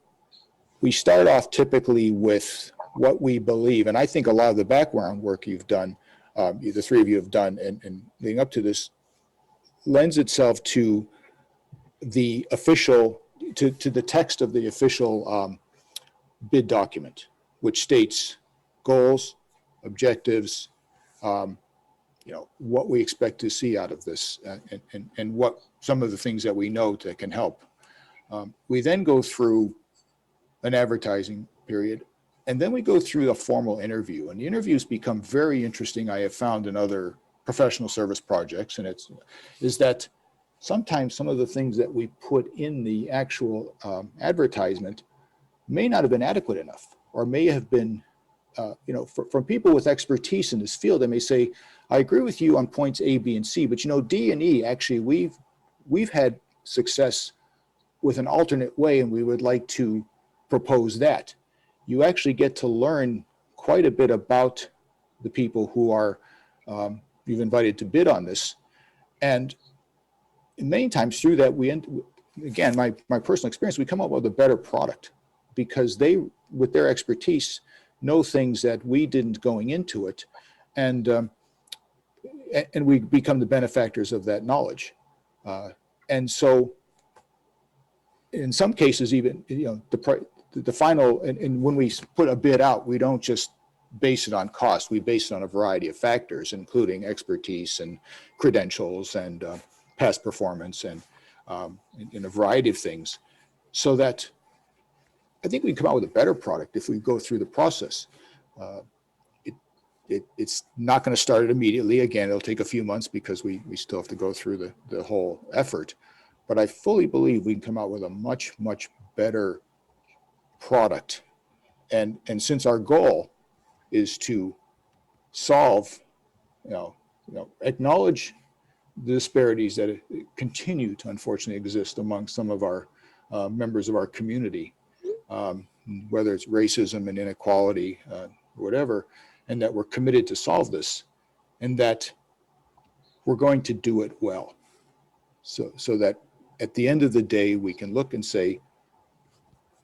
we start off typically with what we believe, and I think a lot of the background work you've done, the three of you have done, and leading up to this, lends itself to the official, to the text of the official bid document, which states goals, objectives, what we expect to see out of this, and what some of the things that we know that can help. We then go through an advertising period, and then we go through the formal interview. And the interviews become very interesting, I have found in other professional service projects, and is that sometimes some of the things that we put in the actual advertisement may not have been adequate enough, or may have been, from people with expertise in this field, they may say, I agree with you on points A, B, and C, but D and E, actually, we've had success with an alternate way, and we would like to propose that. You actually get to learn quite a bit about the people who are you've invited to bid on this, and many times through that, again, my personal experience, we come up with a better product because they, with their expertise, know things that we didn't going into it, and we become the benefactors of that knowledge. And so, in some cases, even the final, and when we put a bid out, we don't just base it on cost. We base it on a variety of factors, including expertise and credentials and past performance and in a variety of things, so that I think we come out with a better product if we go through the process. It's not going to start immediately. Again, it'll take a few months because we still have to go through the whole effort. But I fully believe we can come out with a much, much better product. And since our goal is to solve, acknowledge the disparities that continue to unfortunately exist among some of our members of our community, whether it's racism and inequality, whatever, and that we're committed to solve this, and that we're going to do it well. So that at the end of the day, we can look and say,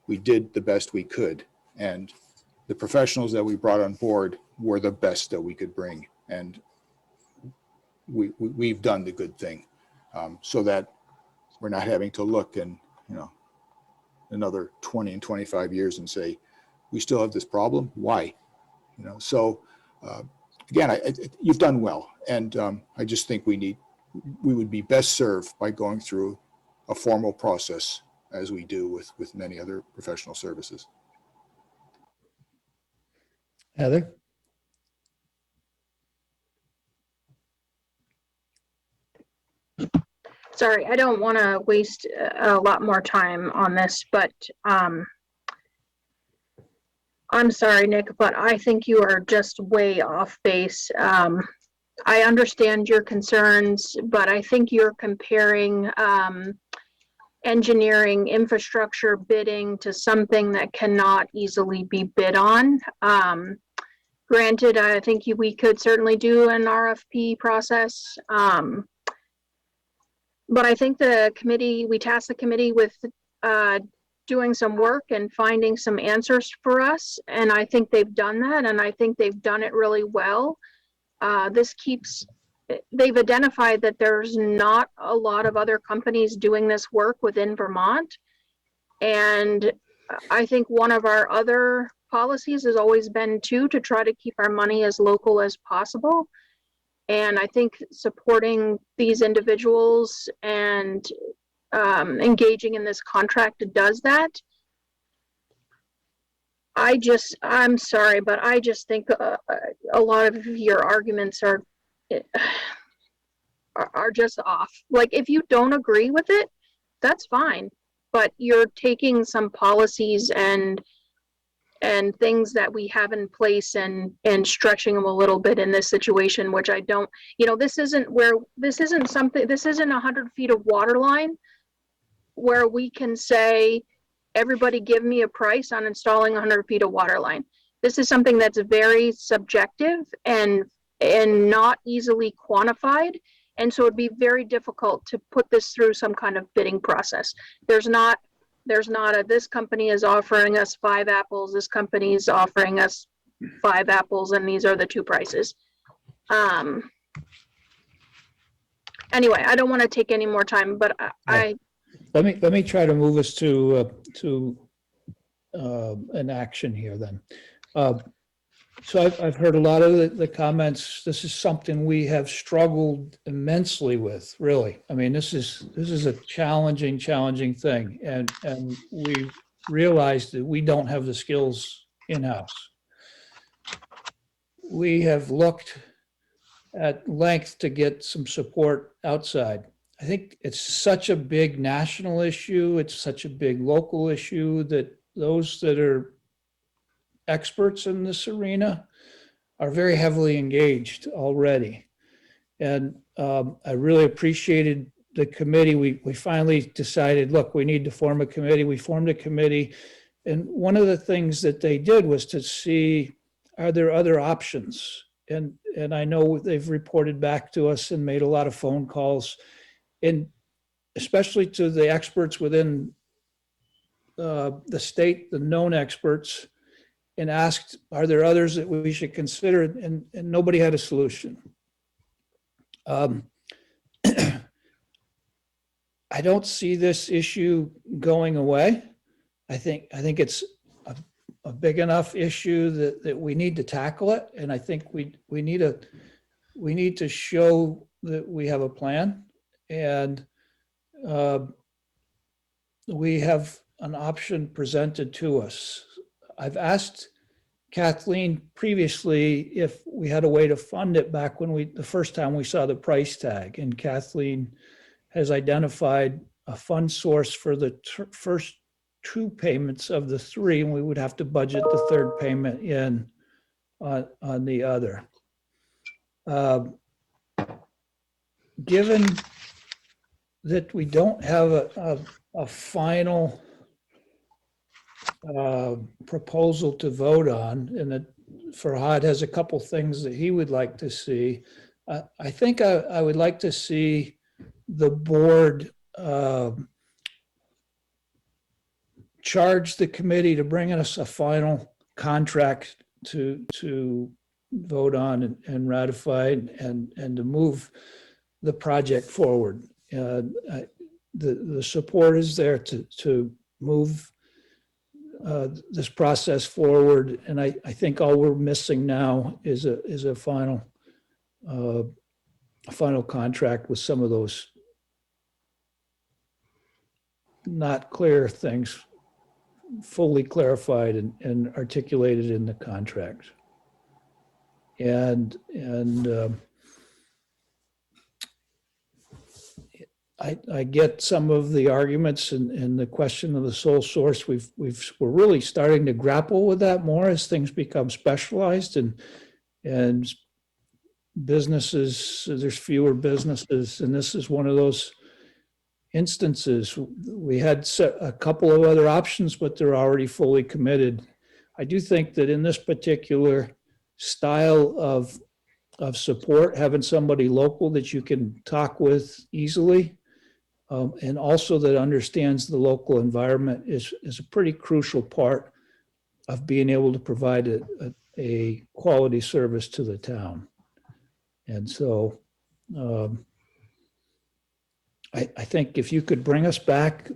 we did the best we could, and the professionals that we brought on board were the best that we could bring, and we've done the good thing, so that we're not having to look in another 20 and 25 years and say, we still have this problem, why? So again, you've done well, and I just think we would be best served by going through a formal process as we do with many other professional services. Heather? Sorry, I don't want to waste a lot more time on this, but I'm sorry, Nick, but I think you are just way off base. I understand your concerns, but I think you're comparing engineering infrastructure bidding to something that cannot easily be bid on. Granted, I think we could certainly do an RFP process. But I think we tasked the committee with doing some work and finding some answers for us. And I think they've done that, and I think they've done it really well. They've identified that there's not a lot of other companies doing this work within Vermont. And I think one of our other policies has always been to try to keep our money as local as possible. And I think supporting these individuals and engaging in this contract does that. I'm sorry, but I just think a lot of your arguments are, are just off. Like, if you don't agree with it, that's fine, but you're taking some policies and things that we have in place and stretching them a little bit in this situation, which I don't, this isn't 100 feet of water line where we can say, everybody give me a price on installing 100 feet of water line. This is something that's very subjective and not easily quantified. And so it'd be very difficult to put this through some kind of bidding process. There's not this company is offering us 5 apples, this company is offering us 5 apples, and these are the 2 prices. Anyway, I don't want to take any more time, but Let me try to move us to an action here then. So I've heard a lot of the comments. This is something we have struggled immensely with, really. I mean, this is a challenging thing, and we realized that we don't have the skills in-house. We have looked at length to get some support outside. I think it's such a big national issue. It's such a big local issue that those that are experts in this arena are very heavily engaged already. And I really appreciated the committee. We finally decided, look, we need to form a committee. We formed a committee. And one of the things that they did was to see, are there other options? And I know they've reported back to us and made a lot of phone calls, and especially to the experts within the state, the known experts, and asked, are there others that we should consider? And nobody had a solution. I don't see this issue going away. I think it's a big enough issue that we need to tackle it. And I think we need to show that we have a plan, and we have an option presented to us. I've asked Kathleen previously if we had a way to fund it back when the first time we saw the price tag, and Kathleen has identified a fund source for the first 2 payments of the 3, and we would have to budget the 3rd payment in on the other. Given that we don't have a final proposal to vote on, and that Farhad has a couple things that he would like to see, I think I would like to see the board charge the committee to bring us a final contract to vote on and ratify and to move the project forward. The support is there to move this process forward, and I think all we're missing now is a final contract with some of those not clear things fully clarified and articulated in the contract. And I get some of the arguments and the question of the sole source. We're really starting to grapple with that more as things become specialized and businesses, there's fewer businesses, and this is one of those instances. We had a couple of other options, but they're already fully committed. I do think that in this particular style of support, having somebody local that you can talk with easily, and also that understands the local environment is a pretty crucial part of being able to provide a quality service to the town. And so I think if you could bring us back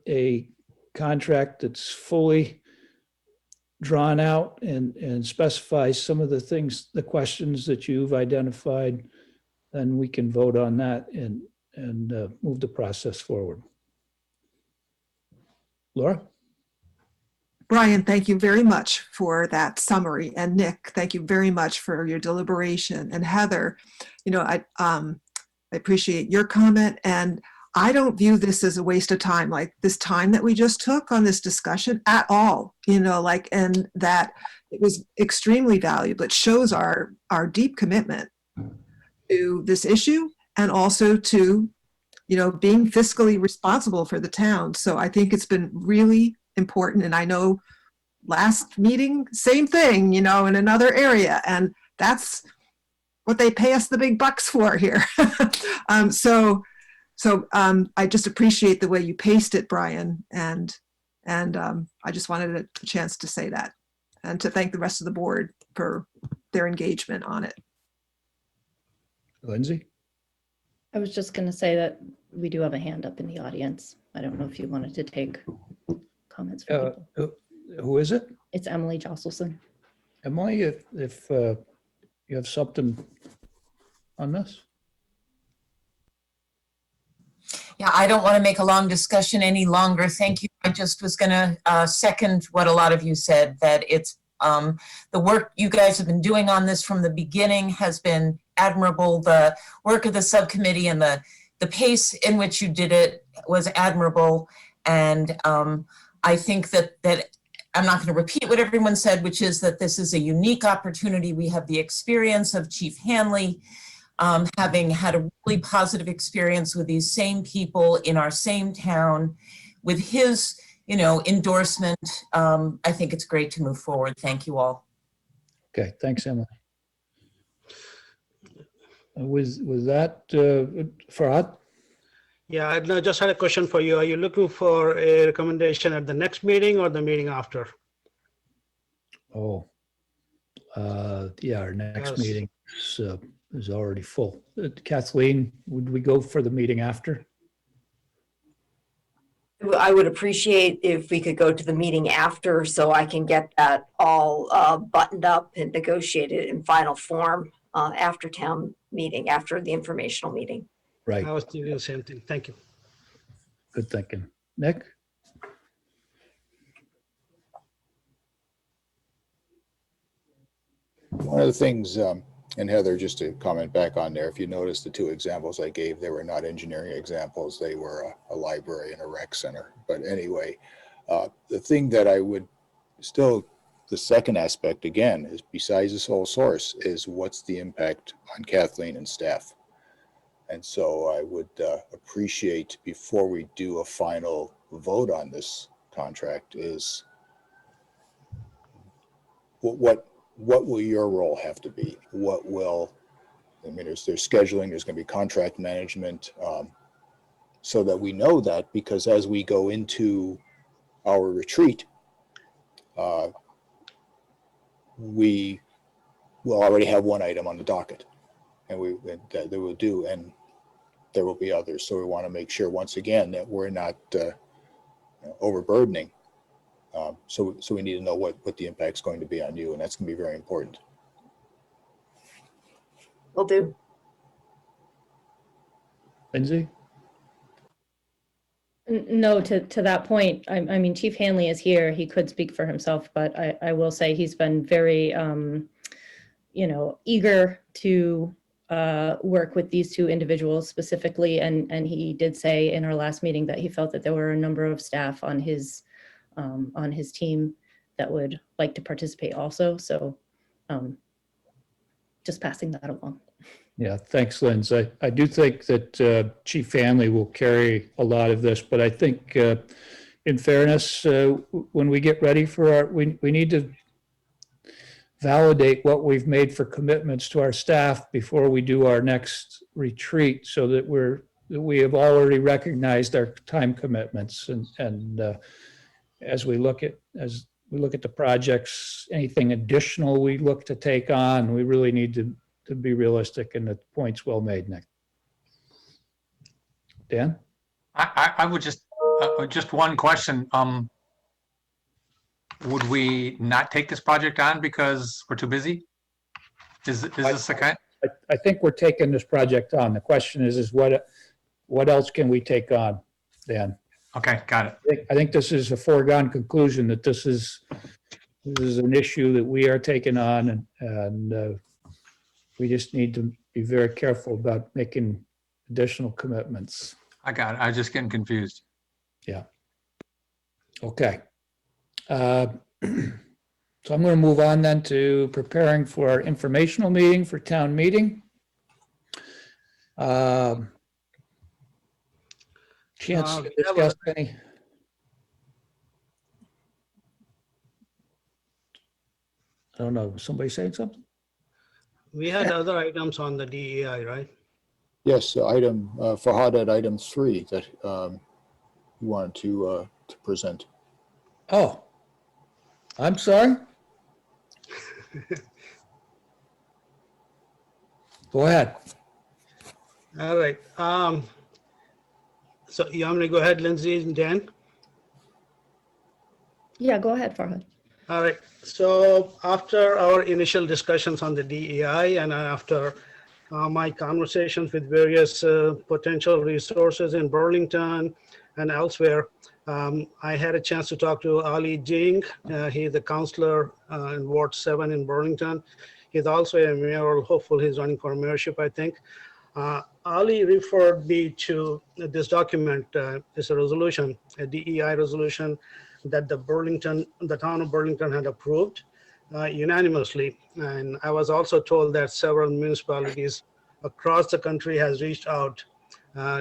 a contract that's fully drawn out and specifies some of the things, the questions that you've identified, then we can vote on that and move the process forward. Laura? Brian, thank you very much for that summary. And Nick, thank you very much for your deliberation. And Heather, I appreciate your comment. And I don't view this as a waste of time, like this time that we just took on this discussion at all, you know, like, and that it was extremely valuable. It shows our deep commitment to this issue and also to, you know, being fiscally responsible for the town. So I think it's been really important. And I know last meeting, same thing, you know, in another area. And that's what they pay us the big bucks for here. So I just appreciate the way you paced it, Brian. And I just wanted a chance to say that and to thank the rest of the board for their engagement on it. Lindsay? I was just going to say that we do have a hand up in the audience. I don't know if you wanted to take comments from people. Who is it? It's Emily Josselson. Emily, if you have something on this? Yeah, I don't want to make a long discussion any longer. Thank you. I just was going to second what a lot of you said, that it's the work you guys have been doing on this from the beginning has been admirable. The work of the subcommittee and the pace in which you did it was admirable. And I think that I'm not going to repeat what everyone said, which is that this is a unique opportunity. We have the experience of Chief Hanley, having had a really positive experience with these same people in our same town. With his, you know, endorsement, I think it's great to move forward. Thank you all. Okay, thanks, Emily. Was that Farhad? Yeah, I just had a question for you. Are you looking for a recommendation at the next meeting or the meeting after? Oh, yeah, our next Yes. meeting is already full. Kathleen, would we go for the meeting after? I would appreciate if we could go to the meeting after so I can get that all buttoned up and negotiated in final form after town meeting, after the informational meeting. Right. I was thinking the same thing. Thank you. Good thinking. Nick? One of the things, and Heather, just to comment back on there, if you notice the two examples I gave, they were not engineering examples. They were a library and a rec center. But anyway, the thing that I would still, the second aspect again, is besides the sole source, is what's the impact on Kathleen and staff? And so I would appreciate, before we do a final vote on this contract, is what will your role have to be? What will, I mean, there's scheduling, there's going to be contract management, so that we know that, because as we go into our retreat, we will already have one item on the docket, and that will do, and there will be others. So we want to make sure, once again, that we're not overburdening. So we need to know what the impact's going to be on you, and that's going to be very important. Will do. Lindsay? No, to that point, I mean, Chief Hanley is here. He could speak for himself, but I will say he's been very, you know, eager to work with these two individuals specifically. And he did say in our last meeting that he felt that there were a number of staff on his team that would like to participate also. So just passing that along. Yeah, thanks, Linz. I do think that Chief Hanley will carry a lot of this, but I think in fairness, when we get ready for we need to validate what we've made for commitments to our staff before we do our next retreat, so that we have already recognized our time commitments, and as we look at the projects, anything additional we look to take on, we really need to be realistic, and the point's well made, Nick. Dan? I would just one question. Would we not take this project on because we're too busy? Is this the kind? I think we're taking this project on. The question is what else can we take on, Dan? Okay, got it. I think this is a foregone conclusion that this is an issue that we are taking on, and we just need to be very careful about making additional commitments. I got it. I was just getting confused. Yeah. Okay. So I'm going to move on then to preparing for our informational meeting for town meeting. Chance to discuss any? I don't know. Somebody saying something? We had other items on the DEI, right? Yes, item, Farhad at item 3 that you wanted to present. Oh, I'm sorry. Go ahead. All right. So you want me to go ahead, Lindsay and Dan? Yeah, go ahead, Farhad. All right. So after our initial discussions on the DEI and after my conversations with various potential resources in Burlington and elsewhere, I had a chance to talk to Ali Jing. He's the counselor in Ward 7 in Burlington. He's also a mayoral hopeful. He's running for mayorship, I think. Ali referred me to this document. It's a resolution, a DEI resolution that the town of Burlington had approved unanimously. And I was also told that several municipalities across the country has reached out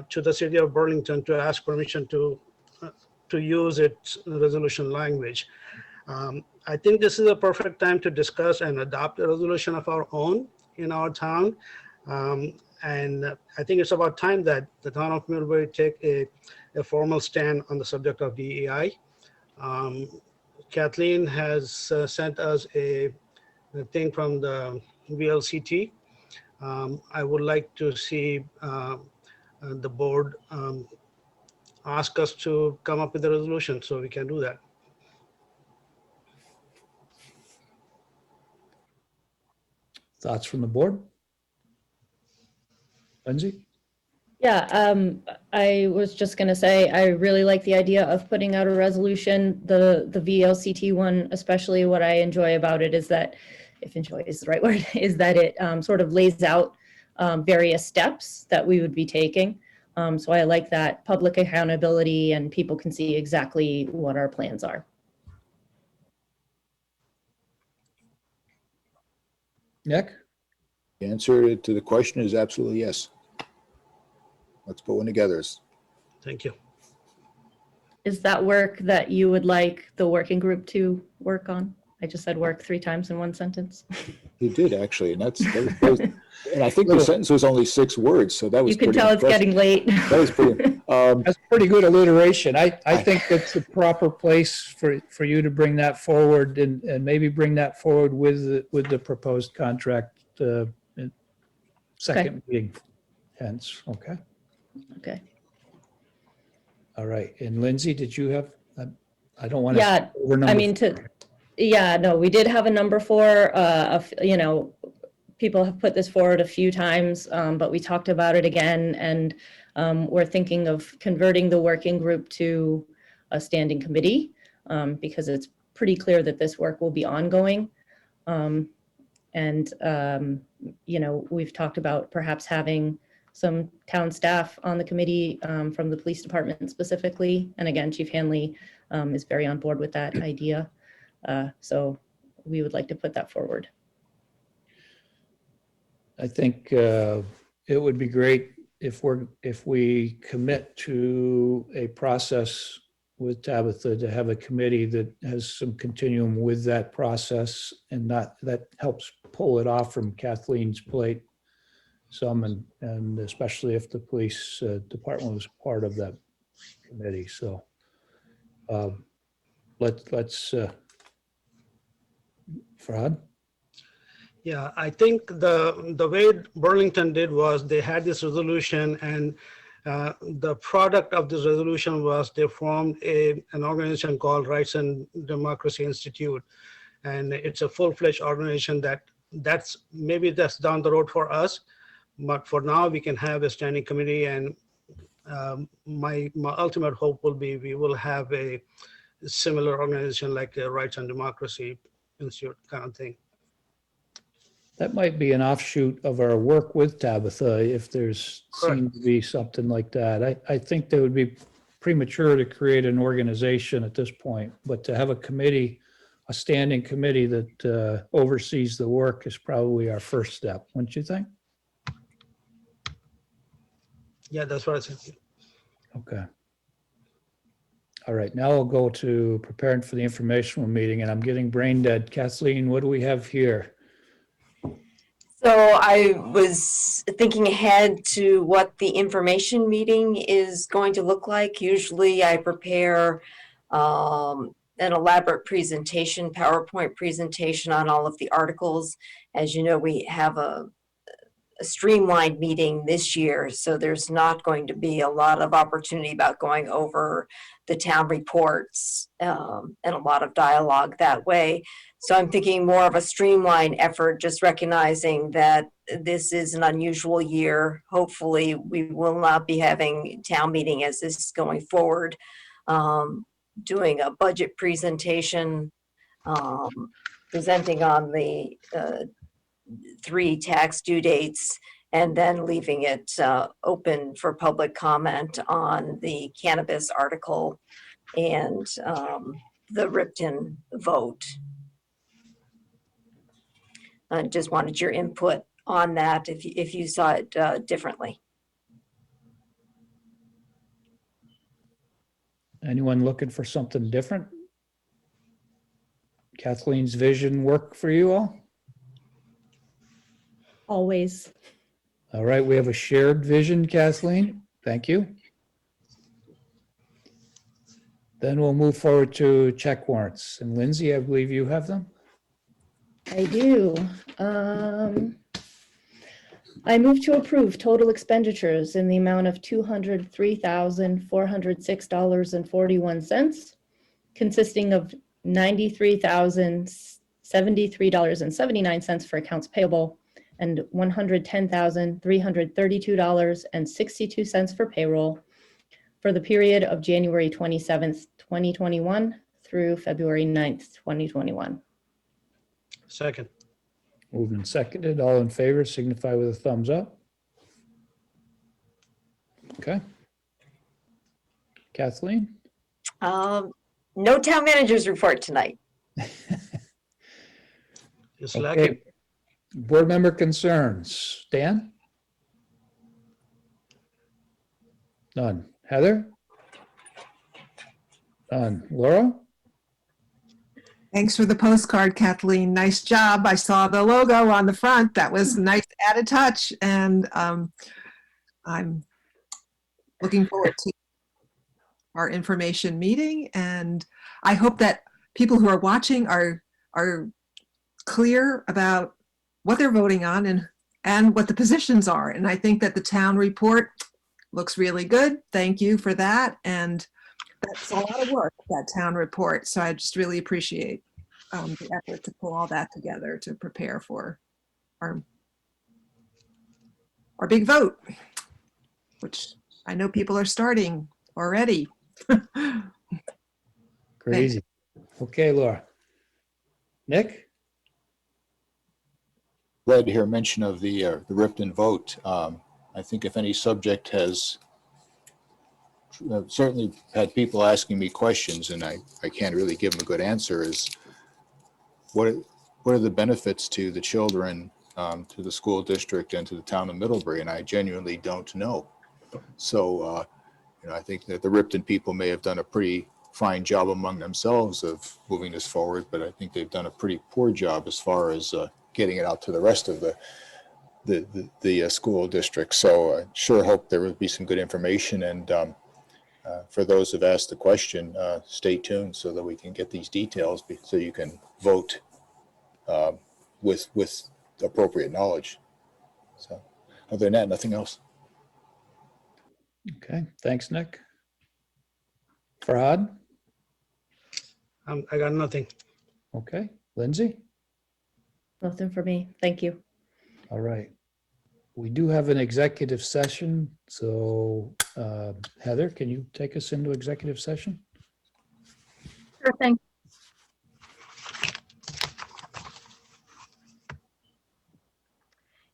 to the city of Burlington to ask permission to use its resolution language. I think this is a perfect time to discuss and adopt a resolution of our own in our town. And I think it's about time that the town of Middlebury take a formal stand on the subject of DEI. Kathleen has sent us a thing from the VLCT. I would like to see the board ask us to come up with a resolution so we can do that. Thoughts from the board? Lindsay? Yeah, I was just going to say, I really like the idea of putting out a resolution. The VLCT one, especially what I enjoy about it is that, if enjoy is the right word, is that it sort of lays out various steps that we would be taking. So I like that public accountability and people can see exactly what our plans are. Nick? The answer to the question is absolutely yes. Let's put one together. Thank you. Is that work that you would like the working group to work on? I just said work 3 times in one sentence. You did actually, and that was and I think the sentence was only 6 words, so that was. You can tell it's getting late. That was pretty. That's pretty good alliteration. I think it's the proper place for you to bring that forward and maybe bring that forward with the proposed contract second meeting. Hence, okay. Okay. All right. And Lindsay, did you have? I don't want to. Yeah, I mean no, we did have a number for, people have put this forward a few times, but we talked about it again, and we're thinking of converting the working group to a standing committee because it's pretty clear that this work will be ongoing. We've talked about perhaps having some town staff on the committee from the police department specifically. And again, Chief Hanley is very on board with that idea. So we would like to put that forward. I think it would be great if we commit to a process with Tabitha to have a committee that has some continuum with that process and that helps pull it off from Kathleen's plate some, and especially if the police department was part of that committee. So let's Farhad? Yeah, I think the way Burlington did was they had this resolution, and the product of this resolution was they formed an organization called Rights and Democracy Institute. And it's a full-fledged organization that's down the road for us. But for now, we can have a standing committee, and my ultimate hope will be we will have a similar organization like the Rights and Democracy Institute kind of thing. That might be an offshoot of our work with Tabitha, if there's seemed to be something like that. I think that would be premature to create an organization at this point, but to have a committee, a standing committee that oversees the work is probably our first step, wouldn't you think? Yeah, that's what I said. Okay. All right, now we'll go to preparing for the informational meeting, and I'm getting brain dead. Kathleen, what do we have here? So I was thinking ahead to what the information meeting is going to look like. Usually I prepare an elaborate presentation, PowerPoint presentation on all of the articles. As you know, we have a streamlined meeting this year, so there's not going to be a lot of opportunity about going over the town reports and a lot of dialogue that way. So I'm thinking more of a streamlined effort, just recognizing that this is an unusual year. Hopefully we will not be having town meeting as this is going forward. Doing a budget presentation, presenting on the 3 tax due dates, and then leaving it open for public comment on the cannabis article and the Ripton vote. I just wanted your input on that if you saw it differently. Anyone looking for something different? Kathleen's vision work for you all? Always. All right, we have a shared vision, Kathleen. Thank you. Then we'll move forward to check warrants. And Lindsay, I believe you have them? I do. I move to approve total expenditures in the amount of $203,406.41, consisting of $93,073.79 for accounts payable and $110,332.62 for payroll for the period of January 27th, 2021 through February 9th, 2021. Second. Moved and seconded. All in favor signify with a thumbs up. Okay. Kathleen? No town manager's report tonight. Just lacking. Okay. Board member concerns. Dan? None. Heather? None. Laura? Thanks for the postcard, Kathleen. Nice job. I saw the logo on the front. That was a nice added touch. And I'm looking forward to our information meeting. And I hope that people who are watching are clear about what they're voting on and what the positions are. And I think that the town report looks really good. Thank you for that. And that's a lot of work, that town report. So I just really appreciate the effort to pull all that together to prepare for our big vote, which I know people are starting already. Crazy. Okay, Laura. Nick? Glad to hear mention of the Ripton vote. I think if any subject has certainly had people asking me questions, and I can't really give them a good answer, is what are the benefits to the children, to the school district, and to the town of Middlebury? And I genuinely don't know. So, I think that the Ripton people may have done a pretty fine job among themselves of moving this forward, but I think they've done a pretty poor job as far as getting it out to the rest of the school district. So I sure hope there will be some good information. And for those who've asked the question, stay tuned so that we can get these details so you can vote with appropriate knowledge. So other than that, nothing else. Okay, thanks, Nick. Farhad? I got nothing. Okay, Lindsay? Nothing for me. Thank you. All right. We do have an executive session. So Heather, can you take us into executive session? Sure thing.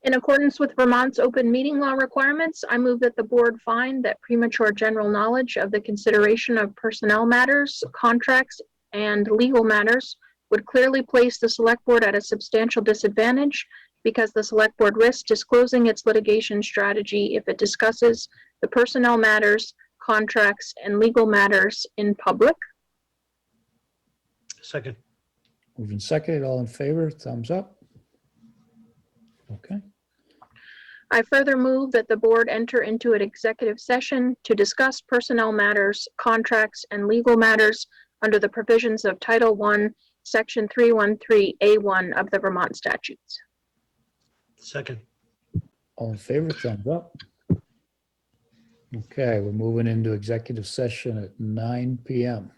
In accordance with Vermont's open meeting law requirements, I move that the board find that premature general knowledge of the consideration of personnel matters, contracts, and legal matters would clearly place the select board at a substantial disadvantage because the select board risks disclosing its litigation strategy if it discusses the personnel matters, contracts, and legal matters in public. Second. Moved and seconded, all in favor, thumbs up. Okay, I further move that the board enter into an executive session to discuss personnel matters, contracts, and legal matters under the provisions of Title I, Section 313A1 of the Vermont statutes. Second. all in favor, thumbs up. Okay, we're moving into executive session at 9 PM.